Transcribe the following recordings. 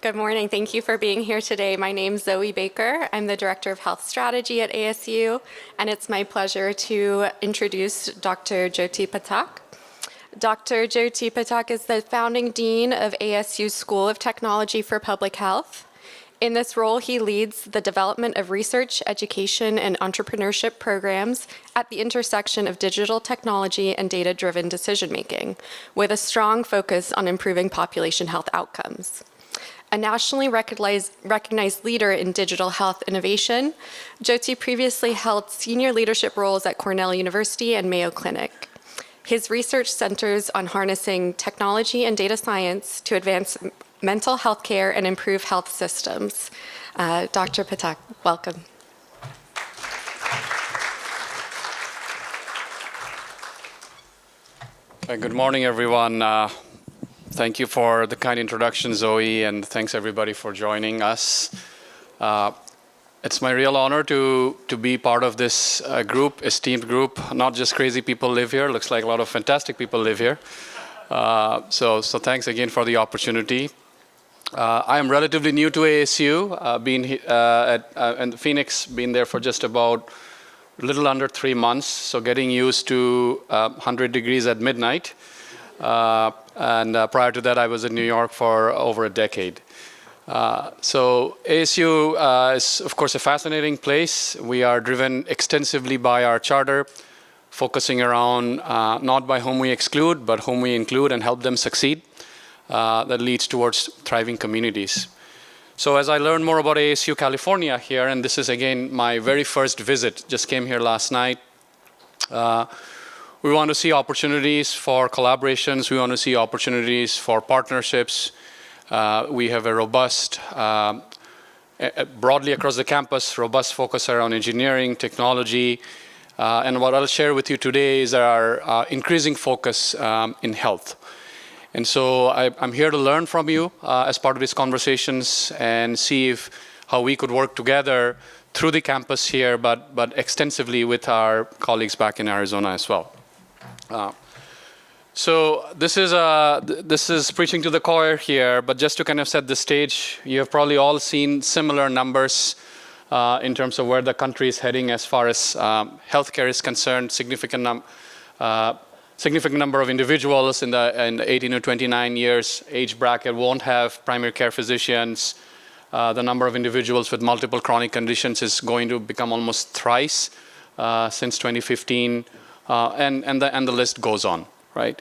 Good morning. Thank you for being here today. My name's Zoe Baker. I'm the Director of Health Strategy at ASU, and it's my pleasure to introduce Dr. Jyoti Pathak. Dr. Jyoti Pathak is the founding dean of ASU's School of Technology for Public Health. In this role, he leads the development of research, education, and entrepreneurship programs at the intersection of digital technology and data-driven decision-making, with a strong focus on improving population health outcomes. A nationally recognized leader in digital health innovation, Jyoti previously held senior leadership roles at Cornell University and Mayo Clinic. His research centers on harnessing technology and data science to advance mental health care and improve health systems. Dr. Pathak, welcome. Good morning, everyone. Thank you for the kind introduction, Zoe, and thanks everybody for joining us. It's my real honor to be part of this esteemed group. Not just crazy people live here. Looks like a lot of fantastic people live here. So thanks again for the opportunity. I am relatively new to ASU, been in Phoenix, been there for just about a little under 3 months, so getting used to 100 degrees at midnight. And prior to that, I was in New York for over a decade. So ASU is, of course, a fascinating place. We are driven extensively by our charter, focusing around not by whom we exclude, but whom we include and help them succeed. That leads towards thriving communities. So as I learned more about ASU California here, and this is again my very first visit, just came here last night, we want to see opportunities for collaborations. We want to see opportunities for partnerships. We have a robust, broadly across the campus, robust focus around engineering, technology, and what I'll share with you today is our increasing focus in health. And so I'm here to learn from you as part of these conversations and see how we could work together through the campus here, but extensively with our colleagues back in Arizona as well. So this is preaching to the choir here, but just to kind of set the stage, you have probably all seen similar numbers in terms of where the country is heading as far as healthcare is concerned. Significant number of individuals in the 18 to 29 years age bracket won't have primary care physicians. The number of individuals with multiple chronic conditions is going to become almost thrice since 2015, and the list goes on, right?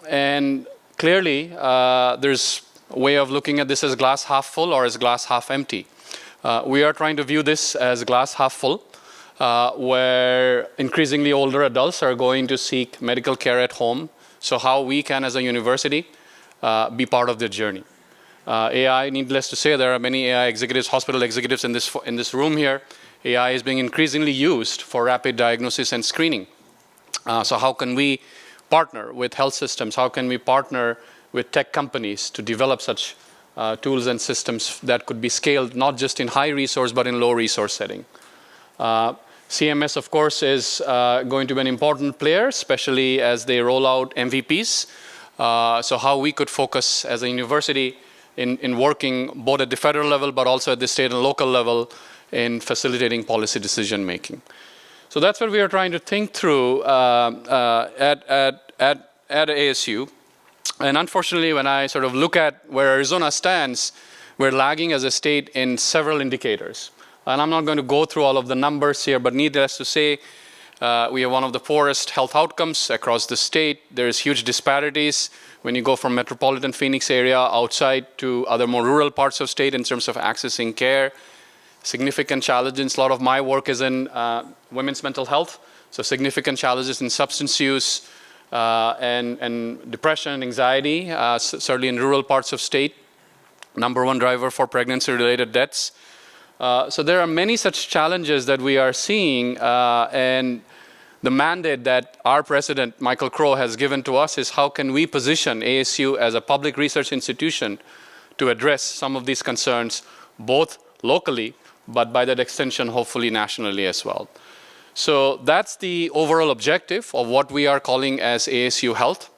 And clearly, there's a way of looking at this as glass half full or as glass half empty. We are trying to view this as glass half full. Where increasingly older adults are going to seek medical care at home. So how we can, as a university, be part of their journey. AI, needless to say, there are many AI executives, hospital executives in this room here. AI is being increasingly used for rapid diagnosis and screening. So how can we partner with health systems? How can we partner with tech companies to develop such tools and systems that could be scaled not just in high resource, but in low resource setting? CMS, of course, is going to be an important player, especially as they roll out MVPs. So how we could focus as a university in working both at the federal level, but also at the state and local level in facilitating policy decision making. So that's what we are trying to think through at ASU. And unfortunately, when I sort of look at where Arizona stands, we're lagging as a state in several indicators. And I'm not going to go through all of the numbers here, but needless to say, we have one of the poorest health outcomes across the state. There's huge disparities when you go from metropolitan Phoenix area outside to other more rural parts of state in terms of accessing care. Significant challenges. A lot of my work is in women's mental health, so significant challenges in substance use and depression, anxiety, certainly in rural parts of state. Number one driver for pregnancy-related deaths. So there are many such challenges that we are seeing, and the mandate that our president, Michael Crow, has given to us is how can we position ASU as a public research institution to address some of these concerns, both locally, but by that extension, hopefully nationally as well. So that's the overall objective of what we are calling as ASU Health,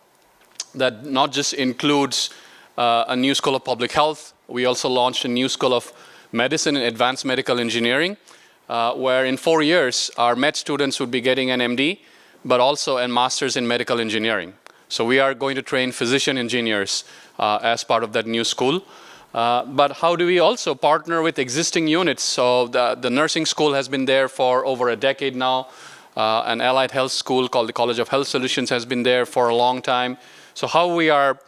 that not just includes a new school of public health. We also launched a new school of medicine and advanced medical engineering, where in 4 years, our med students would be getting an MD, but also a master's in medical engineering. So we are going to train physician engineers as part of that new school. But how do we also partner with existing units? So the nursing school has been there for over a decade now. An allied health school called the College of Health Solutions has been there for a long time. So how we are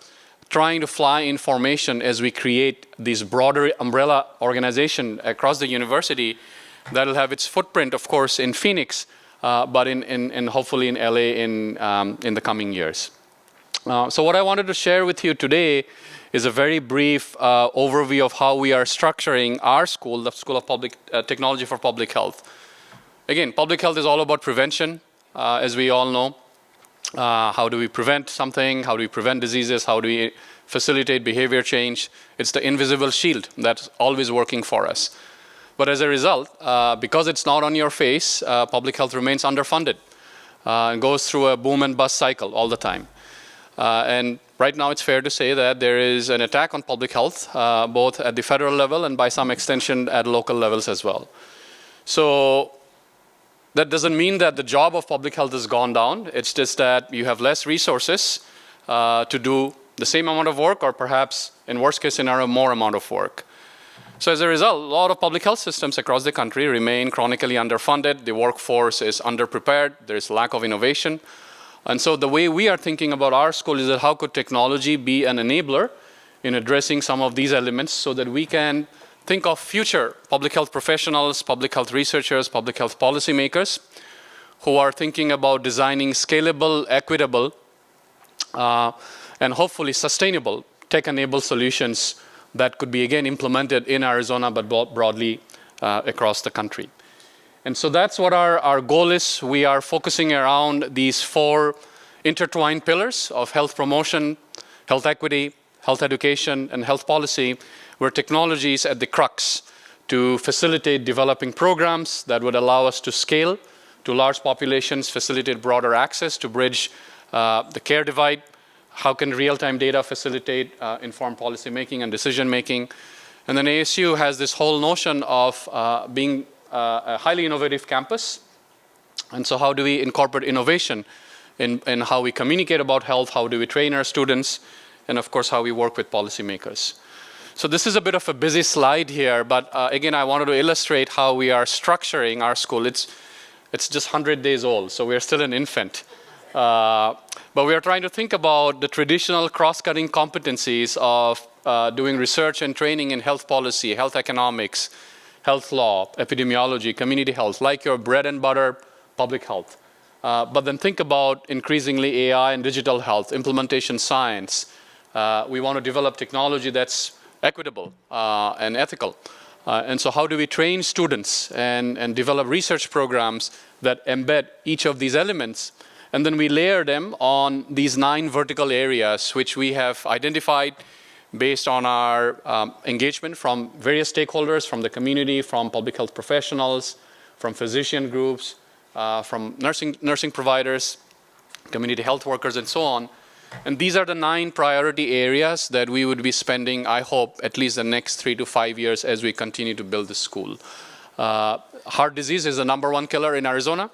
trying to fly in formation as we create this broader umbrella organization across the university that will have its footprint, of course, in Phoenix, but in hopefully in LA in the coming years. So what I wanted to share with you today is a very brief overview of how we are structuring our school, the School of Technology for Public Health. Again, public health is all about prevention, as we all know. How do we prevent something? How do we prevent diseases? How do we facilitate behavior change? It's the invisible shield that's always working for us. But as a result, because it's not on your face, public health remains underfunded and goes through a boom and bust cycle all the time. And right now it's fair to say that there is an attack on public health, both at the federal level and by some extension at local levels as well. So that doesn't mean that the job of public health has gone down. It's just that you have less resources to do the same amount of work, or perhaps, in worst case scenario, more amount of work. So as a result, a lot of public health systems across the country remain chronically underfunded. The workforce is underprepared. There's lack of innovation. And so the way we are thinking about our school is that how could technology be an enabler in addressing some of these elements so that we can think of future public health professionals, public health researchers, public health policymakers who are thinking about designing scalable, equitable, and hopefully sustainable tech-enabled solutions that could be again implemented in Arizona but broadly across the country. And so that's what our goal is. We are focusing around these 4 intertwined pillars of health promotion, health equity, health education, and health policy, where technology is at the crux to facilitate developing programs that would allow us to scale to large populations, facilitate broader access to bridge the care divide. How can real-time data facilitate informed policy making and decision making? And then ASU has this whole notion of being a highly innovative campus. And so how do we incorporate innovation in how we communicate about health, how do we train our students, and of course how we work with policymakers. So this is a bit of a busy slide here, but again, I wanted to illustrate how we are structuring our school. It's just 100 days old, so we're still an infant. But we are trying to think about the traditional cross-cutting competencies of doing research and training in health policy, health economics, health law, epidemiology, community health, like your bread and butter public health. But then think about increasingly AI and digital health, implementation science. We want to develop technology that's equitable and ethical. And so how do we train students and develop research programs that embed each of these elements? And then we layer them on these 9 vertical areas, which we have identified based on our engagement from various stakeholders, from the community, from public health professionals, from physician groups, from nursing providers, community health workers, and so on. And these are the 9 priority areas that we would be spending, I hope, at least the next 3 to 5 years as we continue to build the school. Heart disease is the #1 killer in Arizona.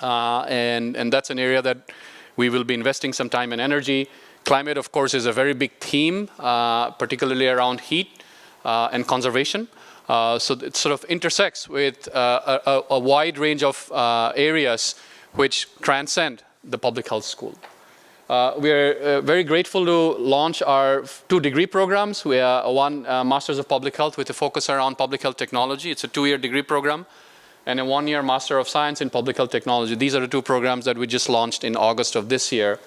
And that's an area that we will be investing some time and energy. Climate, of course, is a very big theme, particularly around heat and conservation. So it sort of intersects with a wide range of areas which transcend the public health school. We are very grateful to launch our 2 degree programs. We are one Masters of Public Health with a focus around public health technology. It's a 2-year degree program, and a 1-year Master of Science in Public Health Technology. These are the 2 programs that we just launched in August of this year.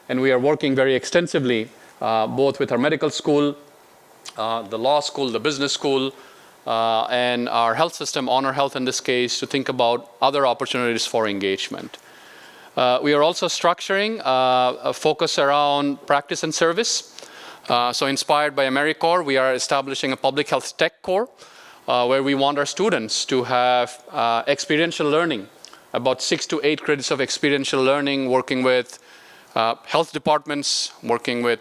And we are working very extensively, both with our medical school, the law school, the business school, and our health system, Honor Health in this case, to think about other opportunities for engagement. We are also structuring a focus around practice and service. So inspired by AmeriCorps, we are establishing a public health tech core, where we want our students to have experiential learning, about 6 to 8 credits of experiential learning, working with health departments, working with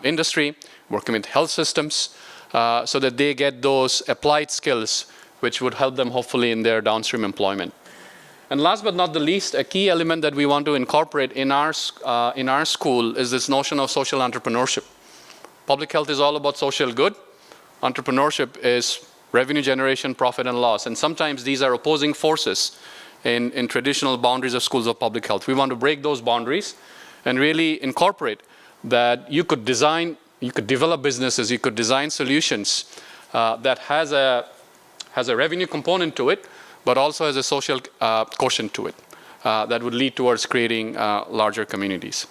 industry. working with health systems, so that they get those applied skills which would help them hopefully in their downstream employment. And last but not the least, a key element that we want to incorporate in our school is this notion of social entrepreneurship. Public health is all about social good. Entrepreneurship is revenue generation, profit and loss. And sometimes these are opposing forces in traditional boundaries of schools of public health. We want to break those boundaries and really incorporate that you could develop businesses, you could design solutions that has a revenue component to it, but also has a social quotient to it that would lead towards creating larger communities.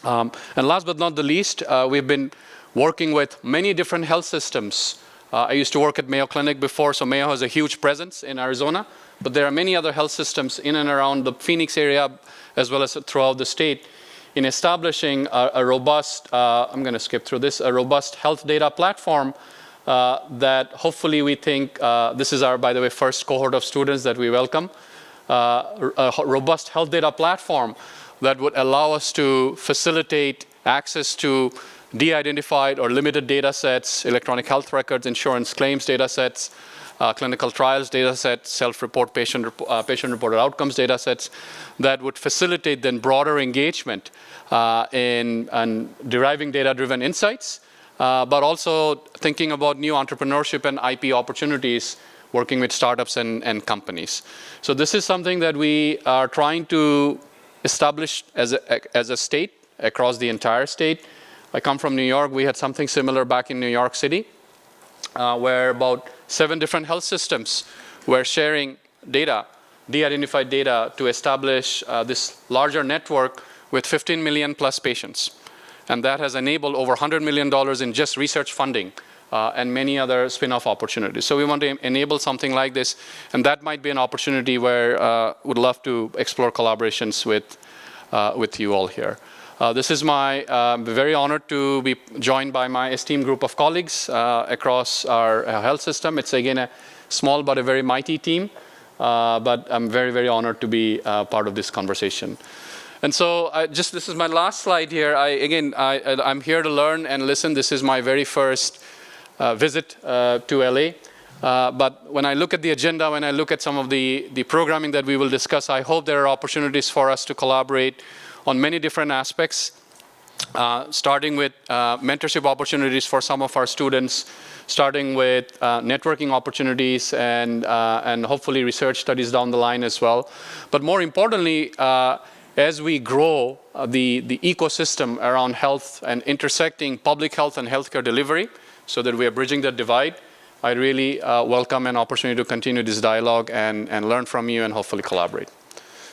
And last but not the least, we've been working with many different health systems. I used to work at Mayo Clinic before, so Mayo has a huge presence in Arizona, but there are many other health systems in and around the Phoenix area, as well as throughout the state, in establishing a robust, I'm going to skip through this, a robust health data platform that hopefully we think, this is our, by the way, first cohort of students that we welcome, a robust health data platform that would allow us to facilitate access to de-identified or limited data sets, electronic health records, insurance claims data sets, clinical trials data sets, self-report patient-reported outcomes data sets that would facilitate then broader engagement in deriving data-driven insights, but also thinking about new entrepreneurship and IP opportunities, working with startups and companies. So this is something that we are trying to establish as a state, across the entire state. I come from New York. We had something similar back in New York City, where about 7 different health systems were sharing data, de-identified data, to establish this larger network with 15 million plus patients. And that has enabled over $100 million in just research funding and many other spin-off opportunities. So we want to enable something like this, and that might be an opportunity where would love to explore collaborations with you all here. This is very honored to be joined by my esteemed group of colleagues across our health system. It's again a small but a very mighty team, but I'm very, very honored to be part of this conversation. And so this is my last slide here. I'm here to learn and listen. This is my very first visit to LA. But when I look at the agenda, when I look at some of the programming that we will discuss, I hope there are opportunities for us to collaborate on many different aspects, starting with mentorship opportunities for some of our students, starting with networking opportunities and hopefully research studies down the line as well. But more importantly, as we grow the ecosystem around health and intersecting public health and healthcare delivery so that we are bridging that divide, I really welcome an opportunity to continue this dialogue and learn from you and hopefully collaborate.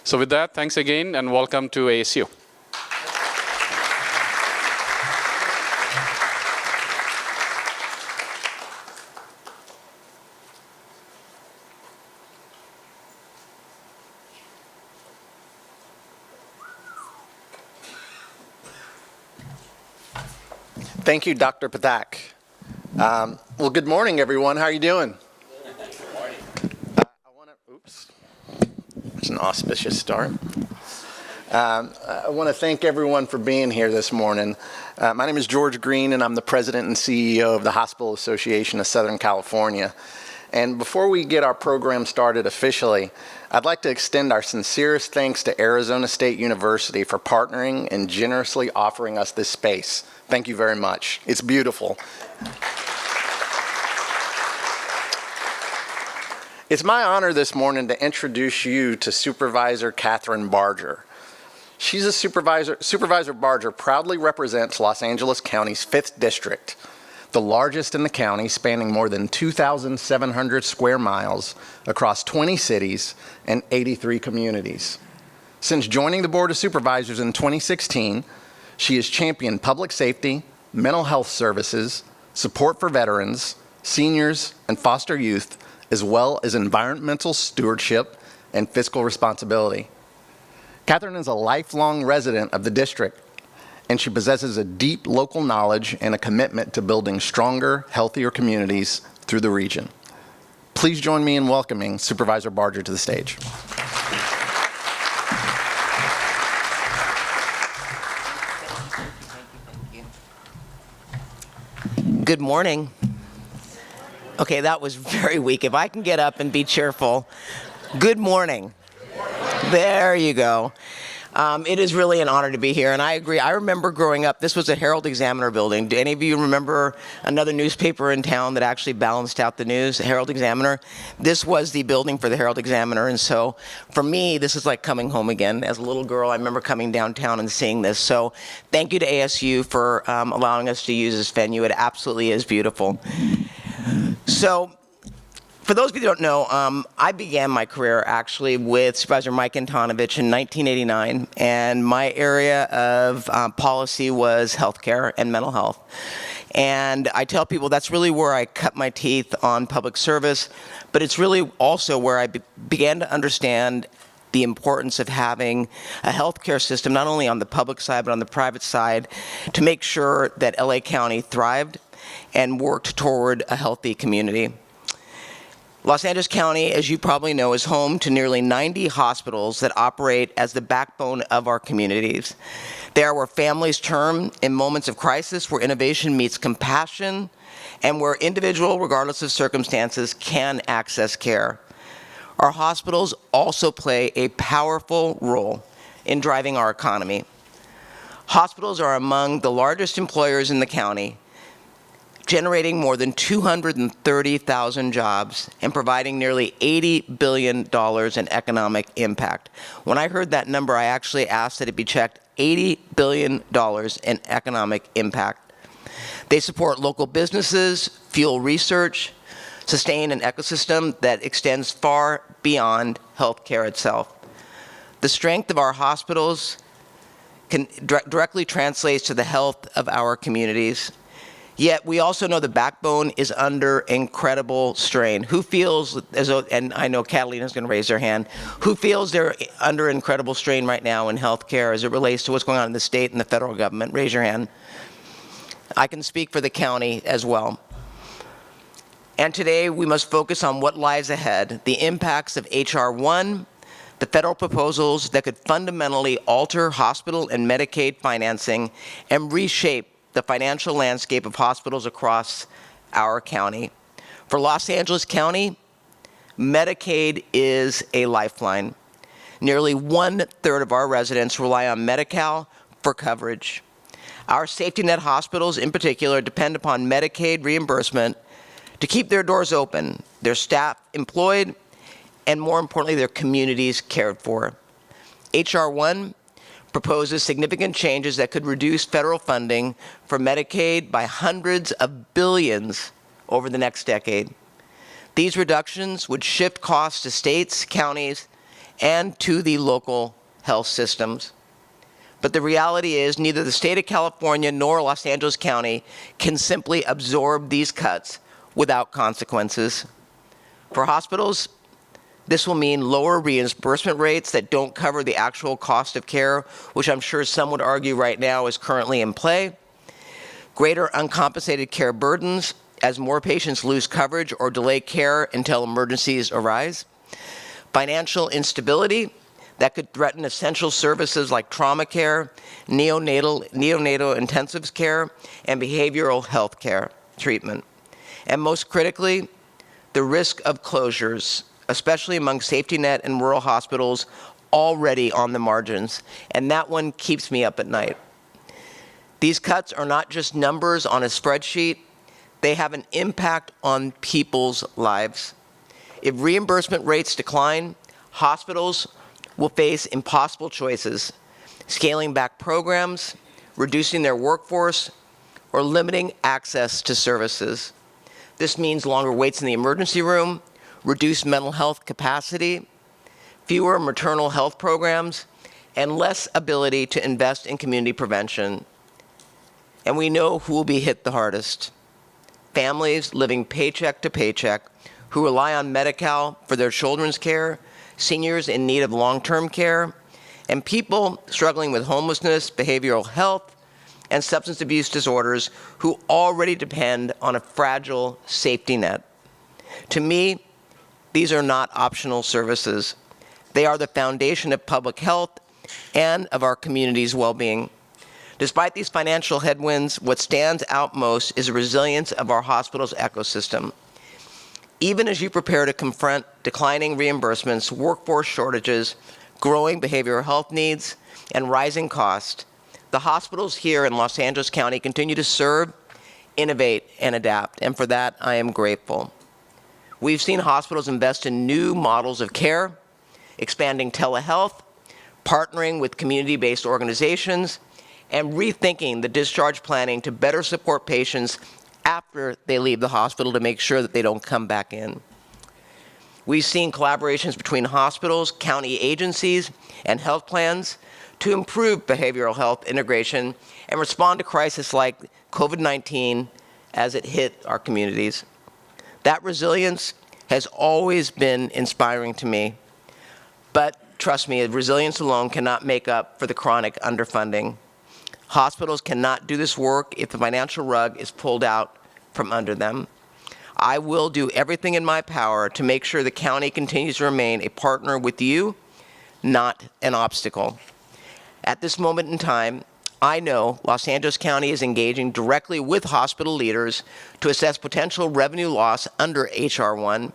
So with that, thanks again and welcome to ASU. Thank you, Dr. Pathak. Well, good morning, everyone. How are you doing? Good morning. Oops. It's an auspicious start. I want to thank everyone for being here this morning. My name is George Green, and I'm the president and CEO of the Hospital Association of Southern California. And before we get our program started officially, I'd like to extend our sincerest thanks to Arizona State University for partnering and generously offering us this space. Thank you very much. It's beautiful. It's my honor this morning to introduce you to Supervisor Catherine Barger. She's a supervisor. Supervisor Barger proudly represents Los Angeles County's 5th district, the largest in the county, spanning more than 2,700 square miles across 20 cities and 83 communities. Since joining the Board of Supervisors in 2016, she has championed public safety, mental health services, support for veterans, seniors, and foster youth, as well as environmental stewardship and fiscal responsibility. Catherine is a lifelong resident of the district, and she possesses a deep local knowledge and a commitment to building stronger, healthier communities through the region. Please join me in welcoming Supervisor Barger to the stage. Good morning. Okay, that was very weak. If I can get up and be cheerful. Good morning. There you go. It is really an honor to be here, and I agree. I remember growing up, this was a Herald Examiner building. Do any of you remember another newspaper in town that actually balanced out the news, the Herald Examiner? This was the building for the Herald Examiner, and so for me, this is like coming home again. As a little girl, I remember coming downtown and seeing this. So thank you to ASU for allowing us to use this venue. It absolutely is beautiful. So, for those of you who don't know, I began my career actually with Supervisor Mike Antonovich in 1989, and my area of policy was healthcare and mental health. And I tell people that's really where I cut my teeth on public service, but it's really also where I began to understand the importance of having a healthcare system, not only on the public side, but on the private side, to make sure that LA County thrived and worked toward a healthy community. Los Angeles County, as you probably know, is home to nearly 90 hospitals that operate as the backbone of our communities. They are where families turn in moments of crisis, where innovation meets compassion, and where individual, regardless of circumstances, can access care. Our hospitals also play a powerful role in driving our economy. Hospitals are among the largest employers in the county, generating more than 230,000 jobs and providing nearly $80 billion in economic impact. When I heard that number, I actually asked that it be checked. $80 billion in economic impact. They support local businesses, fuel research, sustain an ecosystem that extends far beyond healthcare itself. The strength of our hospitals directly translates to the health of our communities. Yet we also know the backbone is under incredible strain. Who feels as though, and I know Catalina's going to raise her hand, who feels they're under incredible strain right now in healthcare as it relates to what's going on in the state and the federal government? Raise your hand. I can speak for the county as well. And today we must focus on what lies ahead, the impacts of H.R. 1, the federal proposals that could fundamentally alter hospital and Medicaid financing and reshape the financial landscape of hospitals across our county. For Los Angeles County, Medicaid is a lifeline. Nearly 1/3 of our residents rely on Medi-Cal for coverage. Our safety net hospitals in particular depend upon Medicaid reimbursement to keep their doors open, their staff employed, and more importantly, their communities cared for. H.R. 1 proposes significant changes that could reduce federal funding for Medicaid by hundreds of billions over the next decade. These reductions would shift costs to states, counties, and to the local health systems. But the reality is neither the state of California nor Los Angeles County can simply absorb these cuts without consequences. For hospitals, this will mean lower reimbursement rates that don't cover the actual cost of care, which I'm sure some would argue right now is currently in play. Greater uncompensated care burdens as more patients lose coverage or delay care until emergencies arise. Financial instability that could threaten essential services like trauma care, neonatal intensive care, and behavioral health care treatment. And most critically, the risk of closures, especially among safety net and rural hospitals already on the margins. And that one keeps me up at night. These cuts are not just numbers on a spreadsheet. They have an impact on people's lives. If reimbursement rates decline, hospitals will face impossible choices, scaling back programs, reducing their workforce, or limiting access to services. This means longer waits in the emergency room, reduced mental health capacity, fewer maternal health programs, and less ability to invest in community prevention. And we know who will be hit the hardest. Families living paycheck to paycheck who rely on Medi-Cal for their children's care, seniors in need of long-term care, and people struggling with homelessness, behavioral health, and substance abuse disorders who already depend on a fragile safety net. To me, these are not optional services. They are the foundation of public health and of our community's well-being. Despite these financial headwinds, what stands out most is the resilience of our hospital's ecosystem. Even as you prepare to confront declining reimbursements, workforce shortages, growing behavioral health needs, and rising costs, the hospitals here in Los Angeles County continue to serve, innovate, and adapt, and for that, I am grateful. We've seen hospitals invest in new models of care, expanding telehealth, partnering with community-based organizations, and rethinking the discharge planning to better support patients after they leave the hospital to make sure that they don't come back in. We've seen collaborations between hospitals, county agencies, and health plans to improve behavioral health integration and respond to crises like COVID-19 as it hit our communities. That resilience has always been inspiring to me, but trust me, resilience alone cannot make up for the chronic underfunding. Hospitals cannot do this work if the financial rug is pulled out from under them. I will do everything in my power to make sure the county continues to remain a partner with you, not an obstacle. At this moment in time, I know Los Angeles County is engaging directly with hospital leaders to assess potential revenue loss under H.R. 1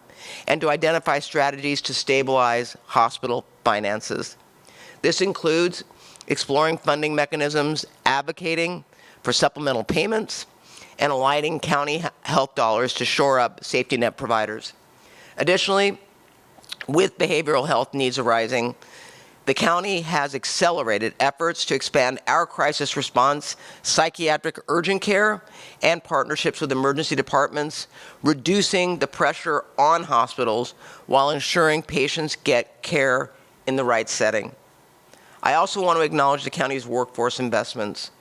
and to identify strategies to stabilize hospital finances. This includes exploring funding mechanisms, advocating for supplemental payments, and aligning county health dollars to shore up safety net providers. Additionally, with behavioral health needs arising, the county has accelerated efforts to expand our crisis response, psychiatric urgent care, and partnerships with emergency departments, reducing the pressure on hospitals while ensuring patients get care in the right setting. I also want to acknowledge the county's workforce investments.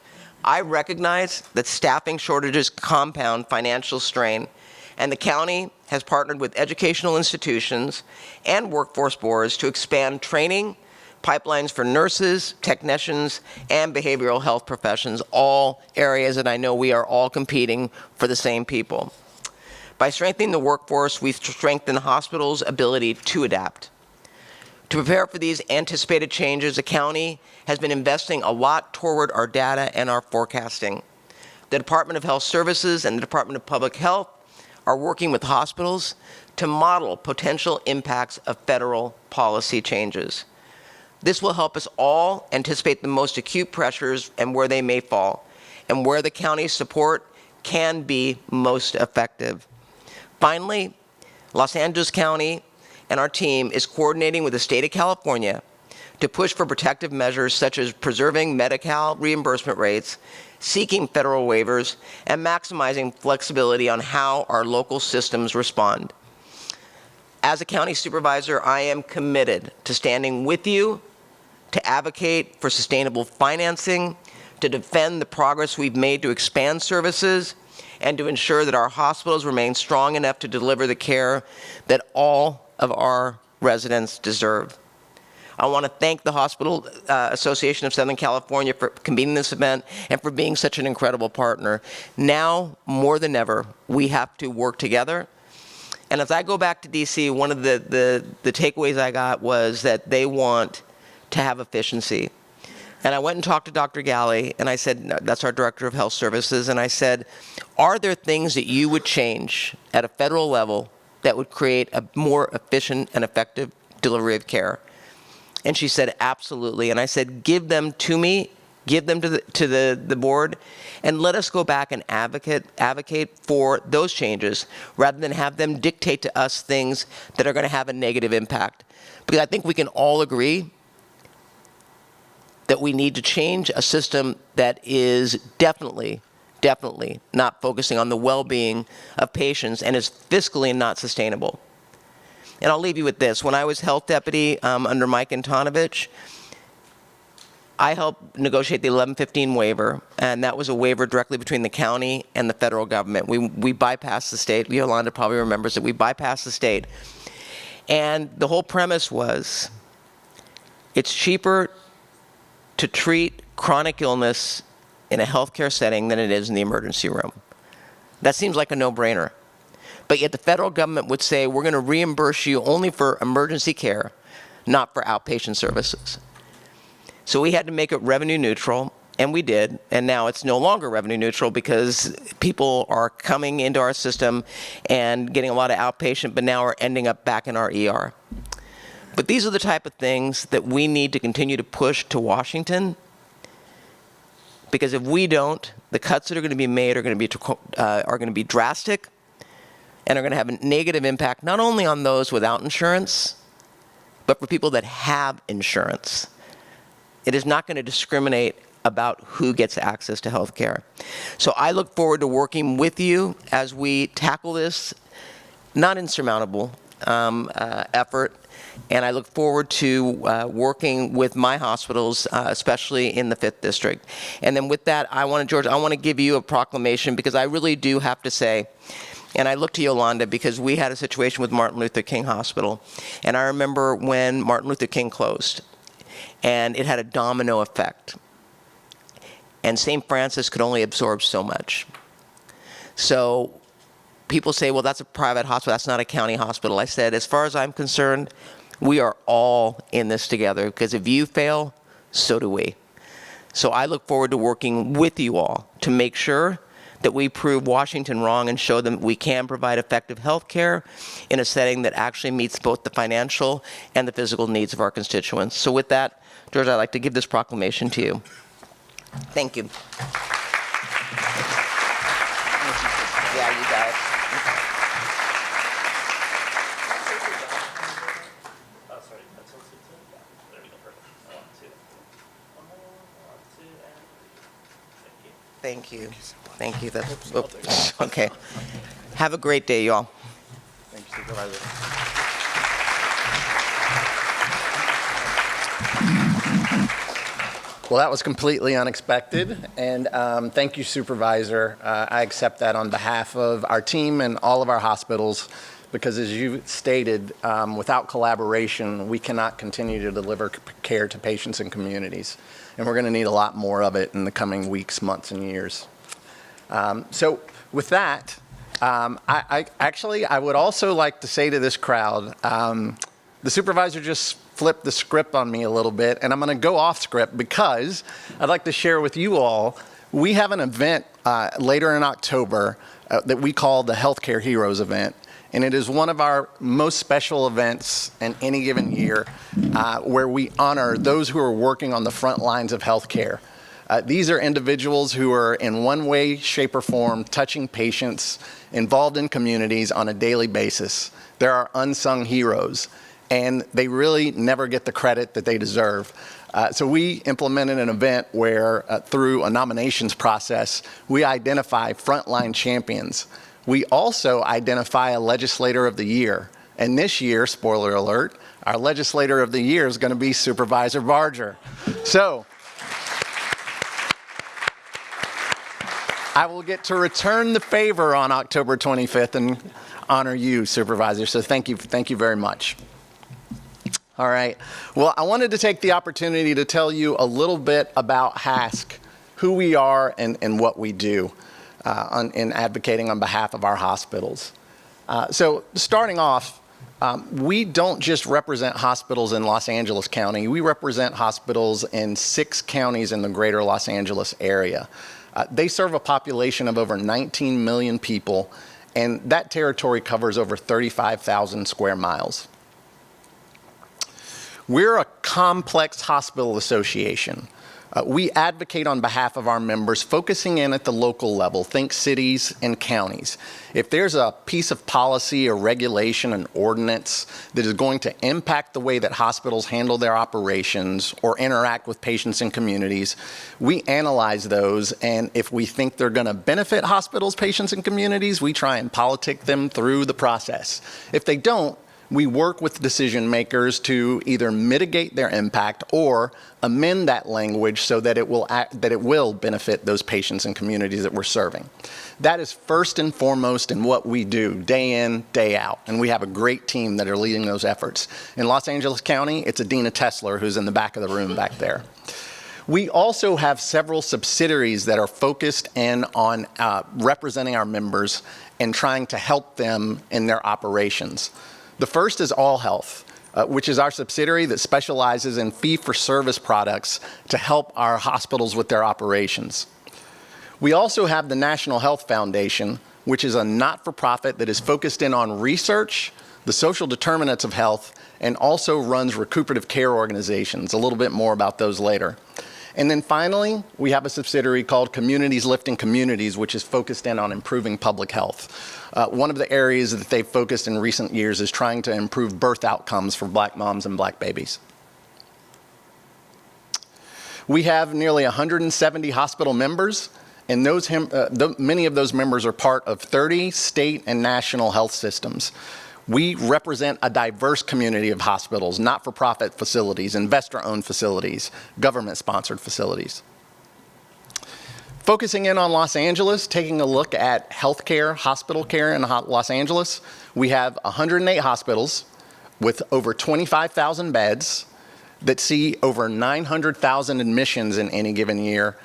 I recognize that staffing shortages compound financial strain, and the county has partnered with educational institutions and workforce boards to expand training, pipelines for nurses, technicians, and behavioral health professions, all areas that I know we are all competing for the same people. By strengthening the workforce, we've strengthened hospitals' ability to adapt. To prepare for these anticipated changes, the county has been investing a lot toward our data and our forecasting. The Department of Health Services and the Department of Public Health are working with hospitals to model potential impacts of federal policy changes. This will help us all anticipate the most acute pressures and where they may fall, and where the county's support can be most effective. Finally, Los Angeles County and our team is coordinating with the state of California to push for protective measures such as preserving Medi-Cal reimbursement rates, seeking federal waivers, and maximizing flexibility on how our local systems respond. As a county supervisor, I am committed to standing with you, to advocate for sustainable financing, to defend the progress we've made to expand services, and to ensure that our hospitals remain strong enough to deliver the care that all of our residents deserve. I want to thank the Hospital Association of Southern California for convening this event and for being such an incredible partner. Now, more than ever, we have to work together. And as I go back to DC, one of the takeaways I got was that they want to have efficiency. And I went and talked to Dr. Galley, and I said, that's our Director of Health Services, and I said, are there things that you would change at a federal level that would create a more efficient and effective delivery of care? And she said, absolutely. And I said, give them to me, give them to the board, and let us go back and advocate for those changes rather than have them dictate to us things that are going to have a negative impact. Because I think we can all agree that we need to change a system that is definitely not focusing on the well-being of patients and is fiscally not sustainable. And I'll leave you with this. When I was health deputy under Mike Antonovich, I helped negotiate the 1115 waiver, and that was a waiver directly between the county and the federal government. We bypassed the state. Yolanda probably remembers that we bypassed the state. And the whole premise was it's cheaper to treat chronic illness in a healthcare setting than it is in the emergency room. That seems like a no-brainer. But yet the federal government would say, we're going to reimburse you only for emergency care, not for outpatient services. So we had to make it revenue neutral, And we did, and now it's no longer revenue neutral because people are coming into our system and getting a lot of outpatient, but now are ending up back in our ER. But these are the type of things that we need to continue to push to Washington, because if we don't, the cuts that are going to be made are going to be drastic and are going to have a negative impact not only on those without insurance, but for people that have insurance. It is not going to discriminate about who gets access to health care. So I look forward to working with you as we tackle this not insurmountable effort. And I look forward to working with my hospitals, especially in the 5th District. And then with that, George, I want to give you a proclamation, because I really do have to say, and I look to Yolanda because we had a situation with Martin Luther King Hospital. And I remember when Martin Luther King closed, and it had a domino effect. And St. Francis could only absorb so much. So people say, well, that's a private hospital, that's not a county hospital. I said, as far as I'm concerned, we are all in this together, because if you fail, so do we. So I look forward to working with you all to make sure that we prove Washington wrong and show them we can provide effective health care in a setting that actually meets both the financial and the physical needs of our constituents. So with that, George, I'd like to give this proclamation to you. Thank you. Yeah, you got it. Thank you. Thank you. That's, okay. Have a great day, y'all. Thank you, Supervisor. Well, that was completely unexpected, and thank you, Supervisor. I accept that on behalf of our team and all of our hospitals, because as you stated, without collaboration, we cannot continue to deliver care to patients and communities, and we're going to need a lot more of it in the coming weeks, months, and years. So with that, I would also like to say to this crowd, the supervisor just flipped the script on me a little bit, and I'm going to go off script because I'd like to share with you all, we have an event later in October that we call the Healthcare Heroes event, and it is one of our most special events in any given year where we honor those who are working on the front lines of healthcare. These are individuals who are in one way, shape, or form touching patients, involved in communities on a daily basis. There are unsung heroes, and they really never get the credit that they deserve. So we implemented an event where, through a nominations process, we identify frontline champions. We also identify a legislator of the year. And this year, spoiler alert, our legislator of the year is going to be Supervisor Barger. So I will get to return the favor on October 25th and honor you, Supervisor. So thank you very much. All right. Well, I wanted to take the opportunity to tell you a little bit about HASC, who we are and what we do in advocating on behalf of our hospitals. So starting off, we don't just represent hospitals in Los Angeles County. We represent hospitals in 6 counties in the greater Los Angeles area. They serve a population of over 19 million people, and that territory covers over 35,000 square miles. We're a complex hospital association. We advocate on behalf of our members, focusing in at the local level, think cities and counties. If there's a piece of policy or regulation, an ordinance that is going to impact the way that hospitals handle their operations or interact with patients and communities, we analyze those, and if we think they're going to benefit hospitals, patients, and communities, we try and politic them through the process. If they don't, we work with decision makers to either mitigate their impact or amend that language so that it will benefit those patients and communities that we're serving. That is first and foremost in what we do day in, day out, and we have a great team that are leading those efforts. In Los Angeles County, it's Adina Tesler, who's in the back of the room back there. We also have several subsidiaries that are focused in on representing our members and trying to help them in their operations. The first is All Health. which is our subsidiary that specializes in fee-for-service products to help our hospitals with their operations. We also have the National Health Foundation, which is a not-for-profit that is focused in on research, the social determinants of health, and also runs recuperative care organizations. A little bit more about those later. And then finally, we have a subsidiary called Communities Lifting Communities, which is focused in on improving public health. One of the areas that they've focused in recent years is trying to improve birth outcomes for Black moms and Black babies. We have nearly 170 hospital members, and many of those members are part of 30 state and national health systems. We represent a diverse community of hospitals, not-for-profit facilities, investor-owned facilities, government-sponsored facilities. Focusing in on Los Angeles, taking a look at healthcare, hospital care in Los Angeles, we have 108 hospitals with over 25,000 beds that see over 900,000 admissions in any given year,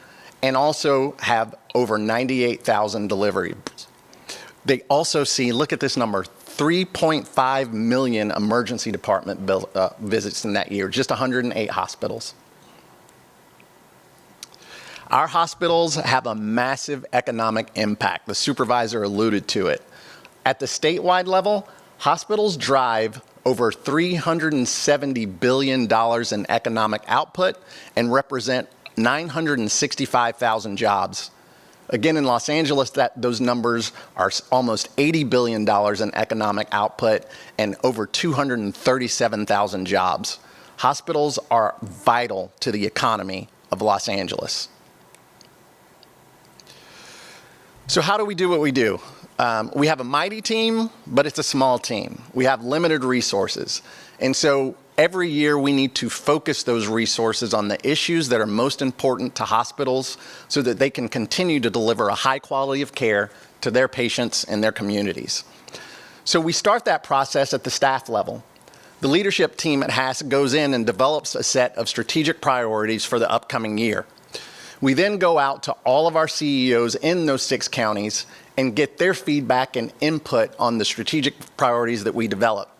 and also have over 98,000 deliveries. They also see, look at this number, 3.5 million emergency department visits in that year, just 108 hospitals. Our hospitals have a massive economic impact. The supervisor alluded to it. At the statewide level, hospitals drive over $370 billion in economic output and represent 965,000 jobs. Again, in Los Angeles, those numbers are almost $80 billion in economic output and over 237,000 jobs. Hospitals are vital to the economy of Los Angeles. So how do we do what we do? We have a mighty team, but it's a small team. We have limited resources. And so every year we need to focus those resources on the issues that are most important to hospitals so that they can continue to deliver a high quality of care to their patients and their communities. So we start that process at the staff level. The leadership team at HASC goes in and develops a set of strategic priorities for the upcoming year. We then go out to all of our CEOs in those 6 counties and get their feedback and input on the strategic priorities that we develop.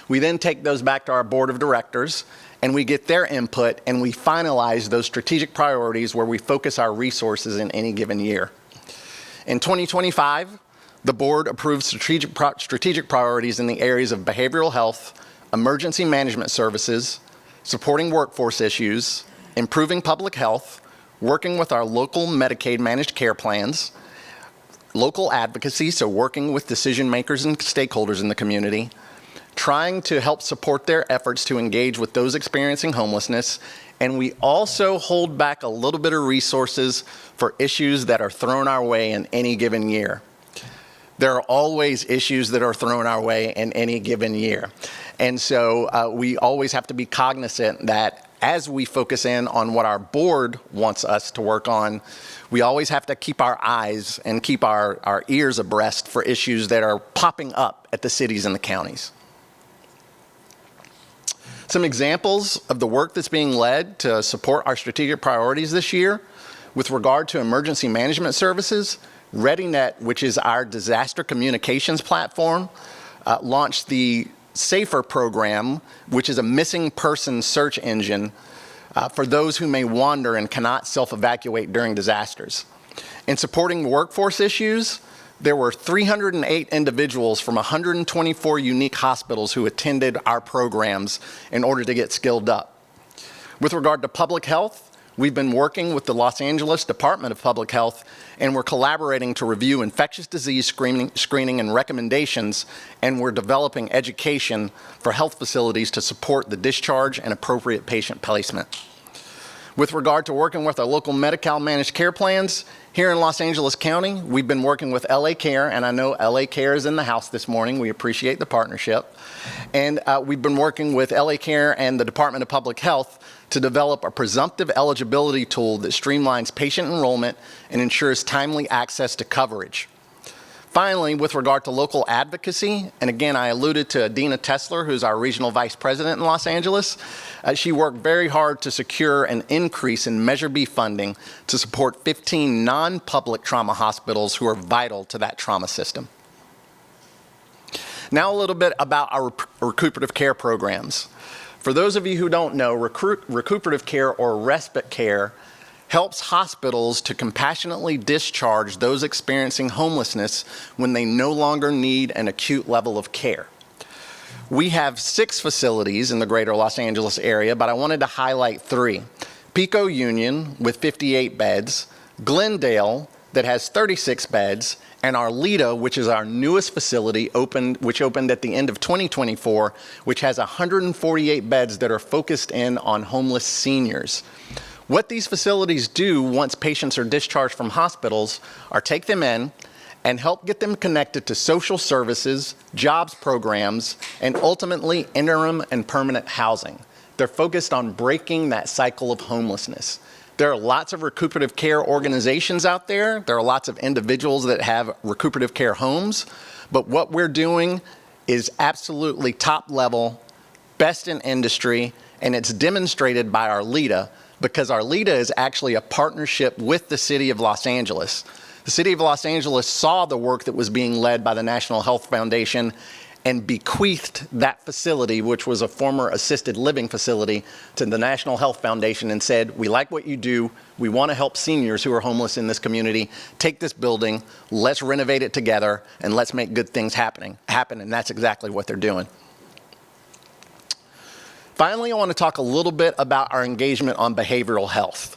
We then take those back to our board of directors and we get their input and we finalize those strategic priorities where we focus our resources in any given year. In 2025, the board approved strategic priorities in the areas of behavioral health, emergency management services, supporting workforce issues, improving public health, working with our local Medicaid managed care plans, local advocacy, so working with decision makers and stakeholders in the community, trying to help support their efforts to engage with those experiencing homelessness, and we also hold back a little bit of resources for issues that are thrown our way in any given year. There are always issues that are thrown our way in any given year. And so we always have to be cognizant that as we focus in on what our board wants us to work on, we always have to keep our eyes and keep our ears abreast for issues that are popping up at the cities and the counties. Some examples of the work that's being led to support our strategic priorities this year with regard to emergency management services, ReadyNet, which is our disaster communications platform, launched the SAFER program, which is a missing person search engine for those who may wander and cannot self-evacuate during disasters. In supporting workforce issues, there were 308 individuals from 124 unique hospitals who attended our programs in order to get skilled up. With regard to public health, we've been working with the Los Angeles Department of Public Health, and we're collaborating to review infectious disease screening and recommendations, and we're developing education for health facilities to support the discharge and appropriate patient placement. With regard to working with our local Medi-Cal managed care plans, here in Los Angeles County, we've been working with LA Care, and I know LA Care is in the house this morning. We appreciate the partnership. And we've been working with LA Care and the Department of Public Health to develop a presumptive eligibility tool that streamlines patient enrollment and ensures timely access to coverage. Finally, with regard to local advocacy, and again, I alluded to Adina Tesler, who's our regional vice president in Los Angeles. She worked very hard to secure an increase in Measure B funding to support 15 non-public trauma hospitals who are vital to that trauma system. Now a little bit about our recuperative care programs. For those of you who don't know, recuperative care or respite care helps hospitals to compassionately discharge those experiencing homelessness when they no longer need an acute level of care. We have 6 facilities in the greater Los Angeles area, but I wanted to highlight 3. Pico Union with 58 beds, Glendale that has 36 beds, and Arleta, which is our newest facility, which opened at the end of 2024, which has 148 beds that are focused in on homeless seniors. What these facilities do once patients are discharged from hospitals are take them in and help get them connected to social services, jobs programs, and ultimately interim and permanent housing. They're focused on breaking that cycle of homelessness. There are lots of recuperative care organizations out there. There are lots of individuals that have recuperative care homes. But what we're doing is absolutely top level, best in industry, and it's demonstrated by Arleta, because Arleta is actually a partnership with the City of Los Angeles. The City of Los Angeles saw the work that was being led by the National Health Foundation and bequeathed that facility, which was a former assisted living facility, to the National Health Foundation and said, we like what you do. We want to help seniors who are homeless in this community. Take this building, let's renovate it together, and let's make good things happen. And that's exactly what they're doing. Finally, I want to talk a little bit about our engagement on behavioral health.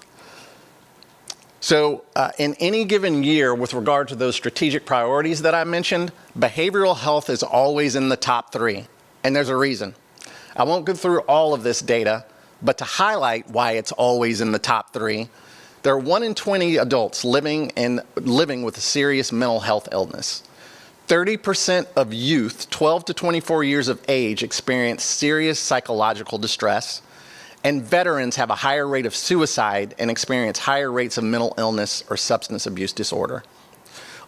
So in any given year, with regard to those strategic priorities that I mentioned, behavioral health is always in the top 3, and there's a reason. I won't go through all of this data, but to highlight why it's always in the top 3, there are 1 in 20 adults living with a serious mental health illness. 30% of youth, 12 to 24 years of age, experience serious psychological distress. And veterans have a higher rate of suicide and experience higher rates of mental illness or substance abuse disorder.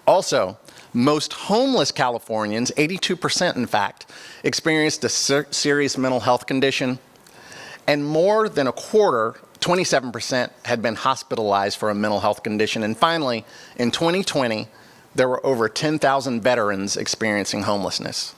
Also, most homeless Californians, 82% in fact, experienced a serious mental health condition, and more than a quarter, 27%, had been hospitalized for a mental health condition. And finally, in 2020, there were over 10,000 veterans experiencing homelessness.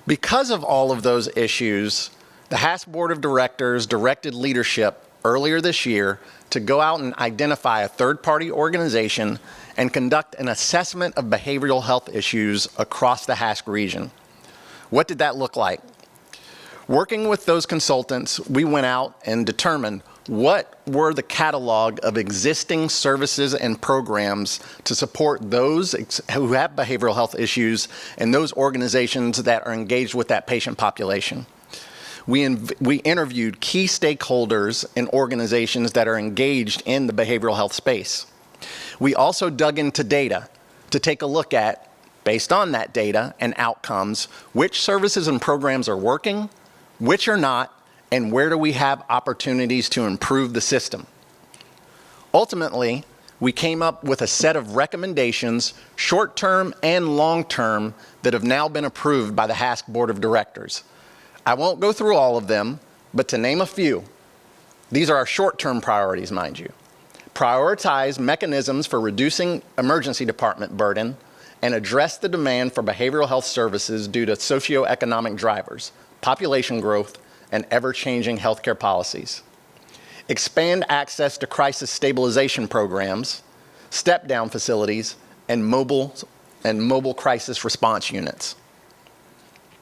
Because of all of those issues, the HASC Board of Directors directed leadership earlier this year to go out and identify a third-party organization and conduct an assessment of behavioral health issues across the HASC region. What did that look like? Working with those consultants, we went out and determined what were the catalog of existing services and programs to support those who have behavioral health issues and those organizations that are engaged with that patient population. We interviewed key stakeholders and organizations that are engaged in the behavioral health space. We also dug into data to take a look at, based on that data and outcomes, which services and programs are working, which are not, and where do we have opportunities to improve the system. Ultimately, we came up with a set of recommendations, short-term and long-term, that have now been approved by the HASC Board of Directors. I won't go through all of them, but to name a few, these are our short-term priorities, mind you. Prioritize mechanisms for reducing emergency department burden and address the demand for behavioral health services due to socioeconomic drivers, population growth, and ever-changing healthcare policies. Expand access to crisis stabilization programs, step-down facilities, and mobile crisis response units.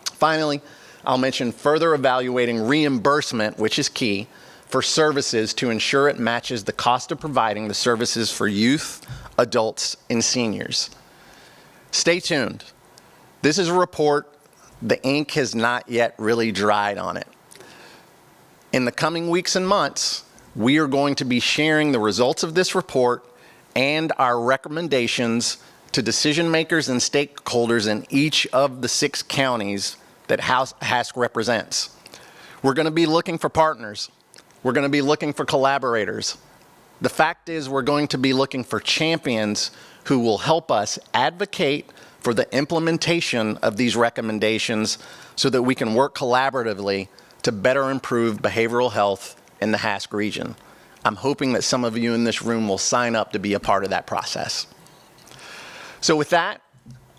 Finally, I'll mention further evaluating reimbursement, which is key, for services to ensure it matches the cost of providing the services for youth, adults, and seniors. Stay tuned. This is a report. The ink has not yet really dried on it. In the coming weeks and months, we are going to be sharing the results of this report and our recommendations to decision makers and stakeholders in each of the 6 counties that HASC represents. We're going to be looking for partners. We're going to be looking for collaborators. The fact is, we're going to be looking for champions who will help us advocate for the implementation of these recommendations so that we can work collaboratively to better improve behavioral health in the HASC region. I'm hoping that some of you in this room will sign up to be a part of that process. So with that,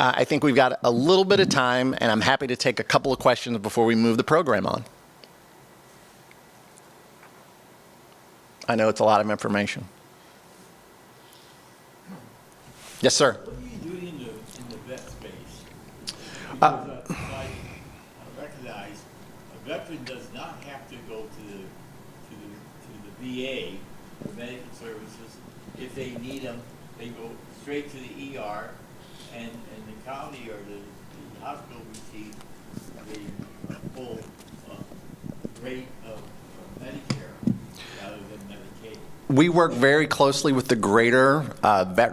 I think we've got a little bit of time, and I'm happy to take a couple of questions before we move the program on. I know it's a lot of information. Yes, sir. What do you do in the vet space? Because I recognize a veteran does not have to go to the VA for medical services. If they need them, they go straight to the ER, and the county or the hospital receives the full rate of Medicare rather than Medicaid. We work very closely with the Greater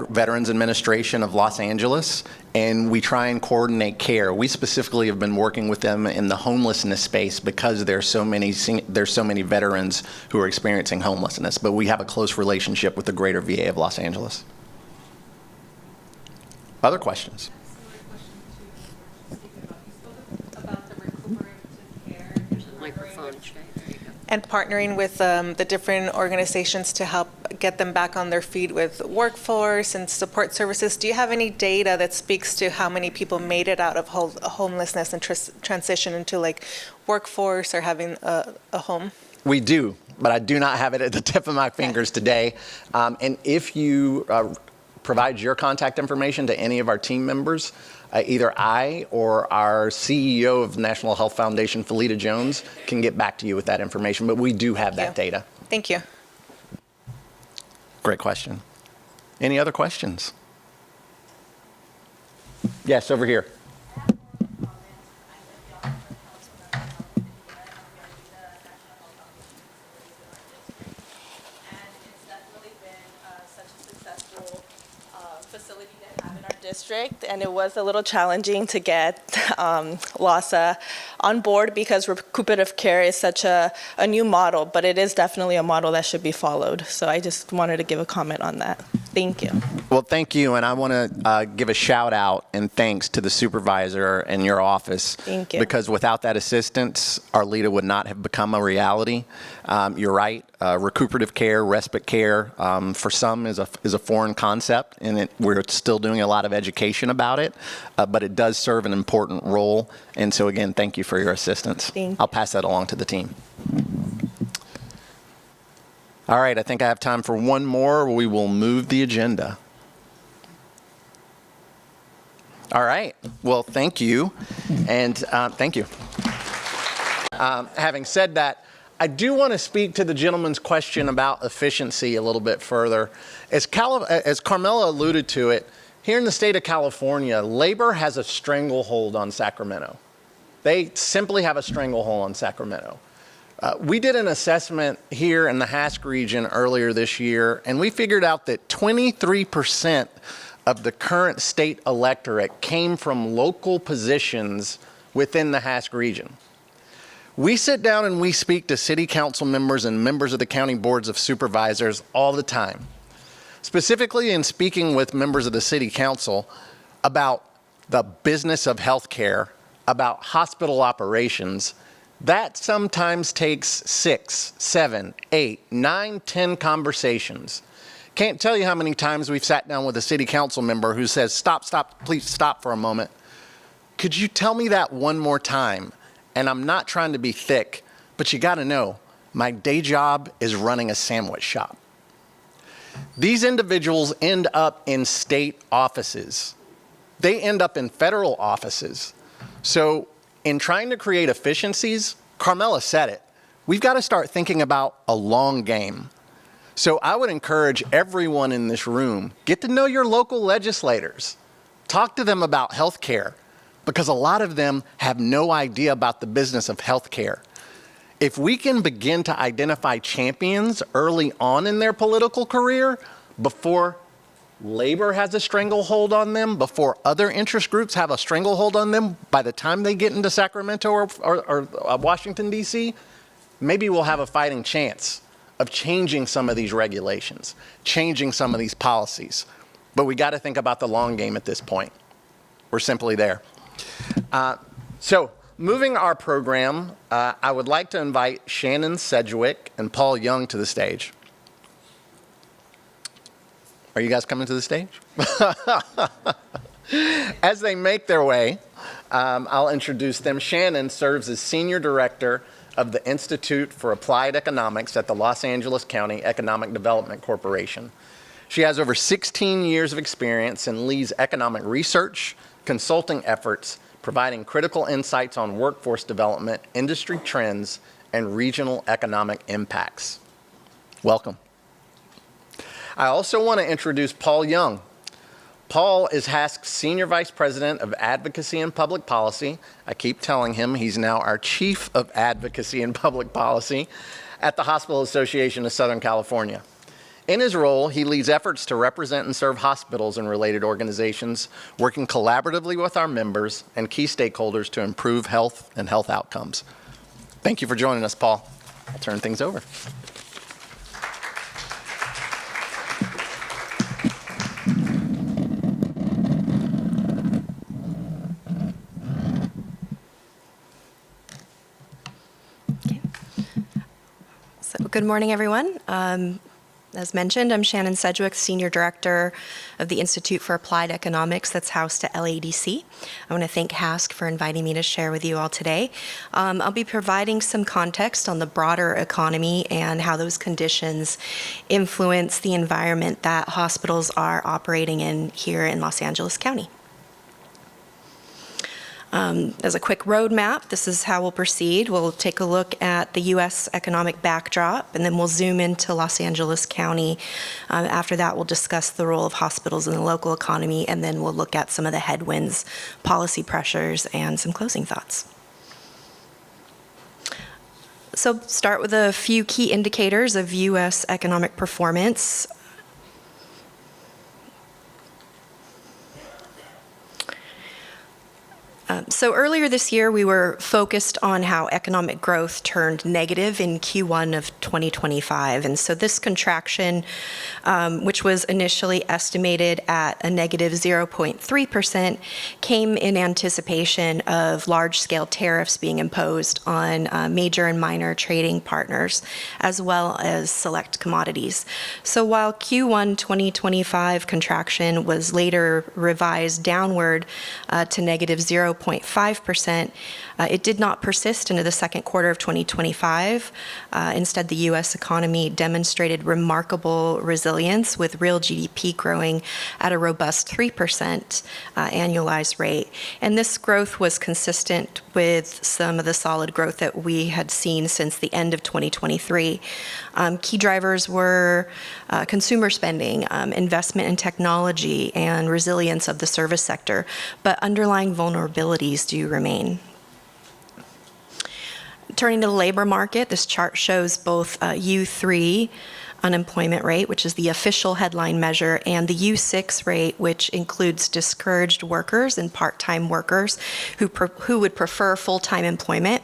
Veterans Administration of Los Angeles, and we try and coordinate care. We specifically have been working with them in the homelessness space because there's so many veterans who are experiencing homelessness. But we have a close relationship with the Greater VA of Los Angeles. Other questions? Microphone, Shay. There you go. And partnering with the different organizations to help get them back on their feet with workforce and support services. Do you have any data that speaks to how many people made it out of homelessness and transition into like workforce or having a home? We do, but I do not have it at the tip of my fingers today. And if you provide your contact information to any of our team members, either I or our CEO of National Health Foundation, Felita Jones, can get back to you with that information, but we do have that data. Thank you. Great question. Any other questions? Yes, over here. Facility to have in our district, and it was a little challenging to get LAHSA on board because recuperative care is such a new model, but it is definitely a model that should be followed. So I just wanted to give a comment on that. Thank you. Well, thank you, and I want to give a shout out and thanks to the supervisor and your office. Thank you. Because without that assistance, our LEADA would not have become a reality. You're right, recuperative care, respite care, for some is a foreign concept, and we're still doing a lot of education about it, but it does serve an important role. And so again, thank you for your assistance. Thank you. I'll pass that along to the team. All right, I think I have time for one more. We will move the agenda. All right, well, thank you, and thank you. Having said that, I do want to speak to the gentleman's question about efficiency a little bit further. As Carmela alluded to it, here in the state of California, labor has a stranglehold on Sacramento. They simply have a stranglehold on Sacramento. We did an assessment here in the HASC region earlier this year, and we figured out that 23% of the current state electorate came from local positions within the HASC region. We sit down and we speak to city council members and members of the county boards of supervisors all the time. Specifically in speaking with members of the city council about the business of healthcare, about hospital operations, that sometimes takes 6, 7, 8, 9, 10 conversations. Can't tell you how many times we've sat down with a city council member who says, stop, please stop for a moment. Could you tell me that one more time? And I'm not trying to be thick, but you gotta know, my day job is running a sandwich shop. These individuals end up in state offices. They end up in federal offices. So in trying to create efficiencies, Carmela said it, we've got to start thinking about a long game. So I would encourage everyone in this room, get to know your local legislators. Talk to them about healthcare, because a lot of them have no idea about the business of healthcare. If we can begin to identify champions early on in their political career, before labor has a stranglehold on them, before other interest groups have a stranglehold on them, by the time they get into Sacramento or Washington, D.C., maybe we'll have a fighting chance of changing some of these regulations, changing some of these policies. But we got to think about the long game at this point. We're simply there. So moving our program, I would like to invite Shannon Sedgwick and Paul Young to the stage. Are you guys coming to the stage? As they make their way, I'll introduce them. Shannon serves as Senior Director of the Institute for Applied Economics at the Los Angeles County Economic Development Corporation. She has over 16 years of experience and leads economic research, consulting efforts, providing critical insights on workforce development, industry trends, and regional economic impacts. Welcome. I also want to introduce Paul Young. Paul is HASC's Senior Vice President of Advocacy and Public Policy. I keep telling him he's now our Chief of Advocacy and Public Policy at the Hospital Association of Southern California. In his role, he leads efforts to represent and serve hospitals and related organizations, working collaboratively with our members and key stakeholders to improve health and health outcomes. Thank you for joining us, Paul. I'll turn things over. Good morning, everyone. As mentioned, I'm Shannon Sedgwick, Senior Director of the Institute for Applied Economics that's housed at LADC. I want to thank HASC for inviting me to share with you all today. I'll be providing some context on the broader economy and how those conditions influence the environment that hospitals are operating in here in Los Angeles County. As a quick roadmap, this is how we'll proceed. We'll take a look at the U.S. economic backdrop, and then we'll zoom into Los Angeles County. After that, we'll discuss the role of hospitals in the local economy, and then we'll look at some of the headwinds, policy pressures, and some closing thoughts. So start with a few key indicators of U.S. economic performance. So earlier this year, we were focused on how economic growth turned negative in Q1 of 2025. And so this contraction, which was initially estimated at a negative 0.3%, came in anticipation of large-scale tariffs being imposed on major and minor trading partners, as well as select commodities. So while Q1 2025 contraction was later revised downward to negative 0.5%, it did not persist into the second quarter of 2025. Instead, the U.S. economy demonstrated remarkable resilience, with real GDP growing at a robust 3% annualized rate. And this growth was consistent with some of the solid growth that we had seen since the end of 2023. Key drivers were consumer spending, investment in technology, and resilience of the service sector, but underlying vulnerabilities do remain. Turning to the labor market, this chart shows both U3 unemployment rate, which is the official headline measure, and the U6 rate, which includes discouraged workers and part-time workers who would prefer full-time employment.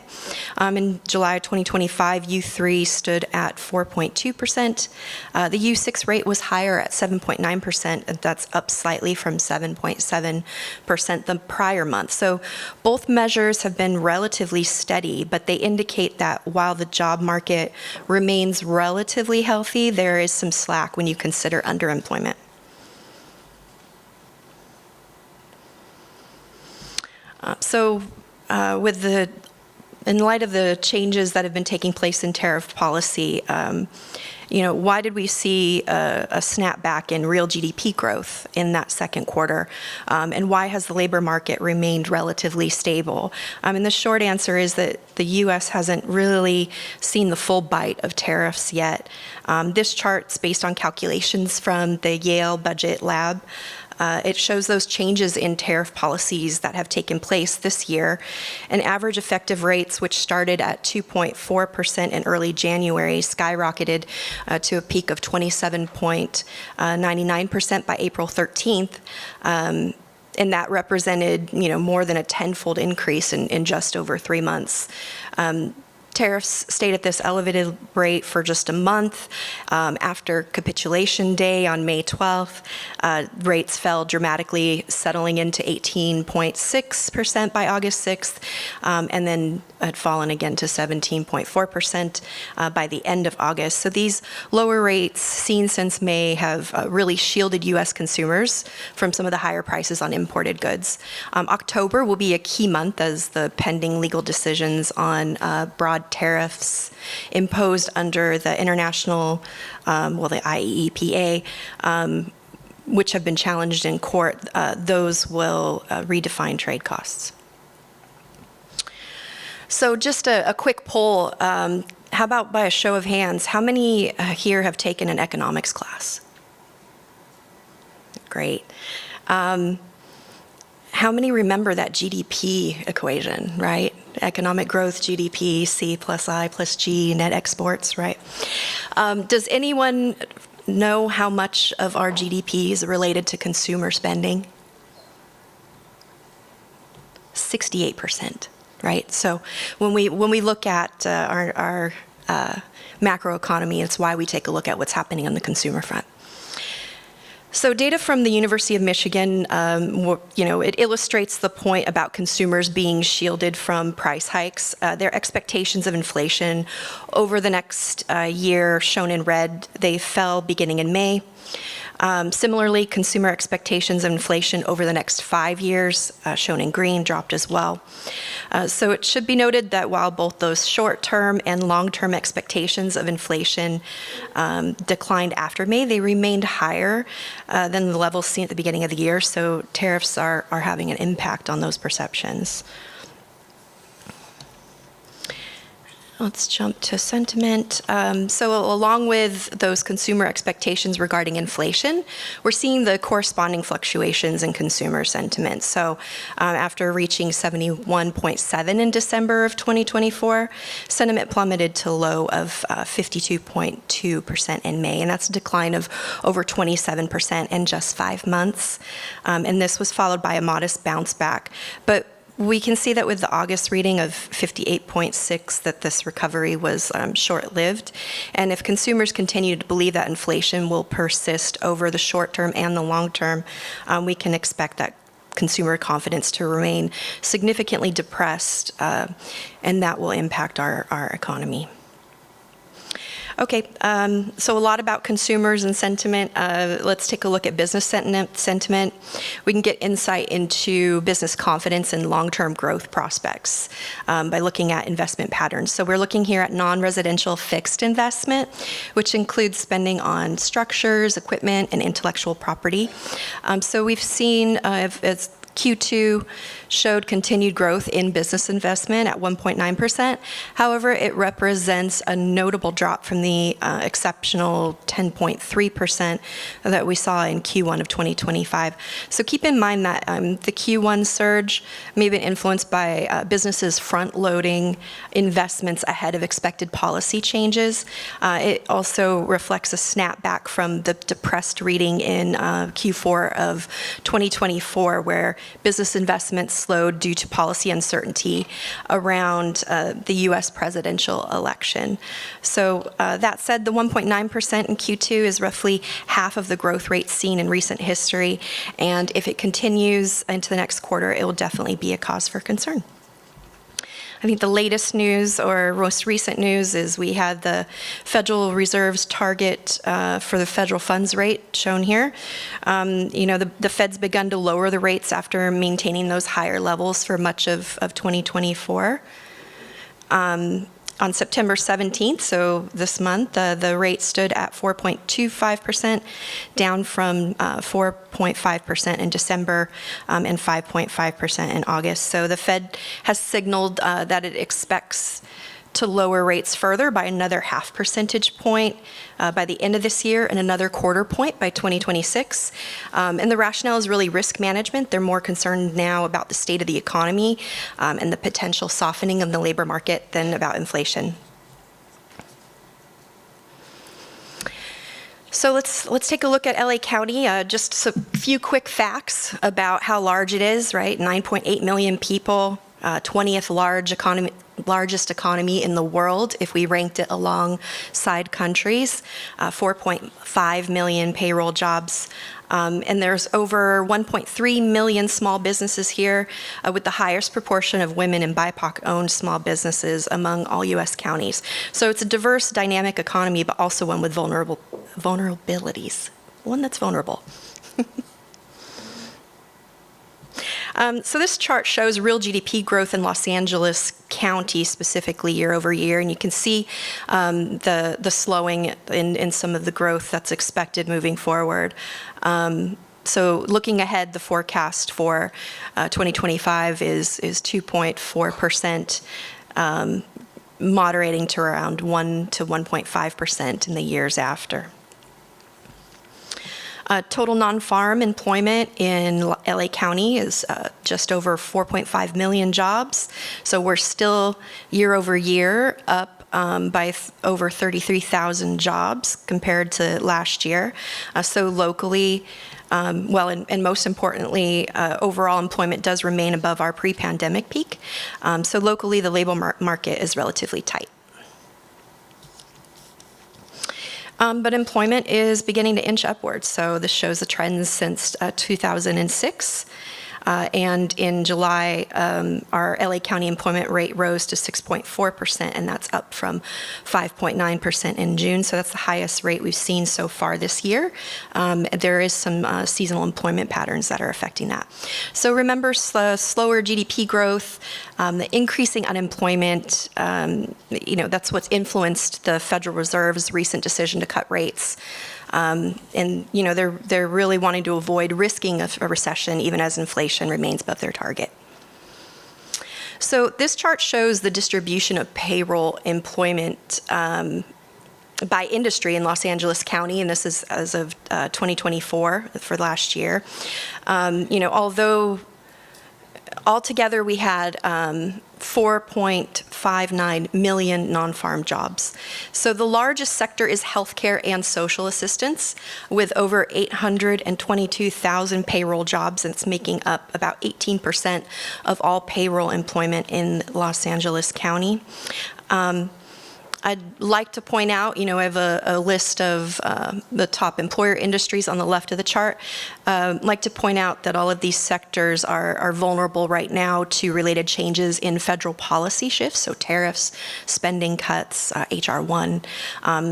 In July 2025, U3 stood at 4.2%. The U6 rate was higher at 7.9%, and that's up slightly from 7.7% the prior month. So both measures have been relatively steady, but they indicate that while the job market remains relatively healthy, there is some slack when you consider underemployment. In light of the changes that have been taking place in tariff policy, why did we see a snapback in real GDP growth in that second quarter? And why has the labor market remained relatively stable? And the short answer is that the U.S. hasn't really seen the full bite of tariffs yet. This chart's based on calculations from the Yale Budget Lab. It shows those changes in tariff policies that have taken place this year. And average effective rates, which started at 2.4% in early January, skyrocketed to a peak of 27.99% by April 13th. And that represented, more than a tenfold increase in just over 3 months. Tariffs stayed at this elevated rate for just a month. After capitulation day on May 12th, rates fell dramatically, settling into 18.6% by August 6th, and then had fallen again to 17.4% by the end of August. So these lower rates seen since May have really shielded U.S. consumers from some of the higher prices on imported goods. October will be a key month as the pending legal decisions on broad tariffs imposed under the international, the IEEPA, which have been challenged in court, those will redefine trade costs. So just a quick poll, how about by a show of hands, how many here have taken an economics class? Great. How many remember that GDP equation, right? Economic growth, GDP, C plus I plus G, net exports, right? Does anyone know how much of our GDP is related to consumer spending? 68%, right? So when we look at our macroeconomy, it's why we take a look at what's happening on the consumer front. So data from the University of Michigan, it illustrates the point about consumers being shielded from price hikes. Their expectations of inflation over the next year, shown in red, they fell beginning in May. Similarly, consumer expectations of inflation over the next 5 years, shown in green, dropped as well. So it should be noted that while both those short-term and long-term expectations of inflation declined after May, they remained higher than the levels seen at the beginning of the year. So tariffs are having an impact on those perceptions. Let's jump to sentiment. So along with those consumer expectations regarding inflation, we're seeing the corresponding fluctuations in consumer sentiment. So after reaching 71.7 in December of 2024, sentiment plummeted to a low of 52.2% in May, and that's a decline of over 27% in just 5 months. And this was followed by a modest bounce back. But we can see that with the August reading of 58.6 that this recovery was short-lived. And if consumers continue to believe that inflation will persist over the short term and the long term, we can expect that consumer confidence to remain significantly depressed, and that will impact our economy. Okay, so a lot about consumers and sentiment. Let's take a look at business sentiment. We can get insight into business confidence and long-term growth prospects by looking at investment patterns. So we're looking here at non-residential fixed investment, which includes spending on structures, equipment, and intellectual property. So we've seen as Q2 showed continued growth in business investment at 1.9%. However, it represents a notable drop from the exceptional 10.3% that we saw in Q1 of 2025. So keep in mind that the Q1 surge may have been influenced by businesses front-loading investments ahead of expected policy changes. It also reflects a snapback from the depressed reading in Q4 of 2024, where business investments slowed due to policy uncertainty around the U.S. presidential election. So that said, the 1.9% in Q2 is roughly half of the growth rate seen in recent history, and if it continues into the next quarter, it will definitely be a cause for concern. I think the latest news or most recent news is we had the Federal Reserve's target for the federal funds rate shown here. The Fed's begun to lower the rates after maintaining those higher levels for much of 2024. On September 17th, so this month, the rate stood at 4.25%, down from 4.5% in December and 5.5% in August. So the Fed has signaled that it expects to lower rates further by another 0.5 percentage point by the end of this year and another 0.25 point by 2026. And the rationale is really risk management. They're more concerned now about the state of the economy and the potential softening of the labor market than about inflation. So let's take a look at LA County. Just a few quick facts about how large it is, right? 9.8 million people, 20th largest economy in the world if we ranked it alongside countries, 4.5 million payroll jobs. And there's over 1.3 million small businesses here, with the highest proportion of women and BIPOC-owned small businesses among all U.S. counties. So it's a diverse, dynamic economy, but also one with vulnerabilities, one that's vulnerable. So this chart shows real GDP growth in Los Angeles County, specifically year over year, and you can see the slowing in some of the growth that's expected moving forward. So looking ahead, the forecast for 2025 is 2.4%, moderating to around 1 to 1.5% in the years after. Total non-farm employment in LA County is just over 4.5 million jobs. So we're still year over year up by over 33,000 jobs compared to last year. So locally, and most importantly, overall employment does remain above our pre-pandemic peak. So locally, the labor market is relatively tight. But employment is beginning to inch upwards. So this shows the trends since 2006. And in July, our LA County employment rate rose to 6.4%, and that's up from 5.9% in June. So that's the highest rate we've seen so far this year. There is some seasonal employment patterns that are affecting that. So remember, slower GDP growth, the increasing unemployment, that's what's influenced the Federal Reserve's recent decision to cut rates. And they're really wanting to avoid risking a recession even as inflation remains above their target. So this chart shows the distribution of payroll employment by industry in Los Angeles County, and this is as of 2024 for last year. Although altogether we had 4.59 million non-farm jobs. So the largest sector is healthcare and social assistance, with over 822,000 payroll jobs, and it's making up about 18% of all payroll employment in Los Angeles County. I'd like to point out, I have a list of the top employer industries on the left of the chart. I'd like to point out that all of these sectors are vulnerable right now to related changes in federal policy shifts, so tariffs, spending cuts, H.R. 1,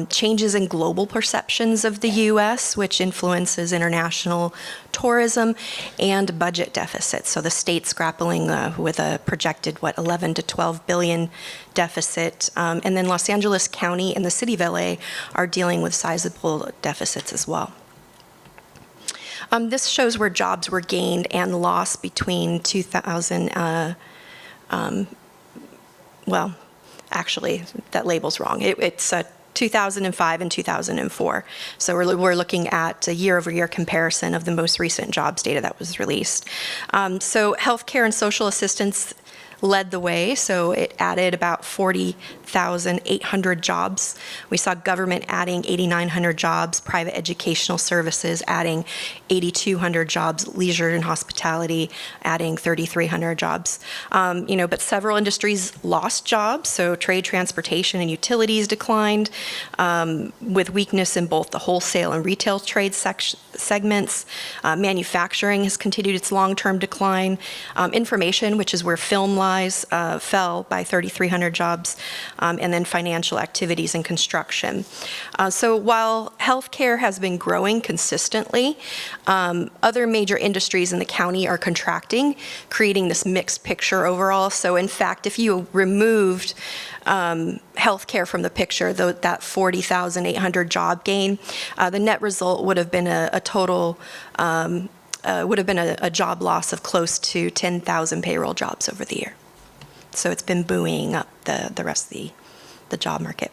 changes in global perceptions of the U.S., which influences international tourism, and budget deficits. So the state's grappling with a projected, 11 to 12 billion deficit. And then Los Angeles County and the city of LA are dealing with sizable deficits as well. This shows where jobs were gained and lost between 2000, actually, that label's wrong. It's 2005 and 2004. So we're looking at a year-over-year comparison of the most recent jobs data that was released. So healthcare and social assistance led the way, so it added about 40,800 jobs. We saw government adding 8,900 jobs, private educational services adding 8,200 jobs, leisure and hospitality adding 3,300 jobs. But several industries lost jobs, so trade, transportation, and utilities declined, with weakness in both the wholesale and retail trade segments. Manufacturing has continued its long-term decline. Information, which is where film lies, fell by 3,300 jobs, and then financial activities and construction. So while healthcare has been growing consistently, other major industries in the county are contracting, creating this mixed picture overall. So in fact, if you removed healthcare from the picture, that 40,800 job gain, the net result would have been a total would have been a job loss of close to 10,000 payroll jobs over the year. So it's been buoying up the rest of the job market.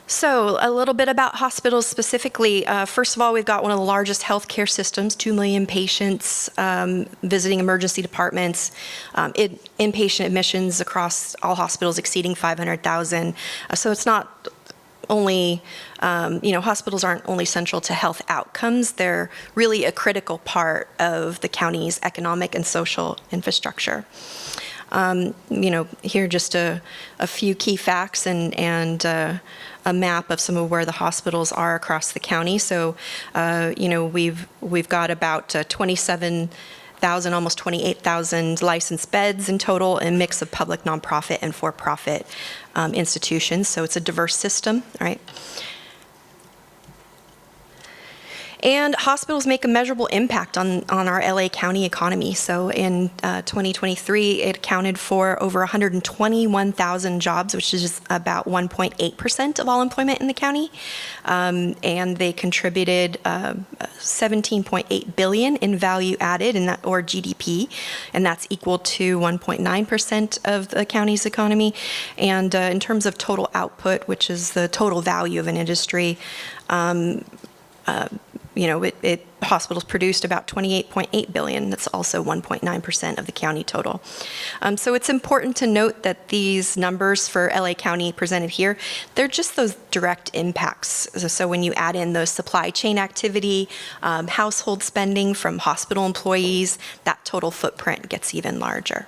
So a little bit about hospitals specifically. First of all, we've got one of the largest healthcare systems, 2 million patients visiting emergency departments, inpatient admissions across all hospitals exceeding 500,000. So it's not only, hospitals aren't only central to health outcomes, they're really a critical part of the county's economic and social infrastructure. Here are just a few key facts and a map of some of where the hospitals are across the county. So, we've got about 27,000, almost 28,000 licensed beds in total, a mix of public, nonprofit, and for-profit institutions. So it's a diverse system, right? And hospitals make a measurable impact on our LA County economy. So in 2023, it accounted for over 121,000 jobs, which is about 1.8% of all employment in the county. And they contributed 17.8 billion in value added, or GDP, and that's equal to 1.9% of the county's economy. And in terms of total output, which is the total value of an industry, hospitals produced about 28.8 billion. That's also 1.9% of the county total. So it's important to note that these numbers for LA County presented here, they're just those direct impacts. So when you add in those supply chain activity, household spending from hospital employees, that total footprint gets even larger.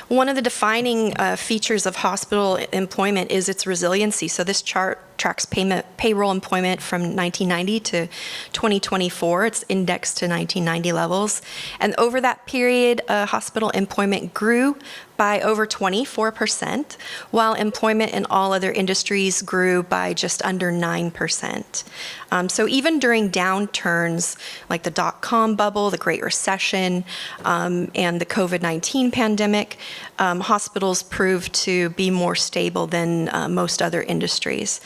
One of the defining features of hospital employment is its resiliency. So this chart tracks payroll employment from 1990 to 2024. It's indexed to 1990 levels. And over that period, hospital employment grew by over 24%, while employment in all other industries grew by just under 9%. So even during downturns like the dot-com bubble, the Great Recession, and the COVID-19 pandemic, hospitals proved to be more stable than most other industries.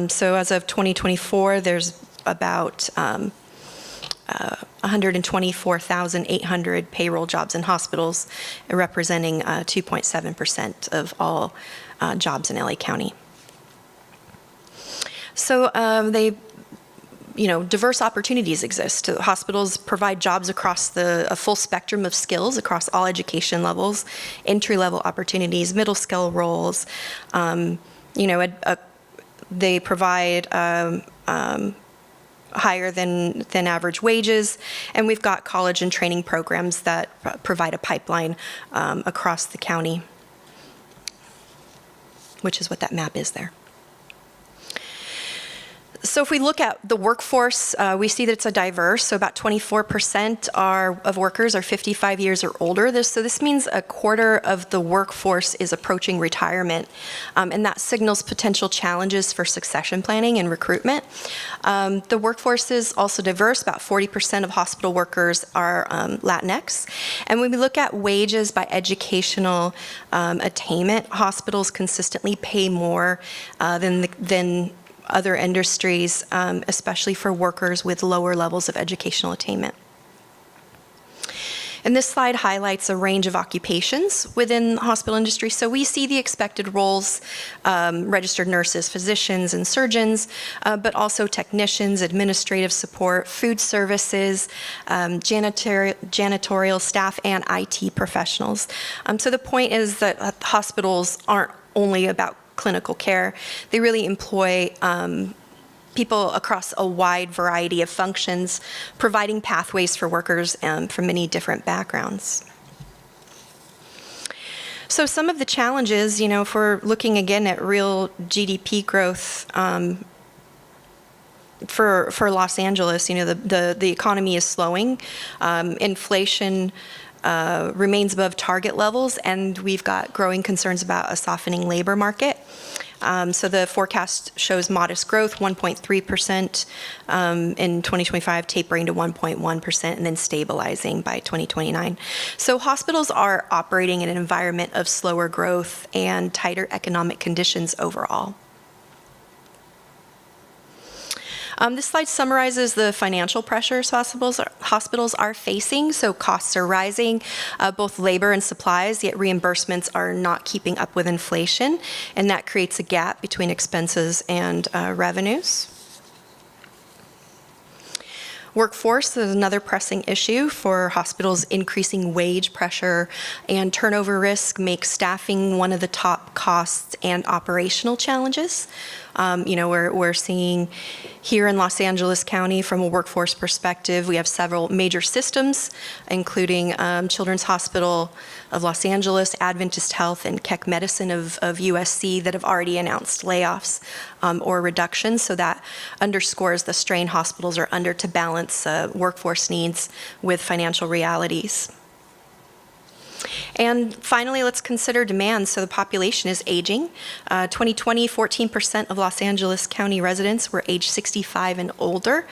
So as of 2024, there's about 124,800 payroll jobs in hospitals, representing 2.7% of all jobs in LA County. So diverse opportunities exist. Hospitals provide jobs across a full spectrum of skills across all education levels, entry-level opportunities, middle-skill roles. They provide higher than average wages, and we've got college and training programs that provide a pipeline across the county, which is what that map is there. So if we look at the workforce, we see that it's a diverse, so about 24% of workers are 55 years or older. So this means a quarter of the workforce is approaching retirement, and that signals potential challenges for succession planning and recruitment. The workforce is also diverse. About 40% of hospital workers are Latinx. And when we look at wages by educational attainment, hospitals consistently pay more than other industries, especially for workers with lower levels of educational attainment. And this slide highlights a range of occupations within the hospital industry. So we see the expected roles, registered nurses, physicians, and surgeons, but also technicians, administrative support, food services, janitorial staff, and IT professionals. So the point is that hospitals aren't only about clinical care. They really employ people across a wide variety of functions, providing pathways for workers from many different backgrounds. So some of the challenges, if we're looking again at real GDP growth for Los Angeles, the economy is slowing. Inflation remains above target levels, and we've got growing concerns about a softening labor market. So the forecast shows modest growth, 1.3% in 2025, tapering to 1.1%, and then stabilizing by 2029. So hospitals are operating in an environment of slower growth and tighter economic conditions overall. This slide summarizes the financial pressures hospitals are facing. So costs are rising, both labor and supplies, yet reimbursements are not keeping up with inflation, and that creates a gap between expenses and revenues. Workforce is another pressing issue for hospitals. Increasing wage pressure and turnover risk makes staffing one of the top costs and operational challenges. We're seeing here in Los Angeles County, from a workforce perspective, we have several major systems, including Children's Hospital of Los Angeles, Adventist Health, and Keck Medicine of USC that have already announced layoffs or reductions. So that underscores the strain hospitals are under to balance workforce needs with financial realities. And finally, let's consider demand. So the population is aging. 2020, 14% of Los Angeles County residents were age 65 and older.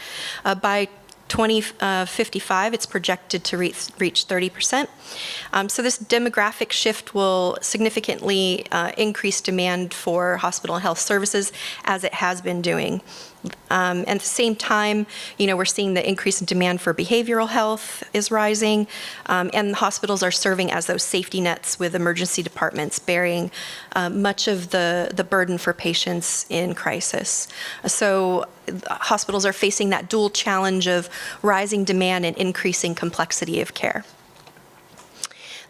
By 2055, it's projected to reach 30%. So this demographic shift will significantly increase demand for hospital and health services, as it has been doing. And at the same time, we're seeing the increase in demand for behavioral health is rising, and hospitals are serving as those safety nets with emergency departments bearing much of the burden for patients in crisis. So hospitals are facing that dual challenge of rising demand and increasing complexity of care.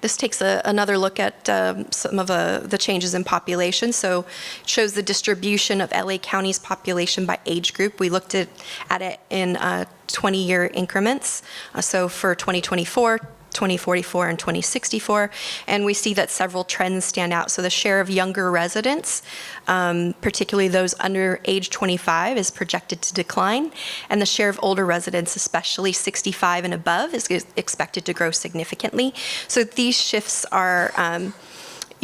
This takes another look at some of the changes in population. So it shows the distribution of LA County's population by age group. We looked at it in 20-year increments. So for 2024, 2044, and 2064, and we see that several trends stand out. So the share of younger residents, particularly those under age 25, is projected to decline, and the share of older residents, especially 65 and above, is expected to grow significantly. So these shifts are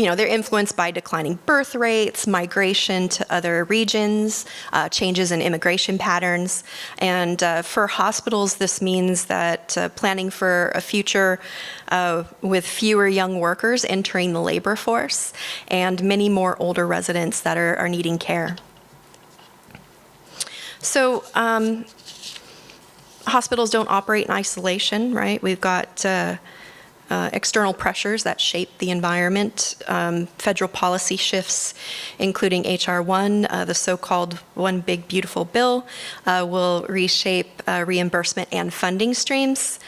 they're influenced by declining birth rates, migration to other regions, changes in immigration patterns. And for hospitals, this means that planning for a future with fewer young workers entering the labor force and many more older residents that are needing care. So hospitals don't operate in isolation, right? We've got external pressures that shape the environment, federal policy shifts, including H.R. 1, the so-called One Big Beautiful Bill, will reshape reimbursement and funding streams.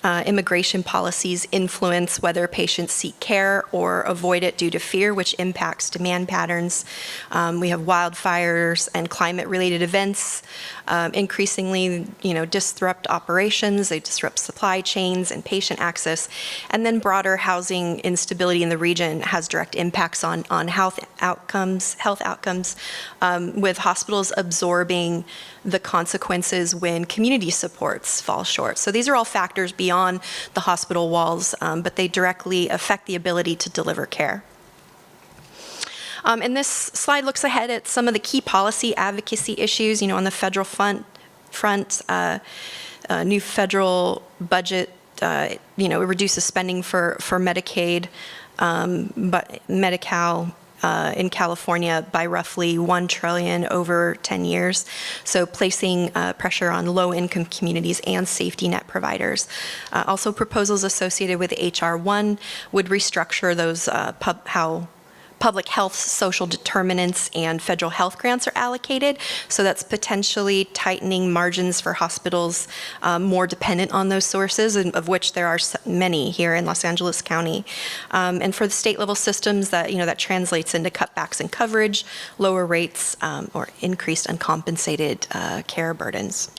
Immigration policies influence whether patients seek care or avoid it due to fear, which impacts demand patterns. We have wildfires and climate-related events increasingly, disrupt operations. They disrupt supply chains and patient access. And then broader housing instability in the region has direct impacts on health outcomes, with hospitals absorbing the consequences when community supports fall short. So these are all factors beyond the hospital walls, but they directly affect the ability to deliver care. And this slide looks ahead at some of the key policy advocacy issues, on the federal front, new federal budget, it reduces spending for Medicaid, but Medi-Cal in California by roughly $1 trillion over 10 years. So placing pressure on low-income communities and safety net providers. Also, proposals associated with H.R. 1 would restructure those how public health social determinants and federal health grants are allocated. So that's potentially tightening margins for hospitals more dependent on those sources, and of which there are many here in Los Angeles County. And for the state level systems, that translates into cutbacks in coverage, lower rates, or increased uncompensated care burdens.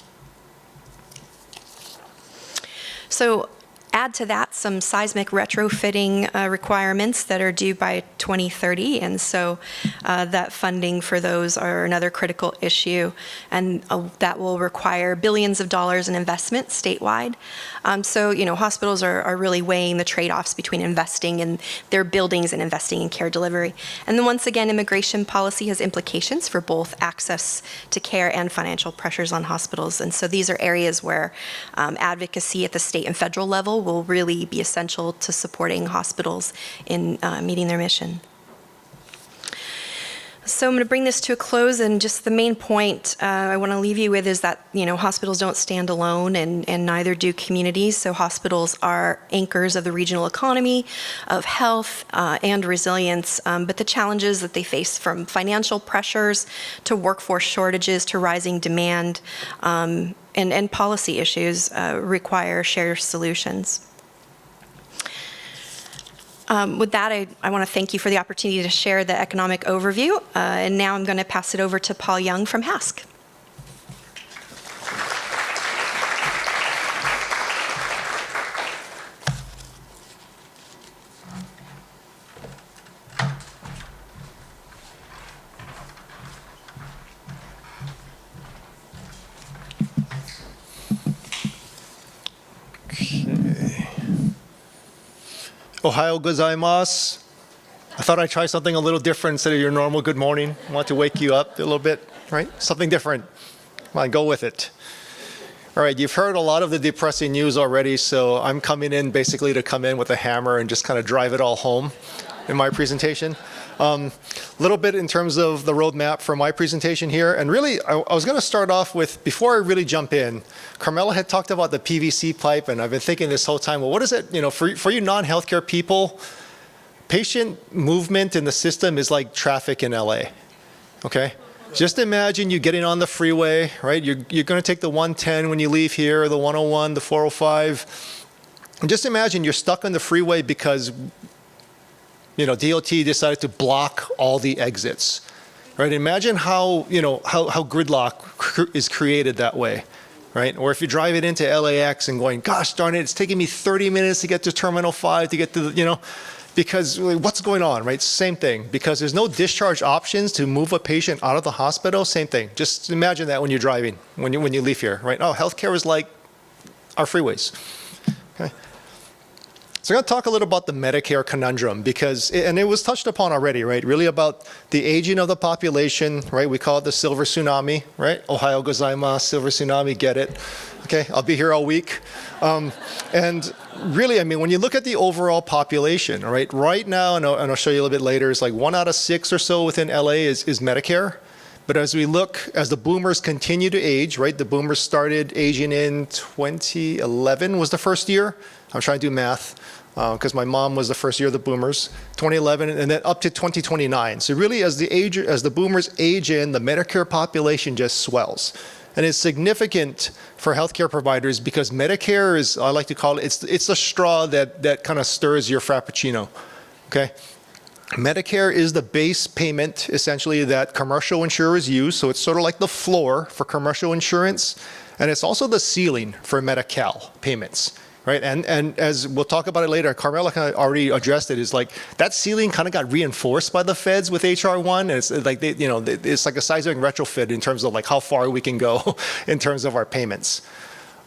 So add to that some seismic retrofitting requirements that are due by 2030, and so that funding for those are another critical issue, and that will require billions of dollars in investment statewide. So hospitals are really weighing the trade-offs between investing in their buildings and investing in care delivery. And then once again, immigration policy has implications for both access to care and financial pressures on hospitals, and so these are areas where advocacy at the state and federal level will really be essential to supporting hospitals in meeting their mission. So I'm going to bring this to a close, and just the main point I want to leave you with is that hospitals don't stand alone, and neither do communities. So hospitals are anchors of the regional economy, of health and resilience. But the challenges that they face, from financial pressures to workforce shortages to rising demand and policy issues, require shared solutions. With that, I want to thank you for the opportunity to share the economic overview. And now I'm going to pass it over to Paul Young from HASC. Ohio gozaimasu. I thought I'd try something a little different instead of your normal good morning. I want to wake you up a little bit, right? Something different. Come on, go with it. All right, you've heard a lot of the depressing news already, so I'm coming in basically to come in with a hammer and just kind of drive it all home in my presentation. A little bit in terms of the roadmap for my presentation here. And really, I was going to start off with, before I really jump in, Carmela had talked about the PVC pipe, and I've been thinking this whole time, well, what is it, for you non-healthcare people, patient movement in the system is like traffic in LA, okay? Just imagine you getting on the freeway, right? You're going to take the 110 when you leave here, the 101, the 405. And just imagine you're stuck on the freeway because DOT decided to block all the exits, right? Imagine how gridlock is created that way, right? Or if you're driving into LAX and going, gosh darn it, it's taking me 30 minutes to get to Terminal 5 to get to because what's going on, right? Same thing. Because there's no discharge options to move a patient out of the hospital, same thing. Just imagine that when you're driving, when you leave here, right? Oh, healthcare is like our freeways, okay? So I'm going to talk a little about the Medicare conundrum because, and it was touched upon already, right? Really about the aging of the population, right? We call it the silver tsunami, right? Ohio gozaimasu, silver tsunami, get it? Okay, I'll be here all week. And really, when you look at the overall population, all right, right now, and I'll show you a little bit later, it's like 1 out of 6 or so within LA is Medicare. But as we look, as the boomers continue to age, right? The boomers started aging in 2011 was the first year. I'm trying to do math because my mom was the first year of the boomers, 2011, and then up to 2029. So really, as the boomers age in, the Medicare population just swells. And it's significant for healthcare providers because Medicare is, I like to call it, it's the straw that kind of stirs your frappuccino, okay? Medicare is the base payment, essentially, that commercial insurers use. So it's sort of like the floor for commercial insurance. And it's also the ceiling for Medi-Cal payments, right? And as we'll talk about it later, Carmela kind of already addressed it, is like that ceiling kind of got reinforced by the feds with HR 1. And it's like, it's like a seismic retrofit in terms of like how far we can go in terms of our payments.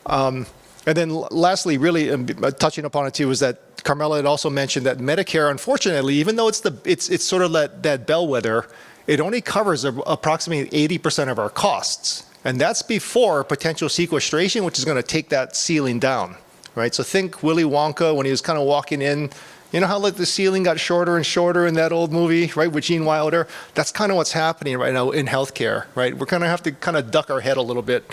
And then lastly, really touching upon it too, is that Carmela had also mentioned that Medicare, unfortunately, even though it's sort of that bellwether, it only covers approximately 80% of our costs. And that's before potential sequestration, which is going to take that ceiling down, right? So think Willy Wonka when he was kind of walking in. You know how like the ceiling got shorter and shorter in that old movie, right, with Gene Wilder? That's kind of what's happening right now in healthcare, right? We're going to have to kind of duck our head a little bit.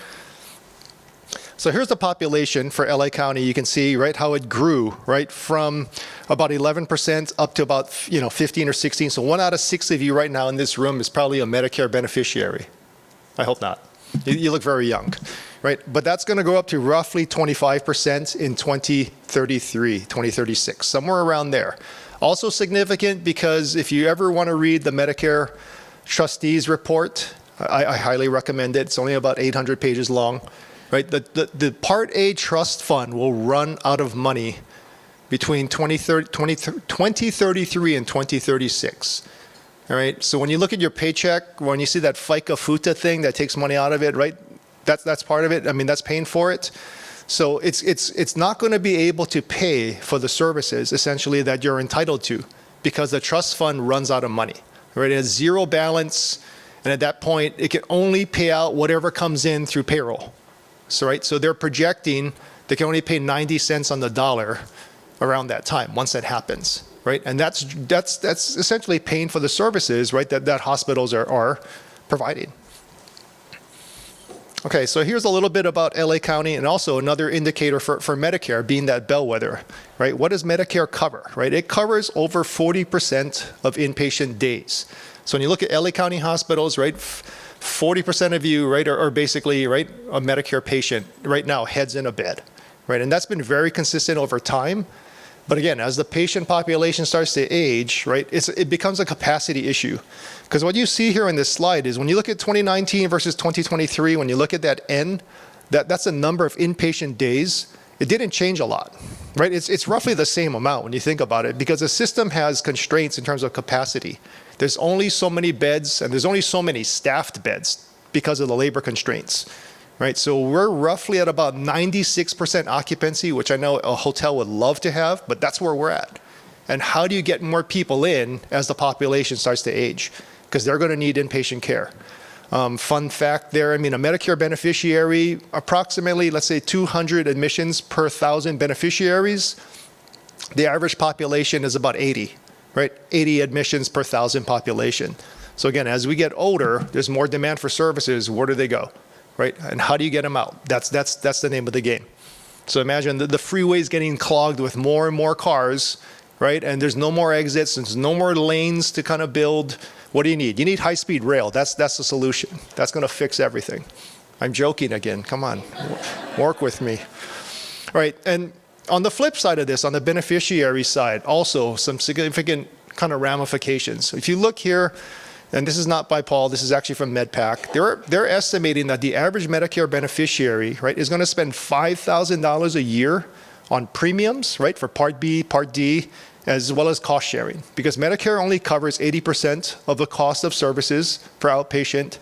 So here's the population for LA County. You can see, right, how it grew, right, from about 11% up to about 15 or 16. So 1 out of 6 of you right now in this room is probably a Medicare beneficiary. I hope not. You look very young, right? But that's going to go up to roughly 25% in 2033, 2036, somewhere around there. Also significant because if you ever want to read the Medicare trustees report, I highly recommend it. It's only about 800 pages long. Right, the Part A trust fund will run out of money between 2033 and 2036. All right, so when you look at your paycheck, when you see that FICA FUTA thing that takes money out of it, right, that's part of it. That's paying for it. So it's not going to be able to pay for the services essentially that you're entitled to because the trust fund runs out of money. Right, it has zero balance, and at that point, it can only pay out whatever comes in through payroll. So, right, so they're projecting they can only pay 90 cents on the dollar around that time once that happens, right? And that's essentially paying for the services, right, that hospitals are providing. Okay, so here's a little bit about LA County and also another indicator for Medicare being that bellwether, right? What does Medicare cover, right? It covers over 40% of inpatient days. So when you look at LA County hospitals, right, 40% of you, right, are basically, right, a Medicare patient right now, heads in a bed, right? And that's been very consistent over time. But again, as the patient population starts to age, right, it becomes a capacity issue. Because what you see here in this slide is when you look at 2019 versus 2023, when you look at that N, that's the number of inpatient days. It didn't change a lot, right? It's roughly the same amount when you think about it, because the system has constraints in terms of capacity. There's only so many beds, and there's only so many staffed beds because of the labor constraints, right? So we're roughly at about 96% occupancy, which I know a hotel would love to have, but that's where we're at. And how do you get more people in as the population starts to age? Because they're going to need inpatient care. Fun fact there, I mean, a Medicare beneficiary, approximately, let's say 200 admissions per 1,000 beneficiaries. The average population is about 80, right? 80 admissions per 1,000 population. So again, as we get older, there's more demand for services. Where do they go, right? And how do you get them out? That's the name of the game. So imagine the freeways getting clogged with more and more cars, right? And there's no more exits, there's no more lanes to kind of build. What do you need? You need high-speed rail. That's the solution. That's going to fix everything. I'm joking again. Come on, work with me. All right, and on the flip side of this, on the beneficiary side, also some significant kind of ramifications. If you look here, and this is not by Paul, this is actually from MedPAC, they're estimating that the average Medicare beneficiary, right, is going to spend $5,000 a year on premiums, right, for Part B, Part D, as well as cost sharing, because Medicare only covers 80% of the cost of services per outpatient,